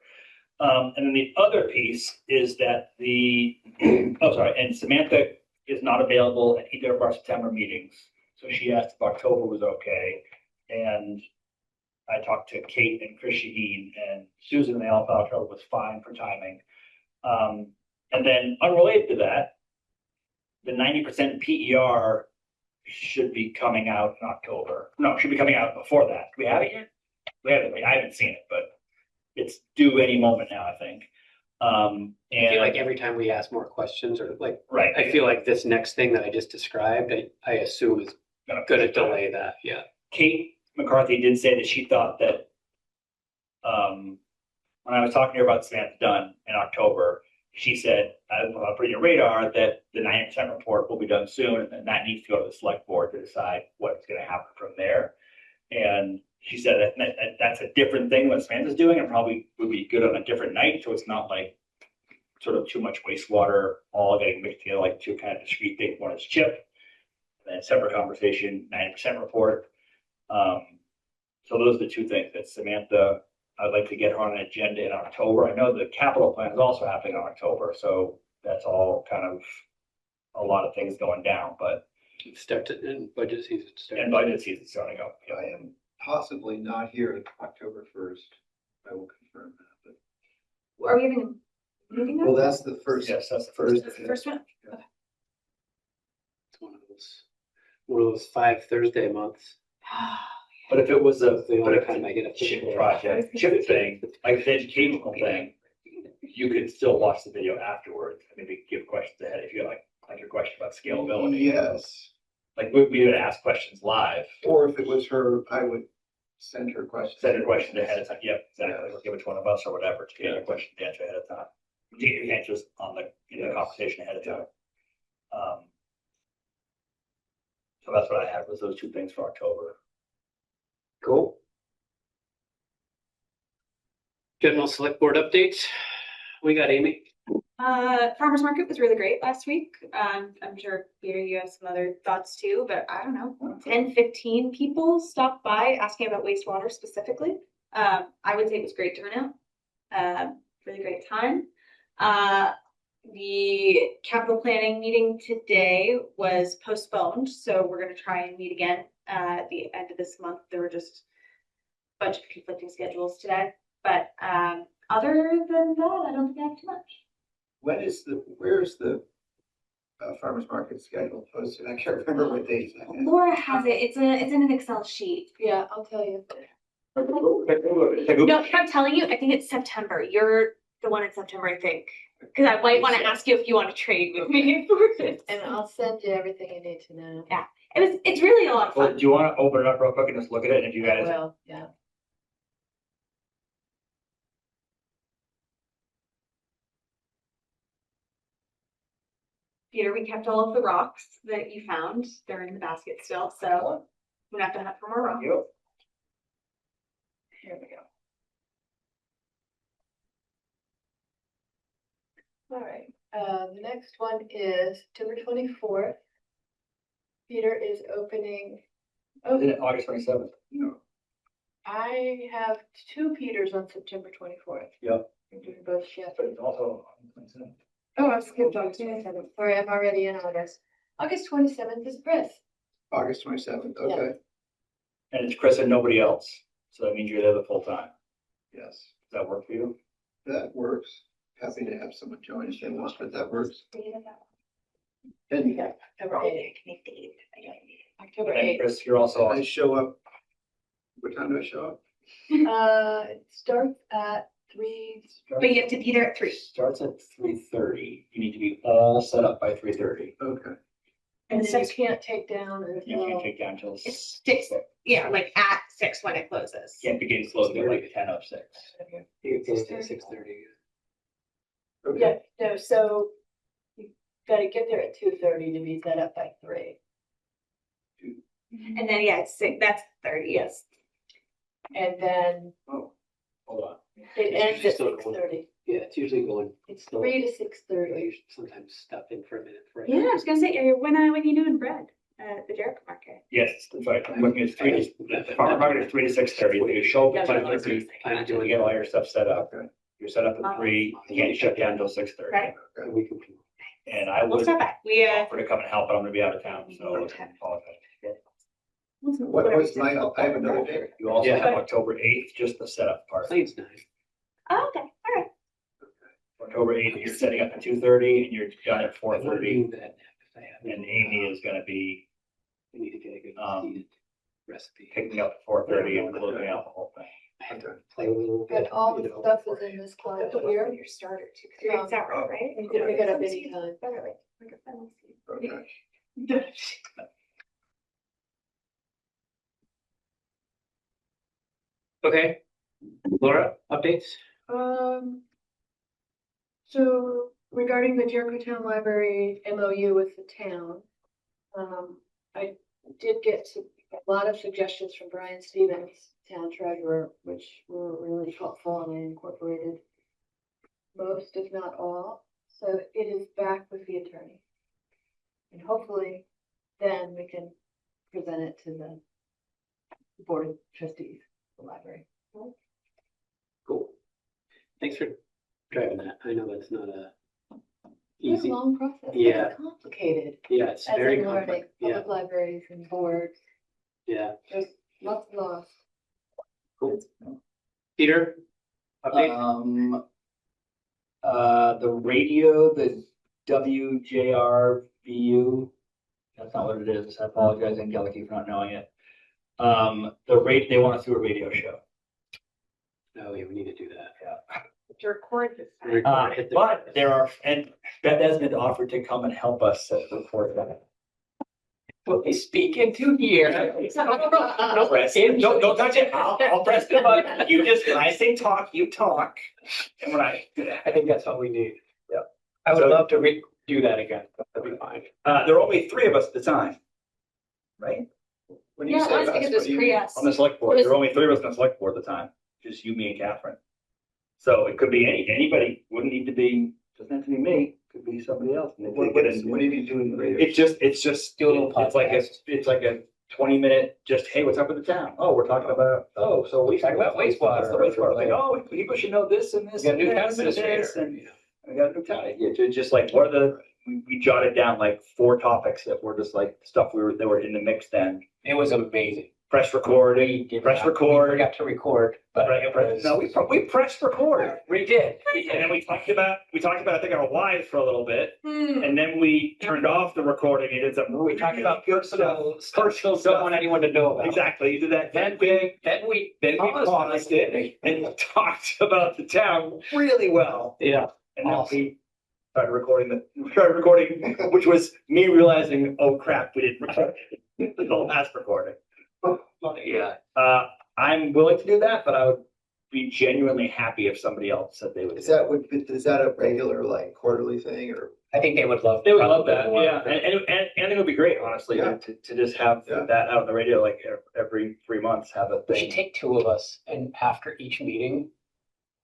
Speaker 2: And then the other piece is that and Samantha is not available at either of our September meetings. So she asked if October was okay. And I talked to Kate and Chris Shaheen, and Susan, and they all thought October was fine for timing. And then unrelated to that, the 90% PER should be coming out in October. No, it should be coming out before that. Do we have it yet? We haven't. I haven't seen it, but it's due any moment now, I think.
Speaker 1: I feel like every time we ask more questions or like,
Speaker 2: Right.
Speaker 1: I feel like this next thing that I just described, I assume is gonna delay that, yeah.
Speaker 2: Kate McCarthy did say that she thought that, when I was talking to her about Samantha Dunn in October, she said, I'll put in your radar that the 90% report will be done soon, and that needs to go to the select board to decide what's gonna happen from there. And she said that that's a different thing what Samantha's doing, and probably would be good on a different night, so it's not like sort of too much wastewater all getting mixed together, like 2 kind of discrete things. One is chip, and then separate conversation, 90% report. So those are the 2 things that Samantha, I'd like to get her on an agenda in October. I know the capital plan is also happening in October, so that's all kind of a lot of things going down, but.
Speaker 1: And budget season starting.
Speaker 2: And budget season starting up.
Speaker 10: I am possibly not here October 1st. I will confirm that, but.
Speaker 3: Are we having a meeting now?
Speaker 10: Well, that's the first.
Speaker 2: Yes, that's the first.
Speaker 3: That's the first one?
Speaker 1: It's one of those 5 Thursday months.
Speaker 2: But if it was
Speaker 1: The
Speaker 2: but
Speaker 1: only
Speaker 2: if
Speaker 1: time I get a
Speaker 2: chip project, chip thing, like the educational thing, you could still watch the video afterwards and maybe give questions ahead if you like your question about scalability.
Speaker 10: Yes,
Speaker 2: Like we would ask questions live,
Speaker 10: or if it was her, I would send her questions.
Speaker 2: send your question ahead of time. Yep, exactly. Or give it to one of us or whatever to get your question to answer ahead of time. To get your answers on the conversation ahead of time. So that's what I had was those 2 things for October.
Speaker 1: Cool. General select board updates. We got Amy.
Speaker 3: Farmer's market was really great last week. I'm sure Peter, you have some other thoughts too, but I don't know, 10, 15 people stopped by asking about wastewater specifically. I would say it was great turnout. Really great time. The capital planning meeting today was postponed, so we're gonna try and meet again at the end of this month. There were just a bunch of conflicting schedules today, but other than that, I don't think I have too much.
Speaker 10: Where's the farmer's market schedule posted? I can't remember what dates.
Speaker 3: Laura has it. It's in an Excel sheet.
Speaker 11: Yeah, I'll tell you.
Speaker 3: No, if I'm telling you, I think it's September. You're the one in September, I think. Because I might want to ask you if you want to trade with me for it.
Speaker 11: And I'll send you everything you need to know.
Speaker 3: Yeah. It's really a lot of
Speaker 2: Well,
Speaker 3: fun.
Speaker 2: do you want to open it up real quick and just look at it? And if you guys,
Speaker 11: Well, yeah.
Speaker 3: Peter, we kept all of the rocks that you found. They're in the basket still, so we have to hunt for more rocks.
Speaker 2: Yep.
Speaker 3: Here we go.
Speaker 11: All right, the next one is September 24th. Peter is opening,
Speaker 2: Isn't it August 27th?
Speaker 11: I have 2 Peters on September 24th.
Speaker 2: Yep.
Speaker 11: I'm doing both shifts.
Speaker 2: But it's also.
Speaker 11: Oh, I skipped August 27th. Sorry, I'm already in August. August 27th is Chris.
Speaker 10: August 27th, okay,
Speaker 2: And it's Chris and nobody else. So that means you're there the full time.
Speaker 10: yes,
Speaker 2: Does that work for you?
Speaker 10: that works. Happy to have someone join if they want, but that works.
Speaker 11: And
Speaker 10: And
Speaker 11: October 8th. October
Speaker 2: And
Speaker 11: 8th.
Speaker 2: Chris, you're also.
Speaker 10: I show up, what time do I show up?
Speaker 11: It starts at 3.
Speaker 3: But you have to be there at 3.
Speaker 2: Starts at 3:30. You need to be all set up by 3:30.
Speaker 10: Okay,
Speaker 11: And
Speaker 3: then
Speaker 11: then you can't take down
Speaker 2: You can't
Speaker 11: until,
Speaker 2: take down until
Speaker 3: It's 6. Yeah, like at 6 when it closes.
Speaker 2: Can't begin closing at like 10:06.
Speaker 1: It goes to 6:30.
Speaker 10: okay,
Speaker 11: yeah, no, so you gotta get there at 2:30 to be set up by 3.
Speaker 3: And then, yeah, that's 30, yes.
Speaker 11: And then
Speaker 2: Hold on.
Speaker 11: it ends at
Speaker 1: Still-
Speaker 11: 6:30.
Speaker 1: Yeah, it's usually going,
Speaker 11: It's 3 to 6:30.
Speaker 1: you sometimes stop in for a minute, right?
Speaker 3: Yeah, I was gonna say, when you doing bread at the Jericho Market?
Speaker 2: Yes, that's right. I'm looking at the farmer market is 3 to 6:30. You show up at
Speaker 3: Yeah,
Speaker 2: 5:30,
Speaker 1: I'm
Speaker 2: you
Speaker 1: doing
Speaker 2: get all your stuff set up.
Speaker 10: Okay.
Speaker 2: You're set up at 3, you can't shut down until 6:30.
Speaker 3: Right.
Speaker 1: We can.
Speaker 2: And I
Speaker 3: We'll
Speaker 2: would
Speaker 3: stop by. We,
Speaker 2: offer to come and help, but I'm gonna be out of town, so I
Speaker 3: Okay.
Speaker 2: apologize.
Speaker 10: What was my, I have another day.
Speaker 2: You also
Speaker 1: Yeah.
Speaker 2: have October 8th, just the setup part.
Speaker 1: Plane's nice.
Speaker 3: oh, okay, all right.
Speaker 2: October 8th, you're setting up at 2:30 and you're done at
Speaker 1: I wanna
Speaker 2: 4:30.
Speaker 1: do that if I have.
Speaker 2: And Amy is gonna be
Speaker 1: I need to get a good seeded recipe.
Speaker 2: picking up at 4:30 and closing out the whole thing.
Speaker 1: I have to play a little bit.
Speaker 11: But all
Speaker 1: you
Speaker 11: the
Speaker 1: know,
Speaker 11: stuff
Speaker 1: before
Speaker 11: is
Speaker 1: I-
Speaker 11: in this closet here.
Speaker 3: Your starter too, 'cause you're it's out, right?
Speaker 11: You can pick it up anytime.
Speaker 10: Okay.
Speaker 1: Okay, Laura, updates?
Speaker 11: So regarding the Jericho Town Library MOU with the town, I did get a lot of suggestions from Brian Stevens, town treasurer, which were really helpful, and I incorporated most, if not all. So it is back with the attorney. And hopefully then we can present it to the board of trustees, of the library.
Speaker 1: Cool. Thanks for driving that. I know that's not
Speaker 11: It's
Speaker 1: easy.
Speaker 11: a long process.
Speaker 1: Yeah.
Speaker 11: It's complicated.
Speaker 1: Yeah, it's
Speaker 11: As
Speaker 1: very
Speaker 11: in learning,
Speaker 1: complex. Yeah,
Speaker 11: public libraries and boards,
Speaker 1: yeah.
Speaker 11: there's lots of laws.
Speaker 1: Cool. Peter? Update?
Speaker 2: The radio, the WJRVU, that's not what it is. I apologize, Angeliki, for not knowing it. They want us to do a radio show.
Speaker 1: Oh, yeah, we need to do that.
Speaker 3: To record this.
Speaker 2: But there are, and Beth Esmond offered to come and help us record that.
Speaker 1: Well, they speak into here.
Speaker 2: No, press it. Don't touch it. I'll press the button. You just, when I say talk, you talk. And when I do that.
Speaker 1: I think that's all we need.
Speaker 2: Yeah.
Speaker 1: I would
Speaker 2: So-
Speaker 1: love to do that again. That'd be fine.
Speaker 2: There are only 3 of us at the time. Right?
Speaker 10: When you
Speaker 3: Yeah,
Speaker 10: say
Speaker 3: I was
Speaker 10: us,
Speaker 3: thinking
Speaker 10: what
Speaker 3: just
Speaker 10: do you
Speaker 3: pre
Speaker 10: mean?
Speaker 3: us.
Speaker 2: On the select board, there were only 3 of us on the select board at the time. Just you, me, and Catherine. So it could be anybody, wouldn't need to be, doesn't have to be me, could be somebody else. And they
Speaker 10: What
Speaker 2: could
Speaker 10: is,
Speaker 2: get in.
Speaker 10: what do you mean doing the radio?
Speaker 2: It's just,
Speaker 1: Do a little
Speaker 2: it's like
Speaker 1: podcast.
Speaker 2: it's like a 20-minute, just, hey, what's up with the town? Oh, we're talking about, oh, so we
Speaker 1: Talking about wastewater.
Speaker 2: That's the wastewater, like, oh, people should know this and this.
Speaker 1: We got a new
Speaker 2: and
Speaker 1: town
Speaker 2: this and this,
Speaker 1: administrator.
Speaker 2: and we got a new town, yeah, just like, what are the, we jotted down like 4 topics that were just like stuff that were in the mix then.
Speaker 1: It was amazing.
Speaker 2: Press recording, press record.
Speaker 1: We forgot to record, but it was.
Speaker 2: No, we pressed record.
Speaker 1: We did.
Speaker 2: And then we talked about, I think, our wives for a little bit,
Speaker 3: Hmm.
Speaker 2: and then we turned off the recording and did some.
Speaker 1: We talked about
Speaker 2: good stuff.
Speaker 1: personal stuff. Don't want anyone to know about.
Speaker 2: Exactly, you did that.
Speaker 1: Then we
Speaker 2: Paused it and talked about the town really well.
Speaker 1: Yeah.
Speaker 2: And then
Speaker 1: Awesome.
Speaker 2: we started recording, which was me realizing, oh crap, we didn't record the last recording.
Speaker 1: Yeah.
Speaker 2: I'm willing to do that, but I would be genuinely happy if somebody else said they would.
Speaker 10: Is that a regular, like, quarterly thing, or?
Speaker 1: I think they would love.
Speaker 2: They would love that,
Speaker 1: probably
Speaker 2: yeah, and it would be great, honestly,
Speaker 10: Yeah.
Speaker 2: to just have
Speaker 10: Yeah.
Speaker 2: that out on the radio, like every 3 months, have a
Speaker 1: We should
Speaker 2: thing.
Speaker 1: take 2 of us and after each meeting,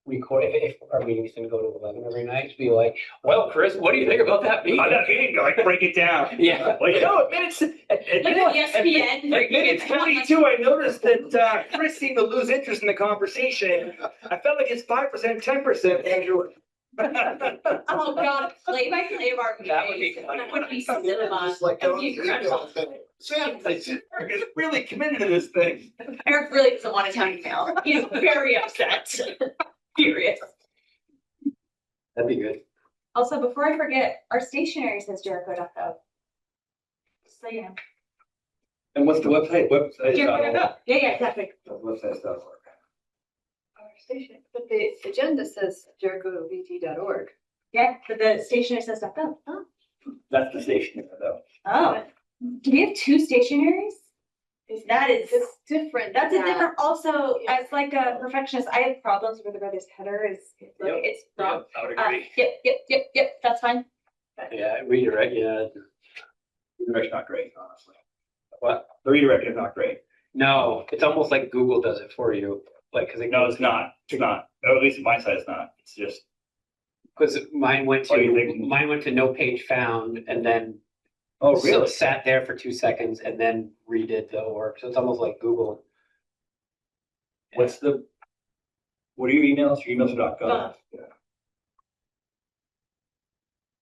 Speaker 1: record, if our meeting's gonna go to 11 every night, be like, well, Chris, what do you think about that meeting?
Speaker 2: On that meeting, like break it down.
Speaker 1: Yeah.
Speaker 2: Well, at minutes, at
Speaker 3: ESPN.
Speaker 2: minute 22, I noticed that Chris seemed to lose interest in the conversation. I felt like it's 5%, 10%, Andrew.
Speaker 3: Oh, God, play by play of our meetings.
Speaker 1: That would be fun.
Speaker 3: That would be cinema.
Speaker 10: Just like,
Speaker 3: That'd be incredible.
Speaker 2: Sam, Eric is really committed to this thing.
Speaker 3: Eric really doesn't want a town email. He's very upset. Furious.
Speaker 1: That'd be good.
Speaker 3: Also, before I forget, our stationery says Jericho.gov. So, you know.
Speaker 2: And what's the website?
Speaker 3: Jericho.gov. Yeah, exactly.
Speaker 2: Website stuff.
Speaker 11: Our station, but the agenda says jerichovt.org.
Speaker 3: Yeah, but the stationery says .gov. Oh.
Speaker 2: That's the station, though.
Speaker 3: Oh. Do we have 2 stationaries? That is,
Speaker 11: It's different.
Speaker 3: that's a
Speaker 11: than that.
Speaker 3: different, also, as like a perfectionist, I have problems with whether this header is, like,
Speaker 2: Yep.
Speaker 3: it's wrong.
Speaker 2: I would
Speaker 3: Yep, that's fine.
Speaker 1: Yeah, redirect, yeah.
Speaker 2: Redirect's not great, honestly.
Speaker 1: What?
Speaker 2: The redirect is not great.
Speaker 1: No, it's almost like Google does it for you, like, cause it.
Speaker 2: No, it's not. It's not. Or at least on my side, it's not. It's just,
Speaker 1: Cause mine went
Speaker 2: Oh, you
Speaker 1: to,
Speaker 2: think-
Speaker 1: mine went to no page found and then.
Speaker 2: oh,
Speaker 1: so
Speaker 2: really?
Speaker 1: Sat there for 2 seconds and then redid the work, so it's almost like Google.
Speaker 2: What's the, what are your emails? Your emails are .gov.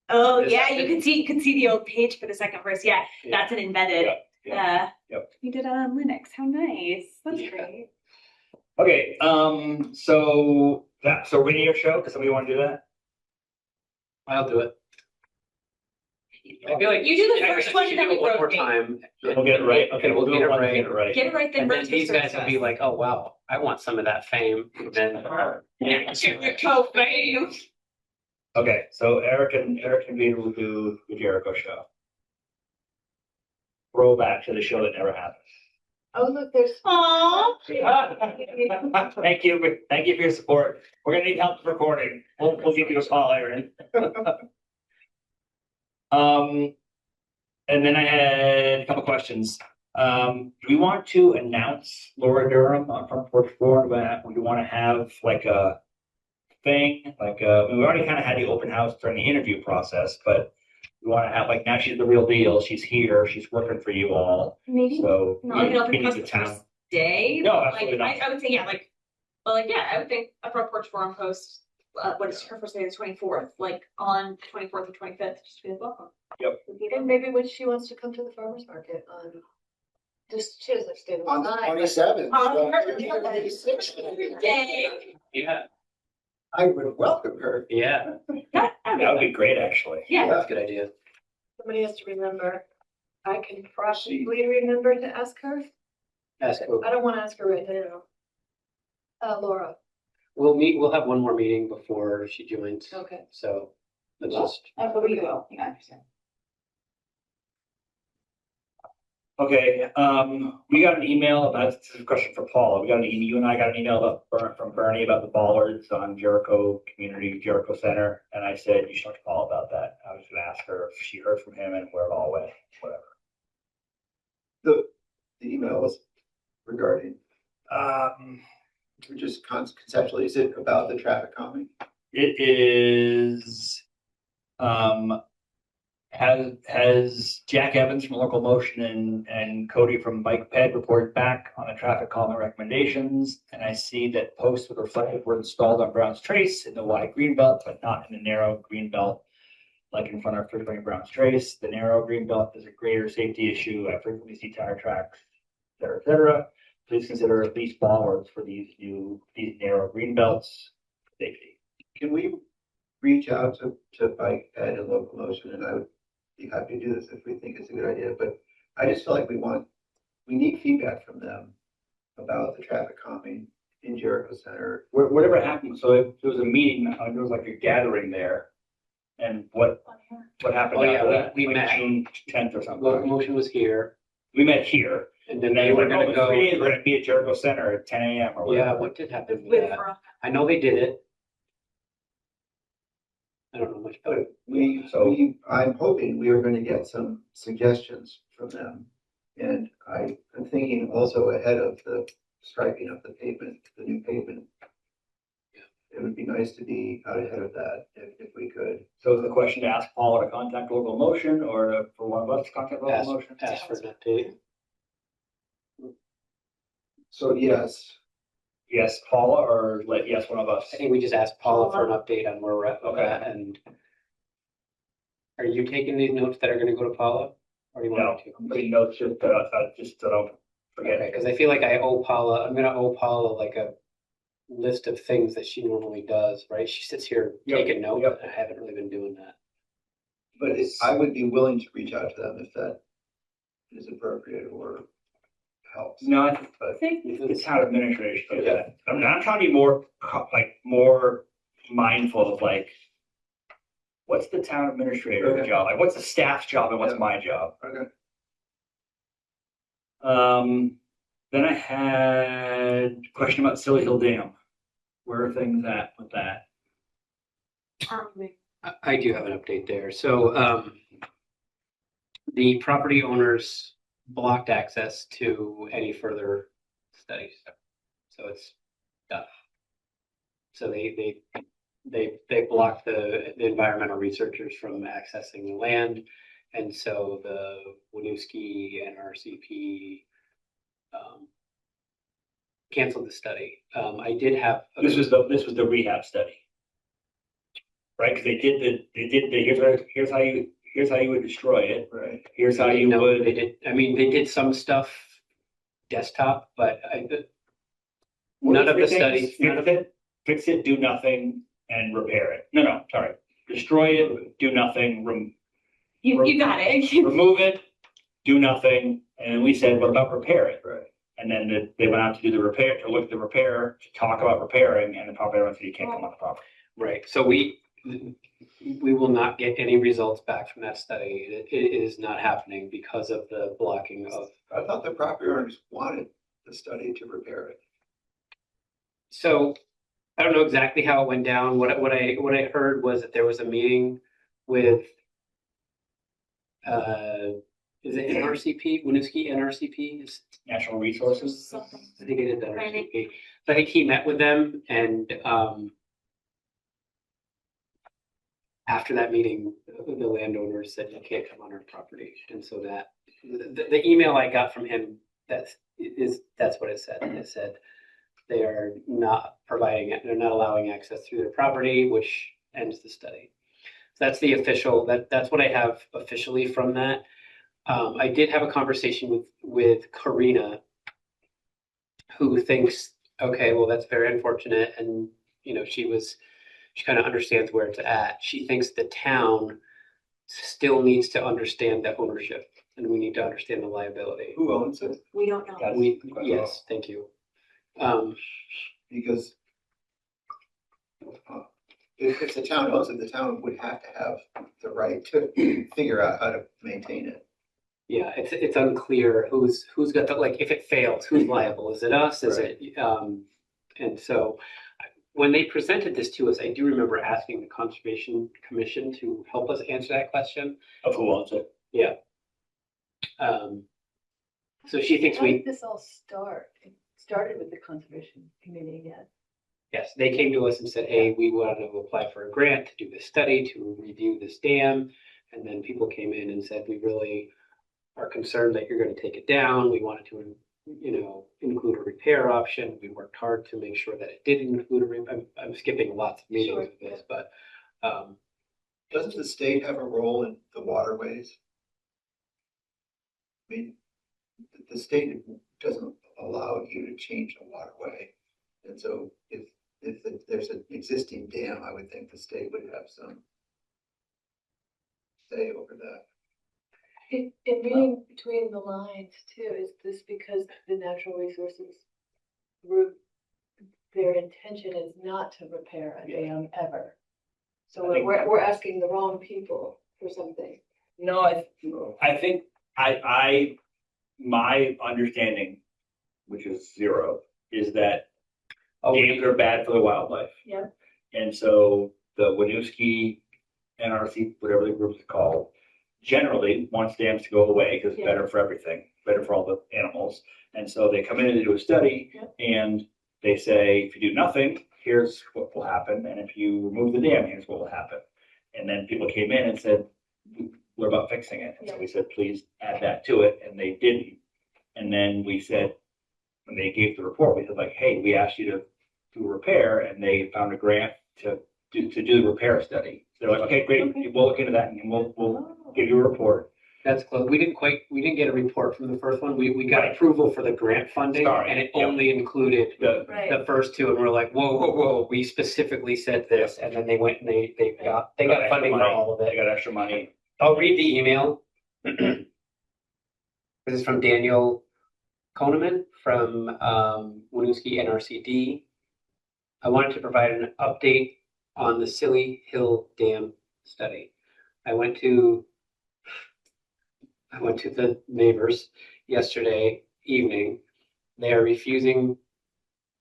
Speaker 3: Oh,
Speaker 1: This
Speaker 3: yeah,
Speaker 1: happened.
Speaker 3: you could see the old page for the second verse. Yeah,
Speaker 1: Yeah.
Speaker 3: that's an embedded.
Speaker 2: Yeah, yep.
Speaker 3: We did it on Linux. How nice. That's
Speaker 1: Yeah.
Speaker 3: great.
Speaker 2: Okay, so we need a show, does somebody want to do that?
Speaker 1: I'll do it. I feel like.
Speaker 3: You do the
Speaker 1: I
Speaker 3: first
Speaker 1: should
Speaker 3: one,
Speaker 1: do
Speaker 3: then
Speaker 1: it
Speaker 3: we
Speaker 1: one more
Speaker 3: rotate.
Speaker 1: time.
Speaker 2: We'll get it right. Okay, we'll do
Speaker 1: Get
Speaker 2: it
Speaker 1: it
Speaker 2: once,
Speaker 1: right.
Speaker 2: get it right.
Speaker 3: Get it right, then
Speaker 1: And then
Speaker 3: Rich
Speaker 1: these
Speaker 3: will
Speaker 1: guys will be like, oh, wow, I want some of that fame, and then.
Speaker 3: Jericho fame.
Speaker 2: Okay, so Eric and Peter will do the Jericho show. Roll back to the show that never happened.
Speaker 11: Oh, look, there's.
Speaker 3: Aww.
Speaker 2: Thank you for your support. We're gonna need help with recording. We'll give you a call, Aaron. And then I had a couple questions. Do we want to announce Laura Durham on Front Porch Board? Do we want to have like a thing, like we already kind of had the open house during the interview process, but we want to have like, now she's the real deal. She's here. She's working for you all.
Speaker 3: Maybe
Speaker 2: So
Speaker 3: not like an open
Speaker 2: we need
Speaker 3: house
Speaker 2: the
Speaker 3: the
Speaker 2: town.
Speaker 3: first day.
Speaker 2: No,
Speaker 3: but,
Speaker 2: absolutely
Speaker 3: like,
Speaker 2: not.
Speaker 3: I would say, yeah, like, well, like, yeah, I would think a front porch forum post, what is her first day, the 24th, like on 24th or 25th, just be like, welcome.
Speaker 2: Yep.
Speaker 11: And maybe when she wants to come to the farmer's market on, just, she doesn't stay the
Speaker 8: On the
Speaker 11: whole night.
Speaker 8: 27th.
Speaker 3: On her
Speaker 8: Day.
Speaker 1: Yeah,
Speaker 8: I would welcome her.
Speaker 1: yeah,
Speaker 2: That would be great, actually.
Speaker 3: Yeah.
Speaker 1: that's a good idea.
Speaker 11: Somebody has to remember. I can probably remember to ask her.
Speaker 1: That's cool.
Speaker 11: I don't want to ask her right now. Laura.
Speaker 1: We'll have one more meeting before she joins,
Speaker 11: Okay.
Speaker 1: so let's just.
Speaker 3: But we will, yeah, I understand.
Speaker 2: Okay, we got an email about, this is a question for Paula. We got an email, you and I got an email from Bernie about the bollards on Jericho Community, Jericho Center. And I said, you should talk to Paula about that. I was gonna ask her if she heard from him and where it all went, whatever.
Speaker 10: The email was regarding,
Speaker 2: Just
Speaker 10: conceptually, is it about the traffic calming?
Speaker 2: it is, has Jack Evans from Local Motion and Cody from Bike Ped reported back on the traffic calming recommendations. And I see that posts with reflective were installed on Brown's Trace in the wide green belt, but not in the narrow green belt, like in front of 320 Brown's Trace. The narrow green belt is a greater safety issue. I frequently see tire tracks, et cetera, et cetera. Please consider at least bollards for these narrow green belts for safety.
Speaker 10: Can we reach out to Bike Ed and Local Motion, and I would be happy to do this if we think it's a good idea, but I just feel like we need feedback from them about the traffic calming in Jericho Center.
Speaker 2: Whatever happened, so if there was a meeting, there was like a gathering there. And what happened
Speaker 1: Oh, yeah,
Speaker 2: after that?
Speaker 1: we
Speaker 2: Like
Speaker 1: met.
Speaker 2: June 10th or something.
Speaker 1: Locomotion was here,
Speaker 2: We met here.
Speaker 1: and then
Speaker 2: And
Speaker 1: they
Speaker 2: then
Speaker 1: were
Speaker 2: we're
Speaker 1: gonna go.
Speaker 2: we're gonna be at Jericho Center at 10 a.m. or
Speaker 1: Yeah,
Speaker 2: whatever.
Speaker 1: what did happen with
Speaker 3: With
Speaker 1: that? I know they did it. I don't know much about
Speaker 10: But I'm hoping we are going to get some suggestions from them. And I'm thinking also ahead of the striping of the pavement, the new pavement. It would be nice to be out ahead of that if we could.
Speaker 2: So is the question to ask Paula to contact Local Motion or for one of us to contact Local Motion?
Speaker 1: ask for an update.
Speaker 10: So yes,
Speaker 2: Yes, Paula, or yes, one of us.
Speaker 1: I think we just asked Paula for an update on where we're at with
Speaker 2: Okay.
Speaker 1: that, and. Are you taking these notes that are gonna go to Paula? Or do you
Speaker 2: No,
Speaker 1: want me to?
Speaker 2: I'm putting notes just so I don't forget.
Speaker 1: Okay, cause I feel like I'm gonna owe Paula like a list of things that she normally does, right? She sits here
Speaker 2: Yep,
Speaker 1: taking notes,
Speaker 2: yep.
Speaker 1: and I haven't really been doing that.
Speaker 10: but I would be willing to reach out to them if that is appropriate or helps.
Speaker 2: No, I think the town administrator should do that. I'm trying to be more mindful of like, what's the town administrator's
Speaker 10: Okay.
Speaker 2: job? Like, what's the staff's job and what's
Speaker 10: Yeah.
Speaker 2: my job?
Speaker 10: Okay.
Speaker 2: Then I had a question about Silly Hill Dam. Where are things at with that?
Speaker 1: I do have an update there. So, the property owners blocked access to any further studies. So it's done. So they blocked the environmental researchers from accessing the land. And so the Winooski and RCP canceled the study. I did have.
Speaker 2: This was the rehab study. Right, because here's how you would destroy it.
Speaker 10: Right.
Speaker 2: Here's how you
Speaker 1: No,
Speaker 2: would.
Speaker 1: they did, I mean, they did some stuff desktop, but none of the studies.
Speaker 2: Fix it, do nothing, and repair it. No, sorry. Destroy it, do nothing,
Speaker 3: You got it.
Speaker 2: remove it, do nothing, and then we said, what about repair it?
Speaker 10: Right.
Speaker 2: And then they went out to do the repair, to look at the repair, to talk about repairing, and the property owner said you can't come on the property.
Speaker 1: Right, so we will not get any results back from that study. It is not happening because of the blocking of.
Speaker 10: I thought the property owners wanted the study to repair it.
Speaker 1: So I don't know exactly how it went down. What I heard was that there was a meeting with is it NRCP, Winooski NRCP?
Speaker 2: Natural resources.
Speaker 1: I think it is NRCP. So I think he met with them, and after that meeting, the landowner said you can't come on our property, and so that the email I got from him, that's what it said. It said they are not providing it, they're not allowing access through their property, which ends the study. So that's the official, that's what I have officially from that. I did have a conversation with Karina, who thinks, okay, well, that's very unfortunate, and you know, she kind of understands where it's at. She thinks the town still needs to understand the ownership, and we need to understand the liability.
Speaker 10: Who owns it?
Speaker 3: We don't know.
Speaker 1: Yes, thank you.
Speaker 10: Because if the town owns it, the town would have to have the right to figure out how to maintain it.
Speaker 1: Yeah, it's unclear who's got the, like, if it fails, who's liable? Is it us? Is it, and so when they presented this to us, I do remember asking the Conservation Commission to help us answer that question.
Speaker 2: Of who owns it?
Speaker 1: Yeah. So she thinks
Speaker 11: How
Speaker 1: we,
Speaker 11: did this all start? It started with the Conservation Committee, yes.
Speaker 1: yes, they came to us and said, hey, we want to apply for a grant to do this study, to review this dam. And then people came in and said, we really are concerned that you're going to take it down. We wanted to, you know, include a repair option. We worked hard to make sure that it did include I'm skipping lots of meetings with this, but
Speaker 10: Doesn't the state have a role in the waterways? I mean, the state doesn't allow you to change a waterway. And so if there's an existing dam, I would think the state would have some say over that.
Speaker 11: In reading between the lines too, is this because the natural resources group, their intention is not to repair a dam ever? So we're asking the wrong people for something.
Speaker 2: No, I think my understanding, which is zero, is that dams are bad for the wildlife.
Speaker 11: Yeah.
Speaker 2: And so the Winooski NRC, whatever the group is called, generally wants dams to go away because it's better for everything, better for all the animals. And so they come in and they do a study and they say, if you do nothing, here's what will happen. And if you remove the dam, here's what will happen. And then people came in and said, what about fixing it? And so we said, please add that to it. And they didn't. And then we said, when they gave the report, we said like, hey, we asked you to do a repair, and they found a grant to do the repair study. So they're like, okay, great, we'll look into that and we'll give you a report.
Speaker 1: that's close. We didn't get a report from the first one. We got approval for the grant funding, and it only included the first two, and we're like, whoa, we specifically said this, and then they went and they got funding for all of
Speaker 2: They
Speaker 1: it.
Speaker 2: got extra money.
Speaker 1: I'll read the email. This is from Daniel Koneman from Winooski NRCD. I wanted to provide an update on the Silly Hill Dam study. I went to the neighbors yesterday evening. They are refusing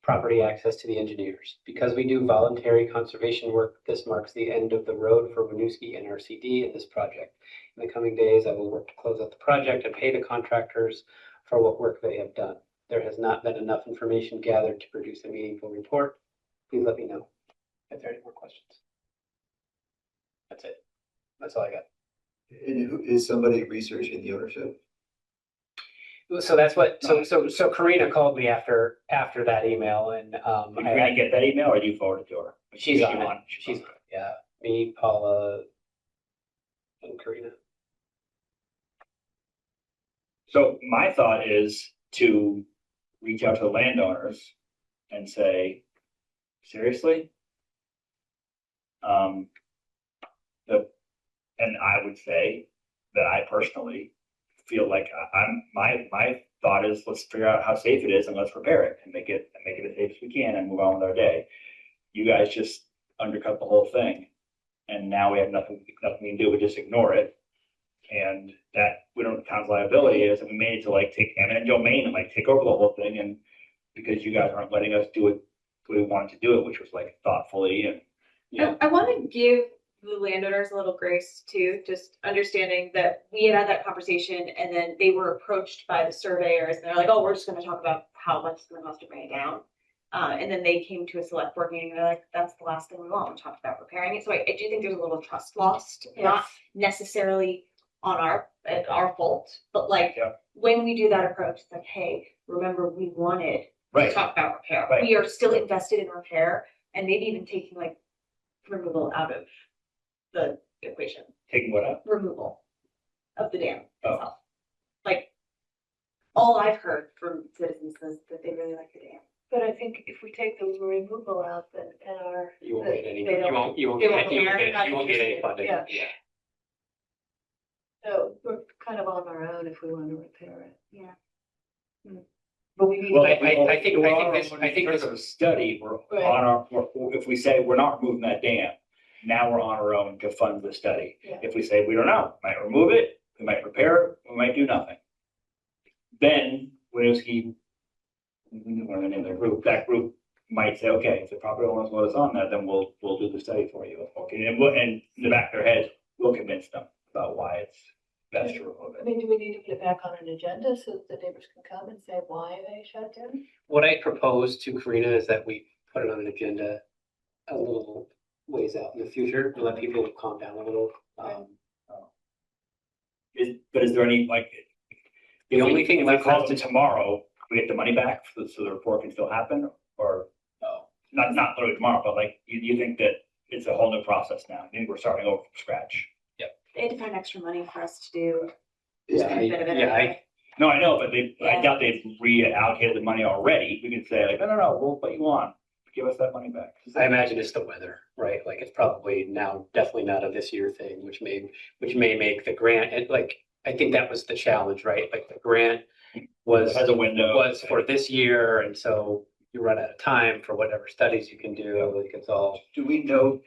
Speaker 1: property access to the engineers. Because we do voluntary conservation work, this marks the end of the road for Winooski NRCD in this project. In the coming days, I will work to close out the project and pay the contractors for what work they have done. There has not been enough information gathered to produce a meaningful report. Please let me know if there are any more questions. That's it. That's all I got.
Speaker 10: And is somebody researching the ownership?
Speaker 1: So that's what, so Karina called me after that email and,
Speaker 2: Did
Speaker 1: I
Speaker 2: Karina
Speaker 1: had,
Speaker 2: get that email or do you forward it to her?
Speaker 1: she's on it.
Speaker 2: She's
Speaker 1: She's,
Speaker 2: on it.
Speaker 1: yeah, me, Paula, and Karina.
Speaker 2: So my thought is to reach out to the landowners and say, seriously? And I would say that I personally feel like my thought is let's figure out how safe it is and let's repair it and make it as safe as we can and move on with our day. You guys just undercut the whole thing. And now we have nothing to do but just ignore it. And that we don't know what the town's liability is, and we may need to like take eminent domain and like take over the whole thing, and because you guys aren't letting us do it the way we wanted to do it, which was like thoughtfully and
Speaker 3: I want to give the landowners a little grace too, just understanding that we had that conversation and then they were approached by the surveyors and they're like, oh, we're just going to talk about how much it's going to cost to bring it down. And then they came to a select board meeting and they're like, that's the last thing we want. We talked about repairing it. So I do think there's a little trust lost, not necessarily on our fault, but like when we do that approach, it's like, hey, remember we wanted to talk about repair.
Speaker 2: Right.
Speaker 3: We are still invested in repair and maybe even taking like removal out of the equation.
Speaker 2: taking what up?
Speaker 3: Removal of the dam
Speaker 2: Oh.
Speaker 3: itself. Like, all I've heard from citizens is that they really like the dam.
Speaker 11: But I think if we take the removal out, then, and our.
Speaker 1: You won't get any,
Speaker 11: they don't-
Speaker 1: you won't
Speaker 3: they
Speaker 1: get,
Speaker 3: won't
Speaker 1: you won't
Speaker 3: care,
Speaker 1: get,
Speaker 3: not
Speaker 1: you won't get any
Speaker 3: interested.
Speaker 1: funding.
Speaker 11: Yeah. So we're kind of on our own if we want to repair it.
Speaker 3: Yeah.
Speaker 11: But we need.
Speaker 2: Well,
Speaker 1: I think this,
Speaker 2: in terms of a study, we're
Speaker 11: Right.
Speaker 2: on our, if we say we're not removing that dam, now we're on our own to fund the study.
Speaker 11: Yeah.
Speaker 2: If we say we don't know, might remove it, we might repair it, we might do nothing. Then Winooski, or the name of their group, that group might say, okay, if the property owners let us on that, then we'll do the study for you. Okay, and in the back of their head, we'll convince them about why it's best to remove
Speaker 11: I
Speaker 2: it.
Speaker 11: mean, do we need to put it back on an agenda so that the neighbors can come and say why they shut down?
Speaker 1: What I propose to Karina is that we put it on an agenda a little ways out in the future to let people calm down a little.
Speaker 2: But is there any, like,
Speaker 1: The only thing
Speaker 2: if we
Speaker 1: left
Speaker 2: call
Speaker 1: out-
Speaker 2: to tomorrow, we get the money back so the report can still happen, or no? Not literally tomorrow, but like, you think that it's a whole new process now? You think we're starting over from scratch?
Speaker 3: They had to find extra money for us to do.
Speaker 1: Yeah,
Speaker 3: a bit of it
Speaker 1: yeah,
Speaker 3: anyway.
Speaker 2: No, I know, but I
Speaker 3: Yeah.
Speaker 2: doubt they've reallocated the money already. We can say like, no, we'll put you on. Give us that money back.
Speaker 1: I imagine it's the weather, right? Like it's probably now definitely not a this year thing, which may make the grant, and like, I think that was the challenge, right? Like the grant was
Speaker 2: Has a window.
Speaker 1: was for this year, and so you run out of time for whatever studies you can do, like it's all.
Speaker 10: Do we know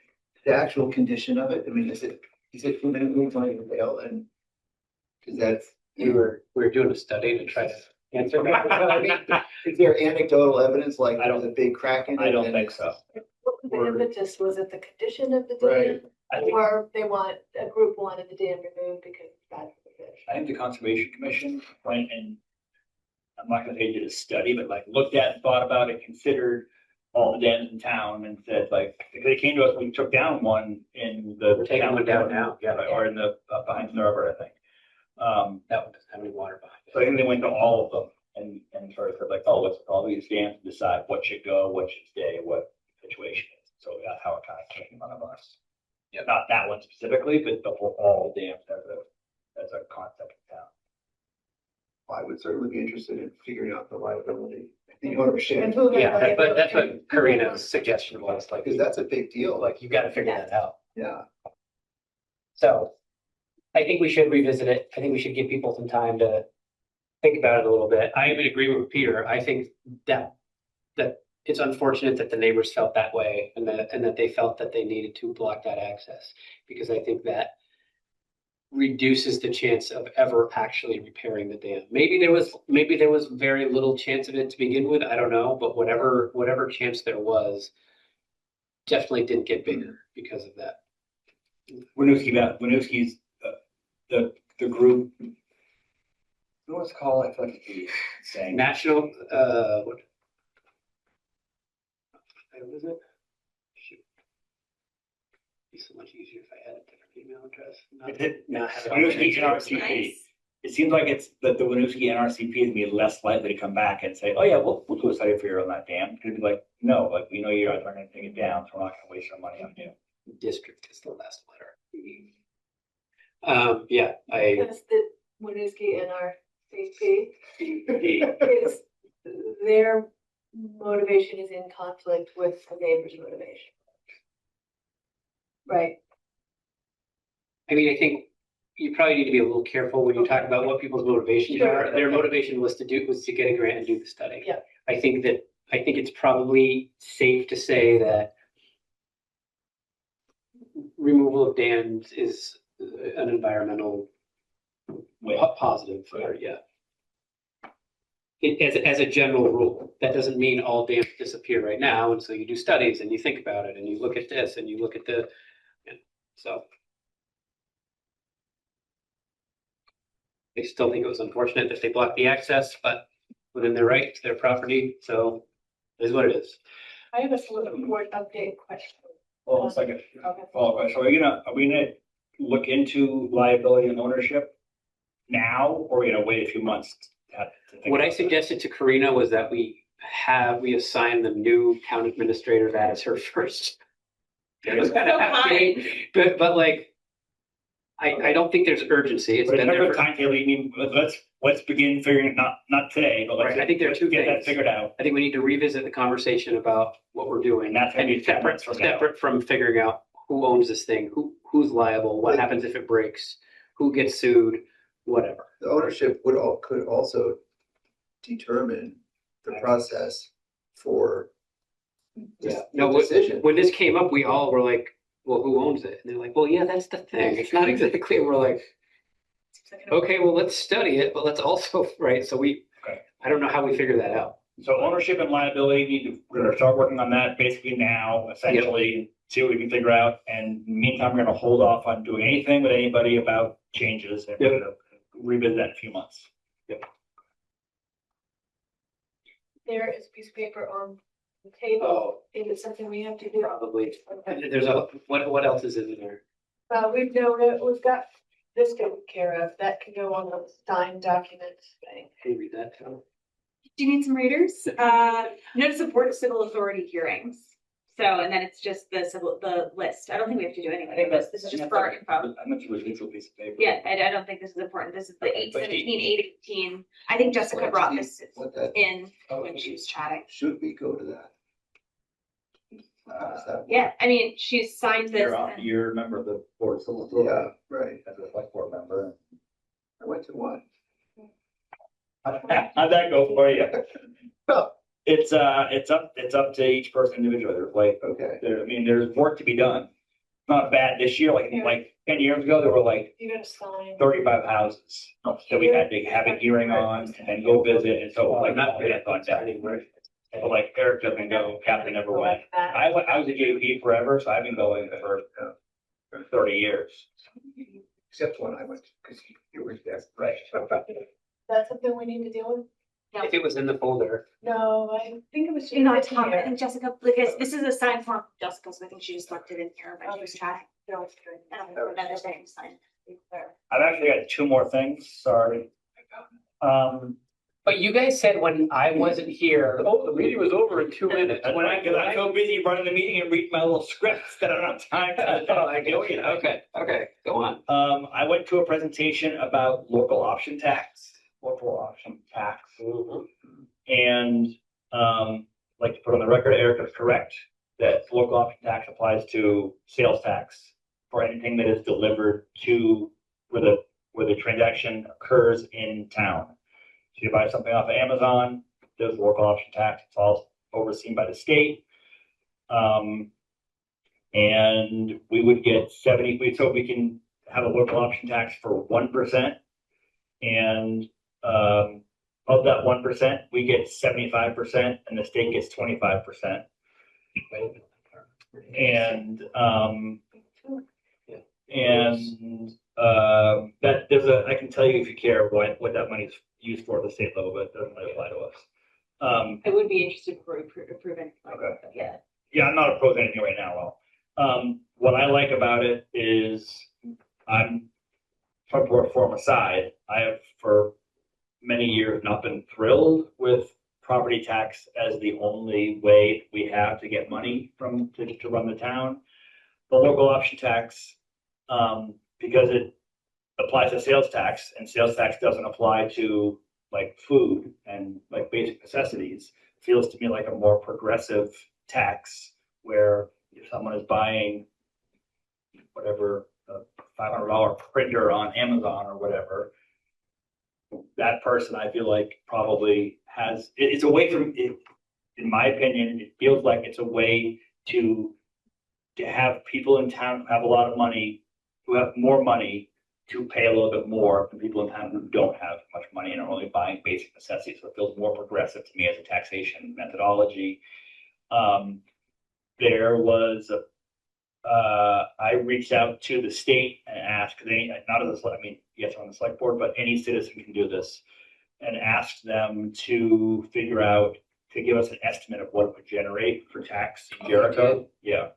Speaker 10: the actual condition of it? I mean, is it imminently going to fail and? Cause that's,
Speaker 1: We were doing a study to try to answer that.
Speaker 10: I mean, is there anecdotal evidence like
Speaker 2: I don't-
Speaker 10: there's a big crack in it?
Speaker 2: I don't
Speaker 10: and
Speaker 2: think
Speaker 10: it's-
Speaker 2: so.
Speaker 11: What was the
Speaker 2: Or-
Speaker 11: impetus? Was it the condition of the
Speaker 10: Right.
Speaker 11: dam?
Speaker 2: I think,
Speaker 11: Or a group wanted the dam removed because it's bad for the fish?
Speaker 2: I think the Conservation Commission went and, I'm not gonna say they did a study, but like looked at and thought about it, considered all the dams in town and said like, they came to us, we took down one in the.
Speaker 1: We're taking one down now, yeah.
Speaker 2: Or in the, behind Starboard, I think.
Speaker 1: That one doesn't have any water behind it.
Speaker 2: So I think they went to all of them and sort of said like, oh, let's all these dams and decide what should go, what should stay, what the situation is. So that's how it kind of came out of us. Yeah, not that one specifically, but the whole, all dams as a concept in town.
Speaker 10: I would certainly be interested in figuring out the liability, the ownership,
Speaker 11: And who had
Speaker 1: Yeah,
Speaker 11: the-
Speaker 1: but that's what Karina's suggestion was, like,
Speaker 10: because that's a big deal.
Speaker 1: like, you gotta figure that out.
Speaker 10: Yeah.
Speaker 1: So I think we should revisit it. I think we should give people some time to think about it a little bit. I would agree with Peter. I think that it's unfortunate that the neighbors felt that way and that they felt that they needed to block that access, because I think that reduces the chance of ever actually repairing the dam. Maybe there was very little chance of it to begin with. I don't know, but whatever chance there was definitely didn't get bigger because of that.
Speaker 2: Winooski's the group. What was it called? I feel like it's saying.
Speaker 1: National, what? What was it? Shoot. It'd be so much easier if I had a different email address. Not have it on
Speaker 2: Winooski
Speaker 1: the-
Speaker 2: NRCP. It seems like it's that the Winooski NRCP is gonna be less likely to come back and say, oh yeah, we'll do a study for you on that dam. It'd be like, no, like we know you're not gonna take it down, so we're not gonna waste our money on you.
Speaker 1: District is the last letter. Yeah,
Speaker 11: That's the Winooski NRCP. Is their motivation is in conflict with the neighbor's motivation. Right.
Speaker 1: I mean, I think you probably need to be a little careful when you talk about what people's motivations
Speaker 11: Sure,
Speaker 1: are. Their
Speaker 11: okay.
Speaker 1: motivation was to get a grant and do the study.
Speaker 11: Yeah.
Speaker 1: I think it's probably safe to say that removal of dams is an environmental positive, or, yeah. As a general rule, that doesn't mean all dams disappear right now, and so you do studies and you think about it and you look at this and you look at so. I still think it was unfortunate that they blocked the access, but within their right, it's their property, so it is what it is.
Speaker 11: I have a Selectboard update question.
Speaker 2: Hold on a second.
Speaker 11: Okay.
Speaker 2: Follow-up. So are we gonna look into liability and ownership now, or are we gonna wait a few months to think
Speaker 1: What I
Speaker 2: about that?
Speaker 1: suggested to Karina was that we assign the new town administrator that as her first.
Speaker 6: So kind.
Speaker 1: But like, I don't think there's urgency. It's
Speaker 2: But in
Speaker 1: been
Speaker 2: terms
Speaker 1: there
Speaker 2: of
Speaker 1: for,
Speaker 2: timetable, you mean, let's begin figuring it, not today, but let's.
Speaker 1: Right, I think there are two
Speaker 2: get that
Speaker 1: things.
Speaker 2: figured out.
Speaker 1: I think we need to revisit the conversation about what we're doing.
Speaker 2: And that's gonna be
Speaker 1: separate
Speaker 2: from now.
Speaker 1: from figuring out who owns this thing, who's liable, what happens if it breaks, who gets sued, whatever.
Speaker 10: The ownership could also determine the process for
Speaker 1: Yeah.
Speaker 10: the
Speaker 1: No,
Speaker 10: decision.
Speaker 1: when this came up, we all were like, well, who owns it? And they're like, well, yeah, that's the thing. It's not exactly, we're like, okay, well, let's study it, but let's also, right, so
Speaker 2: Okay.
Speaker 1: I don't know how we figure that out.
Speaker 2: So ownership and liability, we're gonna start working on that basically now, essentially, see what we can figure out. And meantime, we're gonna hold off on doing anything with anybody about changes. And we're gonna revisit that in a few months.
Speaker 11: There is a piece of paper on the table.
Speaker 1: Oh,
Speaker 11: Is it something we have to do?
Speaker 1: probably.
Speaker 11: Okay.
Speaker 1: There's what else is in there?
Speaker 11: We've got this taken care of. That can go on the signed documents thing.
Speaker 1: Can you read that, Tom?
Speaker 3: Do you need some readers? Notice of Board of Civil Authority hearings. So, and then it's just the list. I don't think we have to do anything with this. This is just for our info.
Speaker 2: I'm not sure it's a piece of paper.
Speaker 3: Yeah, I don't think this is important. This is the 817, 818. I think Jessica brought this
Speaker 10: What that,
Speaker 3: in when she was chatting.
Speaker 10: should we go to that? How does that work?
Speaker 3: Yeah, I mean, she signed this. and-
Speaker 2: You're a member of the board, so
Speaker 10: Yeah, right.
Speaker 2: as a select board member.
Speaker 10: I went to one.
Speaker 2: How'd that go for you? It's up to each person individually. There's like,
Speaker 10: Okay.
Speaker 2: there's work to be done. Not bad this year, like 10 years ago, there were like
Speaker 11: You're gonna sign.
Speaker 2: 35 houses that we had to have a hearing on and then go visit, and so like not good at that. But like Eric doesn't go, Captain never went. I was a JP forever, so I've been going for 30 years.
Speaker 10: Except when I went, because you were there.
Speaker 2: Right.
Speaker 11: That's something we need to deal with?
Speaker 1: If it was in the folder.
Speaker 11: No, I think it was. just
Speaker 3: You know,
Speaker 11: in
Speaker 3: Tom, I
Speaker 11: here.
Speaker 3: think Jessica, because this is a signed form, Jessica, so I think she just left it in here when she was chatting.
Speaker 11: No, it's good.
Speaker 3: I don't know another thing signed.
Speaker 2: I've actually got two more things, sorry.
Speaker 1: But you guys said when I wasn't here, oh, the meeting was over in 2 minutes.
Speaker 2: When I got so busy running the meeting and reading my little scripts that I don't have time to.
Speaker 1: Oh, I get you. Okay, go on.
Speaker 2: I went to a presentation about local option tax. And, like to put on the record, Eric is correct, that local option tax applies to sales tax for anything that is delivered to where the transaction occurs in town. So you buy something off of Amazon, there's local option tax, it's all overseen by the state. And we would get so we can have a local option tax for 1%. And of that 1%, we get 75%, and the state gets 25%. And That there's a, I can tell you if you care what that money is used for at the state level, but it doesn't really apply to us.
Speaker 3: I would be interested before approving.
Speaker 2: Okay.
Speaker 3: Yeah.
Speaker 2: Yeah, I'm not opposing anything right now, well. What I like about it is I'm, from aside, I have for many years not been thrilled with property tax as the only way we have to get money to run the town. The local option tax, because it applies to sales tax, and sales tax doesn't apply to like food and like basic necessities, feels to me like a more progressive tax, where if someone is buying whatever, a $500 printer on Amazon or whatever, that person, I feel like, probably has, it's a way from it, in my opinion, it feels like it's a way to have people in town who have a lot of money, who have more money, to pay a little bit more than people in town who don't have much money and are only buying basic necessities. So it feels more progressive to me as a taxation methodology. There was I reached out to the state and asked, not as I mean, yes, on the select board, but any citizen can do this, and asked them to figure out, to give us an estimate of what it would generate for tax in Jericho. Yeah.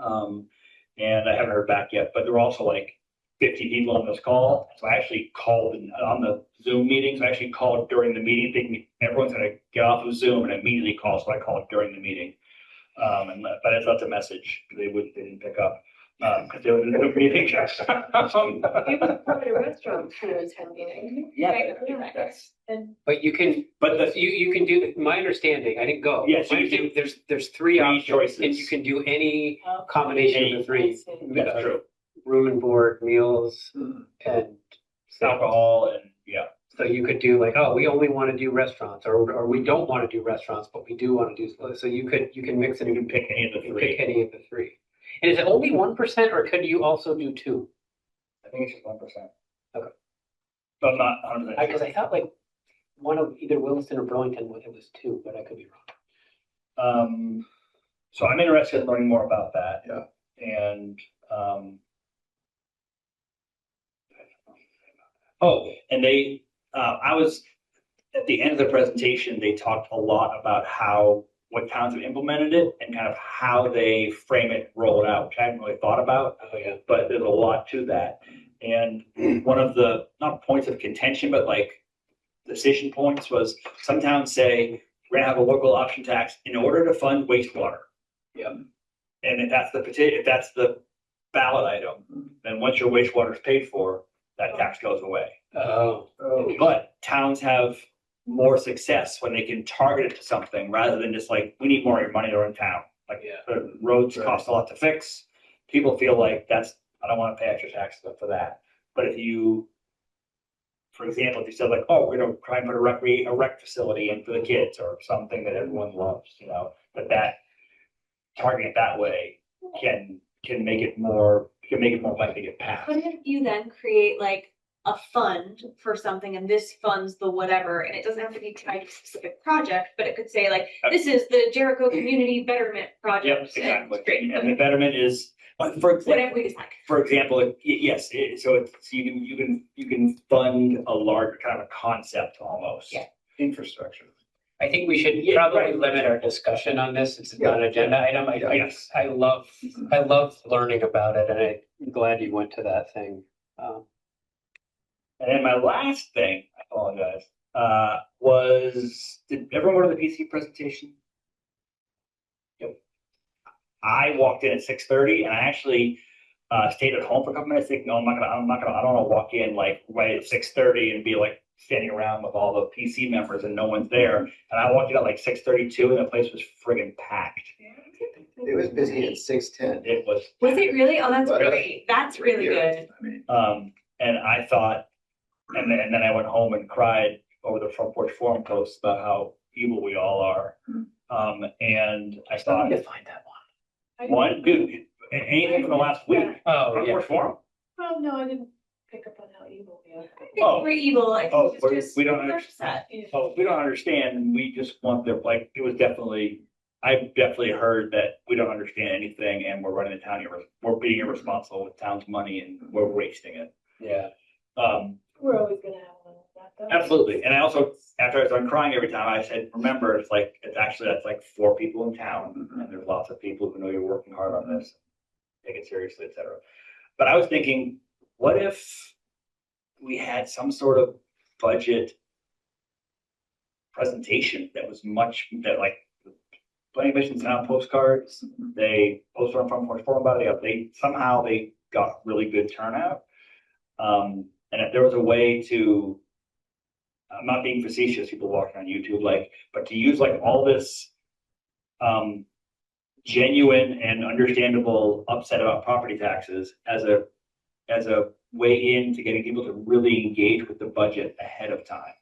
Speaker 2: And I haven't heard back yet, but there were also like 50 people on this call. So I actually called on the Zoom meetings. I actually called during the meeting, thinking everyone's going to get off of Zoom and immediately call. So I called during the meeting. But I left a message. They didn't pick up because they were in the meeting.
Speaker 11: You can put a restaurant to a town meeting.
Speaker 2: Yeah,
Speaker 1: But you can,
Speaker 2: but
Speaker 1: you can do, my understanding, I didn't go.
Speaker 2: Yes,
Speaker 1: My
Speaker 2: you can
Speaker 1: understanding, there's three options,
Speaker 2: choices.
Speaker 1: and you can do any combination of the three.
Speaker 2: that's true.
Speaker 1: Room and board, meals, and
Speaker 2: Alcohol and yeah.
Speaker 1: so you could do like, oh, we only want to do restaurants, or we don't want to do restaurants, but we do want to do, so you can mix it,
Speaker 2: You
Speaker 1: and
Speaker 2: can pick any of the
Speaker 1: pick
Speaker 2: three.
Speaker 1: any of the three. And is it only 1%, or could you also do 2?
Speaker 2: I think it's just 1%.
Speaker 1: Okay.
Speaker 2: But I'm not 100%.
Speaker 1: Because I thought like one of either Williston or Burlington, it was 2, but I could be wrong.
Speaker 2: So I'm interested in learning more about that.
Speaker 10: Yeah.
Speaker 2: And and they, I was at the end of the presentation, they talked a lot about what towns have implemented it and kind of how they frame it, roll it out, which I hadn't really thought about.
Speaker 1: Oh, yeah.
Speaker 2: But there's a lot to that. And one of the, not points of contention, but like decision points was some towns say, we're gonna have a local option tax in order to fund wastewater.
Speaker 1: Yeah.
Speaker 2: And if that's the ballot item, then once your wastewater is paid for, that tax goes away.
Speaker 1: Oh.
Speaker 2: But towns have more success when they can target it to something rather than just like, we need more of your money to run town. Like, the roads cost a lot to fix. People feel like I don't want to pay extra taxes for that. But if you, for example, if you said like, oh, we're going to try and put a rec facility in for the kids or something that everyone loves, but that targeting it that way can make it more likely to get passed.
Speaker 3: Couldn't you then create like a fund for something, and this funds the whatever, and it doesn't have to be tied to a specific project, but it could say like, this is the Jericho Community Betterment Project.
Speaker 2: Yep, exactly.
Speaker 3: Great.
Speaker 2: And the betterment is, for example,
Speaker 3: Whatever we decide.
Speaker 2: For example, yes, so you can fund a large kind of a concept almost.
Speaker 3: Yeah.
Speaker 10: Infrastructure.
Speaker 1: I think we should
Speaker 2: Yeah,
Speaker 1: probably
Speaker 2: right.
Speaker 1: limit our discussion on this. It's not an agenda item.
Speaker 2: Yes.
Speaker 1: I love learning about it, and I'm glad you went to that thing.
Speaker 2: And then my last thing, I apologize, was, did everyone go to the PC presentation? Yep. I walked in at 6:30 and I actually stayed at home for a couple minutes thinking, no, I don't want to walk in like right at 6:30 and be like standing around with all the PC members and no one's there. And I walked in at like 6:32 and the place was friggin' packed.
Speaker 10: It was busy at 6:10.
Speaker 2: It was.
Speaker 3: Was it really? Oh, that's
Speaker 10: Really?
Speaker 3: great. That's really good.
Speaker 10: I mean,
Speaker 2: And I thought, and then I went home and cried over the front porch forum post about how evil we all are. And I thought,
Speaker 1: to find that one.
Speaker 2: dude, anything from the last week?
Speaker 1: Oh,
Speaker 2: Front
Speaker 1: yeah.
Speaker 2: porch forum?
Speaker 11: Oh, no, I didn't pick up on how evil we are.
Speaker 3: I think we're evil. I
Speaker 2: Oh,
Speaker 3: think it's just
Speaker 2: we don't
Speaker 3: we're
Speaker 2: understand.
Speaker 3: upset.
Speaker 2: Oh, we don't understand. We just want their, like, it was definitely I've definitely heard that we don't understand anything and we're running the town, we're being irresponsible with town's money and we're wasting it.
Speaker 1: Yeah.
Speaker 11: We're always gonna have one like that, though.
Speaker 2: Absolutely. And I also, after I was done crying every time, I said, remember, it's actually, that's like 4 people in town. And there's lots of people who know you're working hard on this, take it seriously, et cetera. But I was thinking, what if we had some sort of budget presentation that was that like planning commission sent out postcards, they posted on front porch forum about it, they somehow they got really good turnout. And if there was a way to, I'm not being facetious, people walking on YouTube, but to use all this genuine and understandable upset about property taxes as a way into getting people to really engage with the budget ahead of time.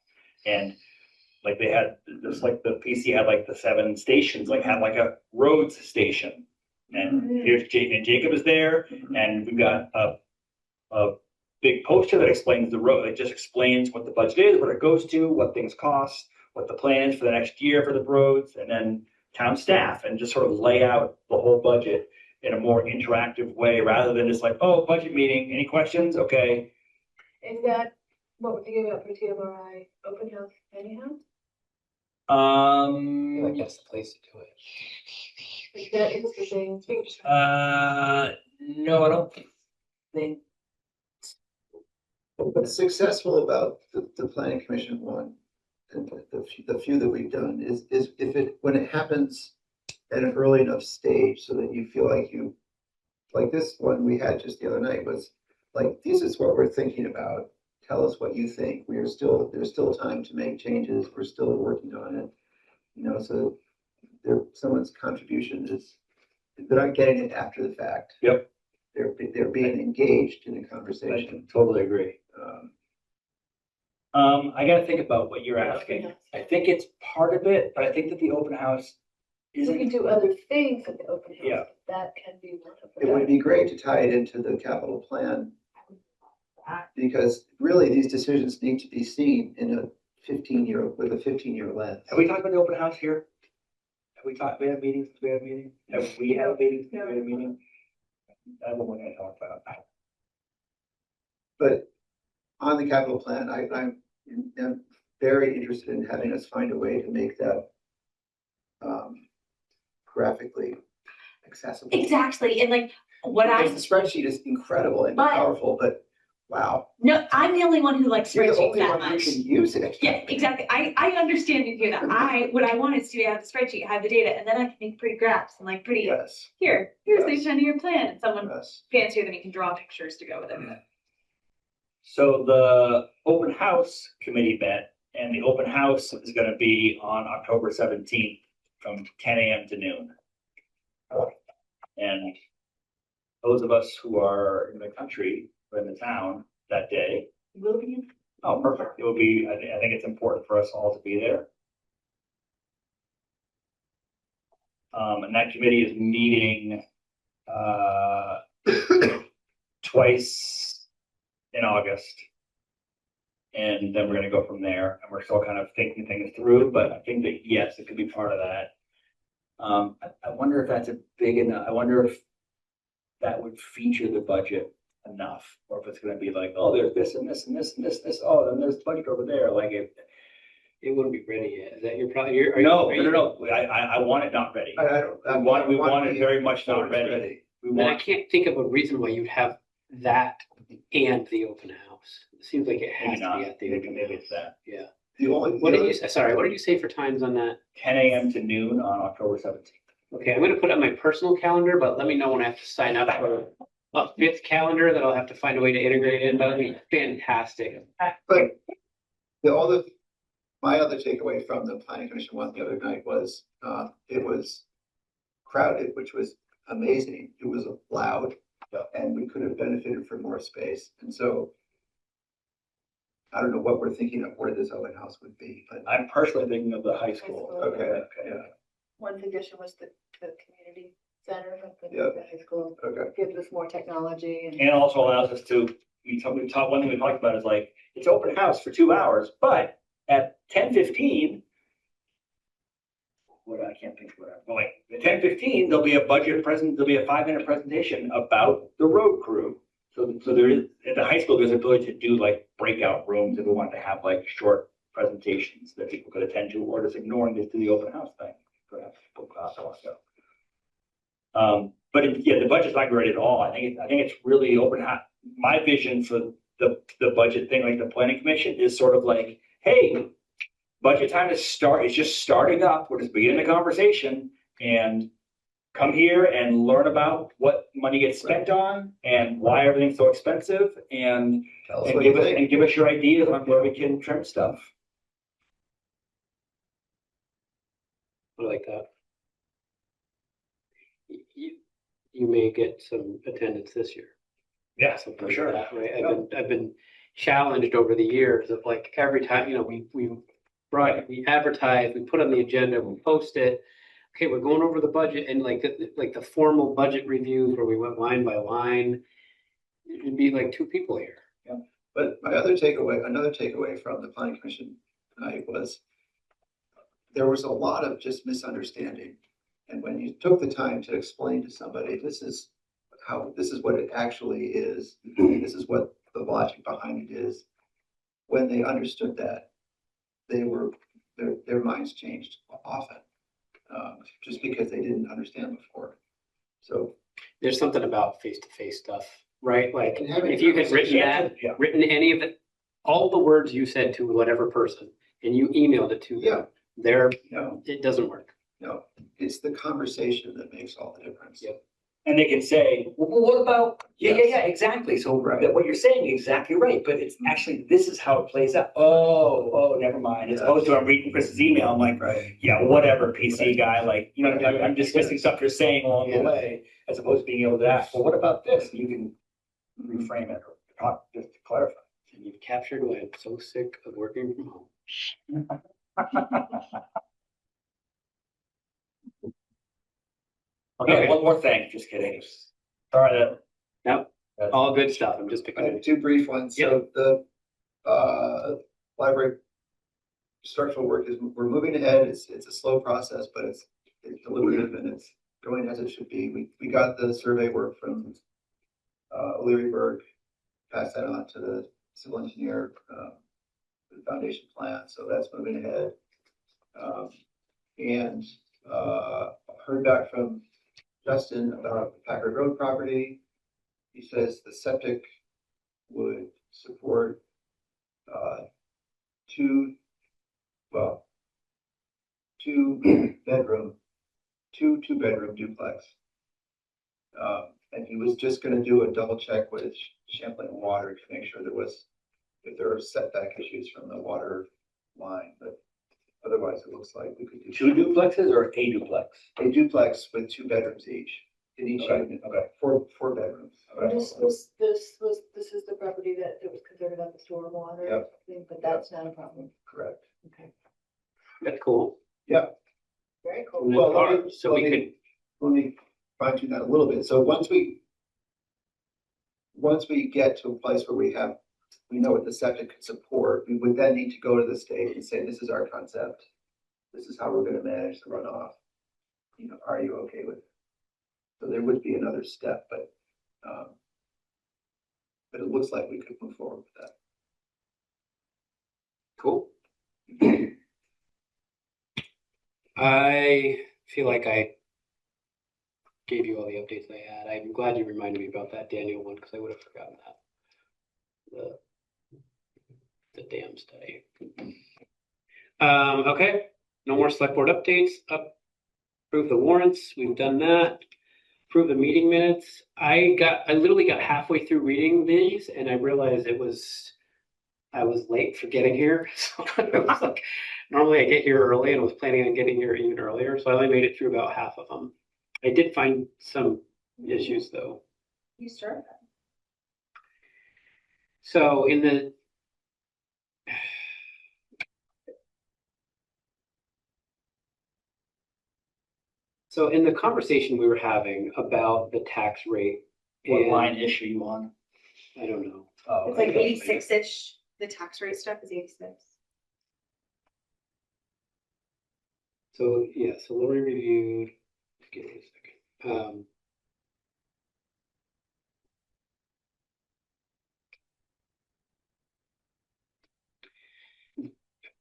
Speaker 2: And they had just the PC had the 7 stations, had a roads station. And here's Jacob is there, and we've got a big poster that explains the road. It just explains what the budget is, what it goes to, what things cost, what the plan is for the next year for the roads, and then town staff, and just sort of lay out the whole budget in a more interactive way rather than just oh, budget meeting, any questions? Okay.
Speaker 11: Is that what we're thinking about for TMRI open house anyhow?
Speaker 1: That's the place to do it.
Speaker 11: Is that interesting?
Speaker 2: No, I don't think.
Speaker 10: What's successful about the planning commission one, and the few that we've done is if when it happens at an early enough stage so that you feel like this one we had just the other night was this is what we're thinking about. Tell us what you think. There's still time to make changes. We're still working on it. So someone's contribution is, they're not getting it after the fact.
Speaker 2: Yep.
Speaker 10: They're being engaged in a conversation.
Speaker 2: I totally agree. I got to think about what you're asking. I think it's part of it, but I think that the open house
Speaker 11: We can
Speaker 2: isn't.
Speaker 11: do other things at the open house.
Speaker 2: Yeah.
Speaker 11: That can be one of
Speaker 10: It
Speaker 11: them.
Speaker 10: would be great to tie it into the capital plan, because really these decisions need to be seen in a 15-year lens.
Speaker 2: Have we talked about the open house here? Have we talked? We had meetings. We had a meeting. Have we had a meeting? We had a meeting. That's what we're going to talk about.
Speaker 10: But on the capital plan, I'm very interested in having us find a way to make that graphically accessible.
Speaker 3: Exactly, and what
Speaker 10: Because the spreadsheet is incredible and
Speaker 3: But-
Speaker 10: powerful, but wow.
Speaker 3: no, I'm the only one who likes
Speaker 10: You're the
Speaker 3: spreadsheets
Speaker 10: only
Speaker 3: that
Speaker 10: one who
Speaker 3: much.
Speaker 10: can use it.
Speaker 3: Yeah, exactly. I understand you do that. What I want is to have the spreadsheet, have the data, and then I can make pretty graphs and pretty,
Speaker 10: Yes,
Speaker 3: here's the 10-year plan, and someone
Speaker 10: yes.
Speaker 3: fancier than me can draw pictures to go with it.
Speaker 2: So the open house committee met, and the open house is going to be on October 17th from 10 a.m. to noon. And those of us who are in the country or in the town that day,
Speaker 3: Will be.
Speaker 2: oh, perfect. It will be, I think it's important for us all to be there. And that committee is meeting twice in August. And then we're gonna go from there, and we're still kind of thinking things through, but I think that, yes, it could be part of that. I wonder if that's a big enough, I wonder if that would feature the budget enough, or if it's gonna be oh, there's this and this and this and this, oh, then there's the budget over there,
Speaker 1: It wouldn't be ready yet. Is that your problem? Are
Speaker 2: no,
Speaker 1: you-
Speaker 2: no, I want it not ready.
Speaker 10: I don't.
Speaker 2: We want it very much not ready. We
Speaker 1: And I
Speaker 2: want,
Speaker 1: can't think of a reason why you'd have that and the open house. It seems like it has
Speaker 2: maybe
Speaker 1: to
Speaker 2: not,
Speaker 1: be at the
Speaker 2: maybe
Speaker 1: open
Speaker 2: maybe
Speaker 1: house.
Speaker 2: it's that.
Speaker 1: Yeah.
Speaker 10: The only,
Speaker 1: What did you, sorry, what did you say for times on that?
Speaker 2: 10 a.m. to noon on October 17th.
Speaker 1: Okay, I'm gonna put it on my personal calendar, but let me know when I have to sign up for a 5th calendar that I'll have to find a way to integrate in. That'll be fantastic.
Speaker 10: but my other takeaway from the planning commission one the other night was, it was crowded, which was amazing. It was loud, and we could have benefited from more space. And so I don't know what we're thinking of where this open house would be, but
Speaker 2: I'm personally thinking of the high school.
Speaker 10: okay,
Speaker 2: Yeah.
Speaker 11: One suggestion was the community center at the
Speaker 10: Yep.
Speaker 11: high school.
Speaker 10: okay.
Speaker 11: Gives us more one
Speaker 2: And also allows us to, one thing we talked about is it's open house for 2 hours, but at 10:15, what, I can't think of what, but like the 10:15, there'll be a there'll be a 5-minute presentation about the road crew. So there is, at the high school, there's ability to do like breakout rooms if we want to have like short presentations that people could attend to, or just ignoring this to the open house thing. Perhaps book class I want to go. But yeah, the budget's not great at all. I think it's really open. My vision for the budget thing, like the planning commission, is sort of like, hey, budget time is it's just starting up. We're just beginning the conversation, and come here and learn about what money gets spent on and why everything's so expensive, and
Speaker 10: Tell us what you think.
Speaker 2: give us your ideas on where we can trim stuff.
Speaker 1: I like that. You may get some attendance this year.
Speaker 2: Yeah,
Speaker 1: Something
Speaker 2: for
Speaker 1: like
Speaker 2: sure.
Speaker 1: that, right? I've been challenged over the years of like every time, we advertise, we put on the agenda, we post it. Okay, we're going over the budget, and like the formal budget reviews where we went line by line, it'd be like 2 people here.
Speaker 10: But another takeaway from the planning commission tonight was there was a lot of just misunderstanding. And when you took the time to explain to somebody, this is what it actually is, this is what the logic behind it is, when they understood that, their minds changed often, just because they didn't understand before. So
Speaker 1: There's something about face-to-face stuff, right? Like
Speaker 10: And having
Speaker 1: if you had
Speaker 2: Yeah.
Speaker 1: written any of it, all the words you said to whatever person, and you emailed it to them, it doesn't work.
Speaker 10: No, it's the conversation that makes all the difference.
Speaker 1: Yep.
Speaker 2: And they can say, well, what about, yeah, exactly. So
Speaker 10: Right.
Speaker 2: what you're saying is exactly right, but it's actually, this is how it plays out. Oh, never mind. As opposed to I'm reading Chris's email, I'm like,
Speaker 10: Right.
Speaker 2: yeah, whatever, PC guy, like, I'm dismissing stuff you're saying along the
Speaker 10: Yeah.
Speaker 2: way, as opposed to being able to ask, well, what about this? And you can reframe it or talk, just to clarify.
Speaker 1: And you've captured why I'm so sick of working from home.
Speaker 2: Okay, one more thing, just kidding. Sorry that.
Speaker 1: Yep, all good stuff. I'm just
Speaker 10: I
Speaker 1: picking.
Speaker 10: have 2 brief ones. So the library structural work we're moving ahead. It's a slow process, but it's deliberative and it's going as it should be. We got the survey work from Learyburg, passed that on to the civil engineer, the foundation plan. So that's moving ahead. And heard back from Justin about the Packard Road property. He says the septic would support 2 bedroom duplex. And he was just gonna do a double check with Champlain Water to make sure if there are setback issues from the water line, but otherwise it looks like we could do
Speaker 2: 2 duplexes or a duplex?
Speaker 10: a duplex with 2 bedrooms each in each
Speaker 2: Okay,
Speaker 10: unit.
Speaker 2: okay.
Speaker 10: 4 bedrooms.
Speaker 11: This is the property that was considered about the stormwater
Speaker 10: Yep.
Speaker 11: thing, but that's not a problem.
Speaker 10: Correct.
Speaker 11: Okay,
Speaker 1: That's cool.
Speaker 11: very cool.
Speaker 1: And then
Speaker 10: Well,
Speaker 1: our- so we could,
Speaker 10: Let me fine tune that a little bit. So once we get to a place where we know what the septic can support, we would then need to go to the state and say, this is our concept. This is how we're gonna manage the runoff. Are you okay with it? So there would be another step, but it looks like we could move forward with that.
Speaker 1: cool. I feel like I gave you all the updates I had. I'm glad you reminded me about that Daniel one, because I would have forgotten that. The dam study. Okay, no more select board updates. Approve the warrants, we've done that. Approve the meeting minutes. I literally got halfway through reading these and I realized I was late for getting here. So it was like, normally I get here early and I was planning on getting here even earlier, so I only made it through about half of them. I did find some issues though.
Speaker 3: You start.
Speaker 1: So in the conversation we were having about the tax rate.
Speaker 2: What
Speaker 1: and-
Speaker 2: line issue you on?
Speaker 1: I don't know.
Speaker 2: Oh,
Speaker 3: It's like
Speaker 2: okay.
Speaker 3: 86-ish. The tax rate stuff is 86.
Speaker 1: So, yeah, so Lori reviewed, give me a second.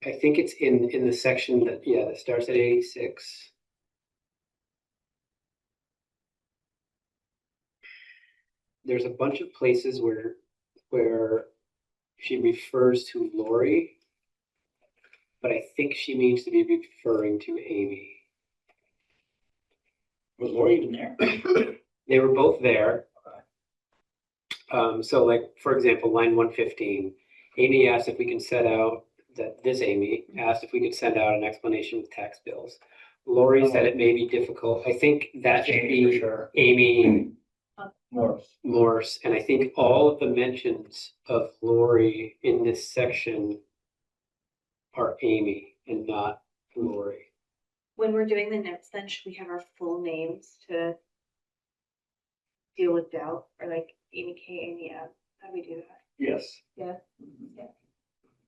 Speaker 1: I think it's in the section that, yeah, that starts at 86. There's a bunch of places where she refers to Lori, but I think she means to be referring to Amy.
Speaker 2: Was Lori even there?
Speaker 1: They were both there. So like, for example, line 115, Amy asked if we can set out that this Amy asked if we could send out an explanation with tax bills. Lori said it may be difficult. I think that should
Speaker 2: Amy for
Speaker 1: be
Speaker 2: sure.
Speaker 1: Amy
Speaker 2: Morris.
Speaker 1: Morse. And I think all of the mentions of Lori in this section are Amy and not Lori.
Speaker 3: When we're doing the notes, then should we have our full names to deal with doubt, or like Amy K, Amy M? How do we do that?
Speaker 2: Yes.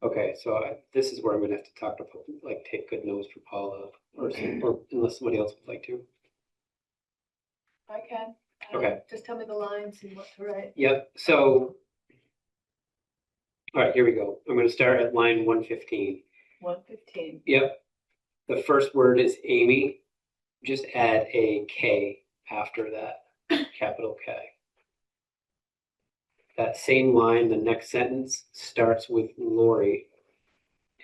Speaker 1: Okay, so this is where I'm gonna have to talk to, like, take good notes for Paula, or unless somebody else would like to.
Speaker 11: I can.
Speaker 1: Okay.
Speaker 11: Just tell me the lines and what to write.
Speaker 1: Yep, so. All right, here we go. I'm gonna start at line 115.
Speaker 11: 115.
Speaker 1: Yep. The first word is Amy. Just add a K after that, capital K. That same line, the next sentence starts with Lori,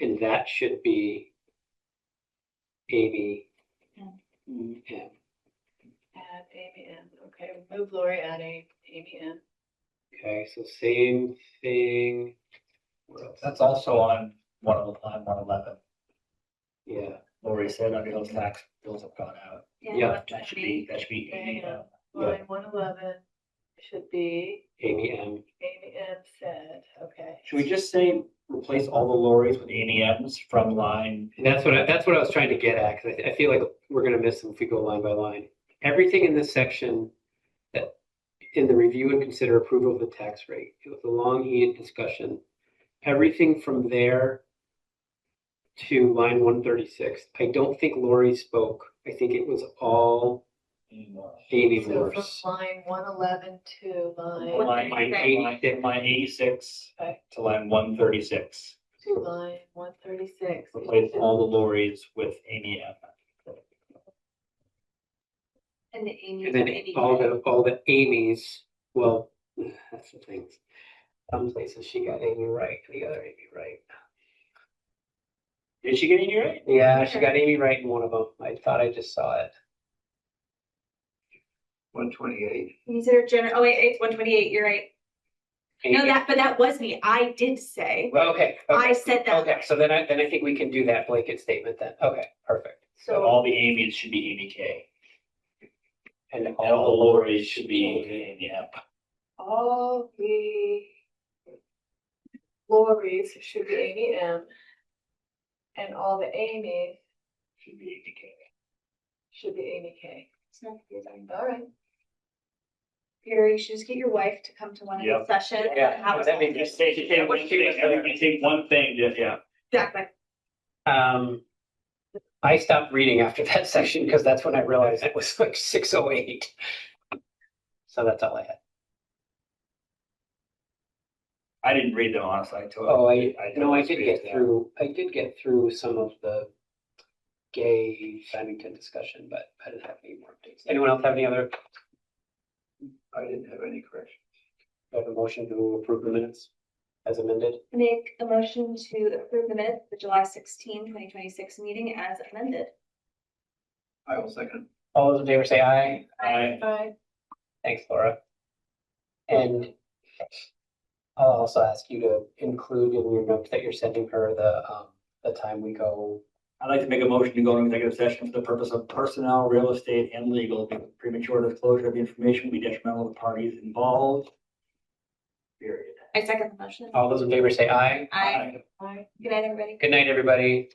Speaker 1: and that should be Amy M.
Speaker 11: Add Amy M. Okay, remove Lori, add Amy M.
Speaker 1: Okay, so same thing. Where else?
Speaker 2: That's also on line 111.
Speaker 1: Yeah,
Speaker 2: Lori said Underhill's tax bills have gone out.
Speaker 1: Yeah.
Speaker 2: That should be Amy.
Speaker 11: Line 111 should be
Speaker 1: Amy M.
Speaker 11: Amy M said, okay.
Speaker 2: Should we just say replace all the Loris with Amy M's from line?
Speaker 1: And that's what I was trying to get at, because I feel like we're gonna miss them if we go line by line. Everything in this section that in the review and consider approval of the tax rate, it was a long heated discussion. Everything from there to line 136. I don't think Lori spoke. I think it was all Amy
Speaker 11: So
Speaker 1: Morse.
Speaker 11: from line 111 to
Speaker 2: Line 86
Speaker 11: Okay.
Speaker 2: to line 136.
Speaker 11: to line 136.
Speaker 2: Replace all the Loris with Amy M.
Speaker 3: And the Amy.
Speaker 1: And then all the Amy's, well, that's the thing. Some places she got Amy right, the other Amy right.
Speaker 2: Did she get Amy right?
Speaker 1: Yeah, she got Amy right in one of them. I thought I just saw it.
Speaker 10: 128.
Speaker 3: Consider oh wait, it's 128, you're right. No, but that was me. I did say,
Speaker 1: Well, okay.
Speaker 3: I said that.
Speaker 1: Okay, so then I think we can do that blanket statement then. Okay, perfect.
Speaker 2: So all the Amy's should be Amy K.
Speaker 1: And
Speaker 2: And all the Loris should be Amy M.
Speaker 11: All the Loris should be Amy M. And all the Amy's
Speaker 2: Should be Amy K.
Speaker 11: should be Amy K.
Speaker 3: It's not confusing.
Speaker 11: All right.
Speaker 3: Peter, you should just get your wife to come to one of the sessions. and
Speaker 1: Yeah,
Speaker 3: have us
Speaker 1: that
Speaker 3: all-
Speaker 1: makes-
Speaker 2: Just say one thing, say one thing, yeah.
Speaker 3: Exactly.
Speaker 1: I stopped reading after that section because that's when I realized it was like 6:08. So that's all I had.
Speaker 2: I didn't read them honestly.
Speaker 1: Oh, I did
Speaker 2: read
Speaker 1: get
Speaker 2: them.
Speaker 1: through, some of the gay Simington discussion, but I didn't have any more updates. Anyone else have any other,
Speaker 10: I didn't have any corrections.
Speaker 1: have a motion to approve the minutes as amended?
Speaker 3: Make a motion to approve the minutes of the July 16, 2026 meeting as amended.
Speaker 10: I will second.
Speaker 1: All those in favor say aye.
Speaker 11: Aye.
Speaker 1: Thanks, Laura. And I'll also ask you to include in your notes that you're sending her the time we go.
Speaker 2: I'd like to make a motion to go into executive session for the purpose of personnel, real estate, and legal. Premature disclosure of the information will be detrimental to the parties involved. Period.
Speaker 3: I second the motion.
Speaker 1: All those in favor say aye.
Speaker 3: Aye.
Speaker 11: Aye.
Speaker 3: Good night, everybody.
Speaker 1: Good night, everybody.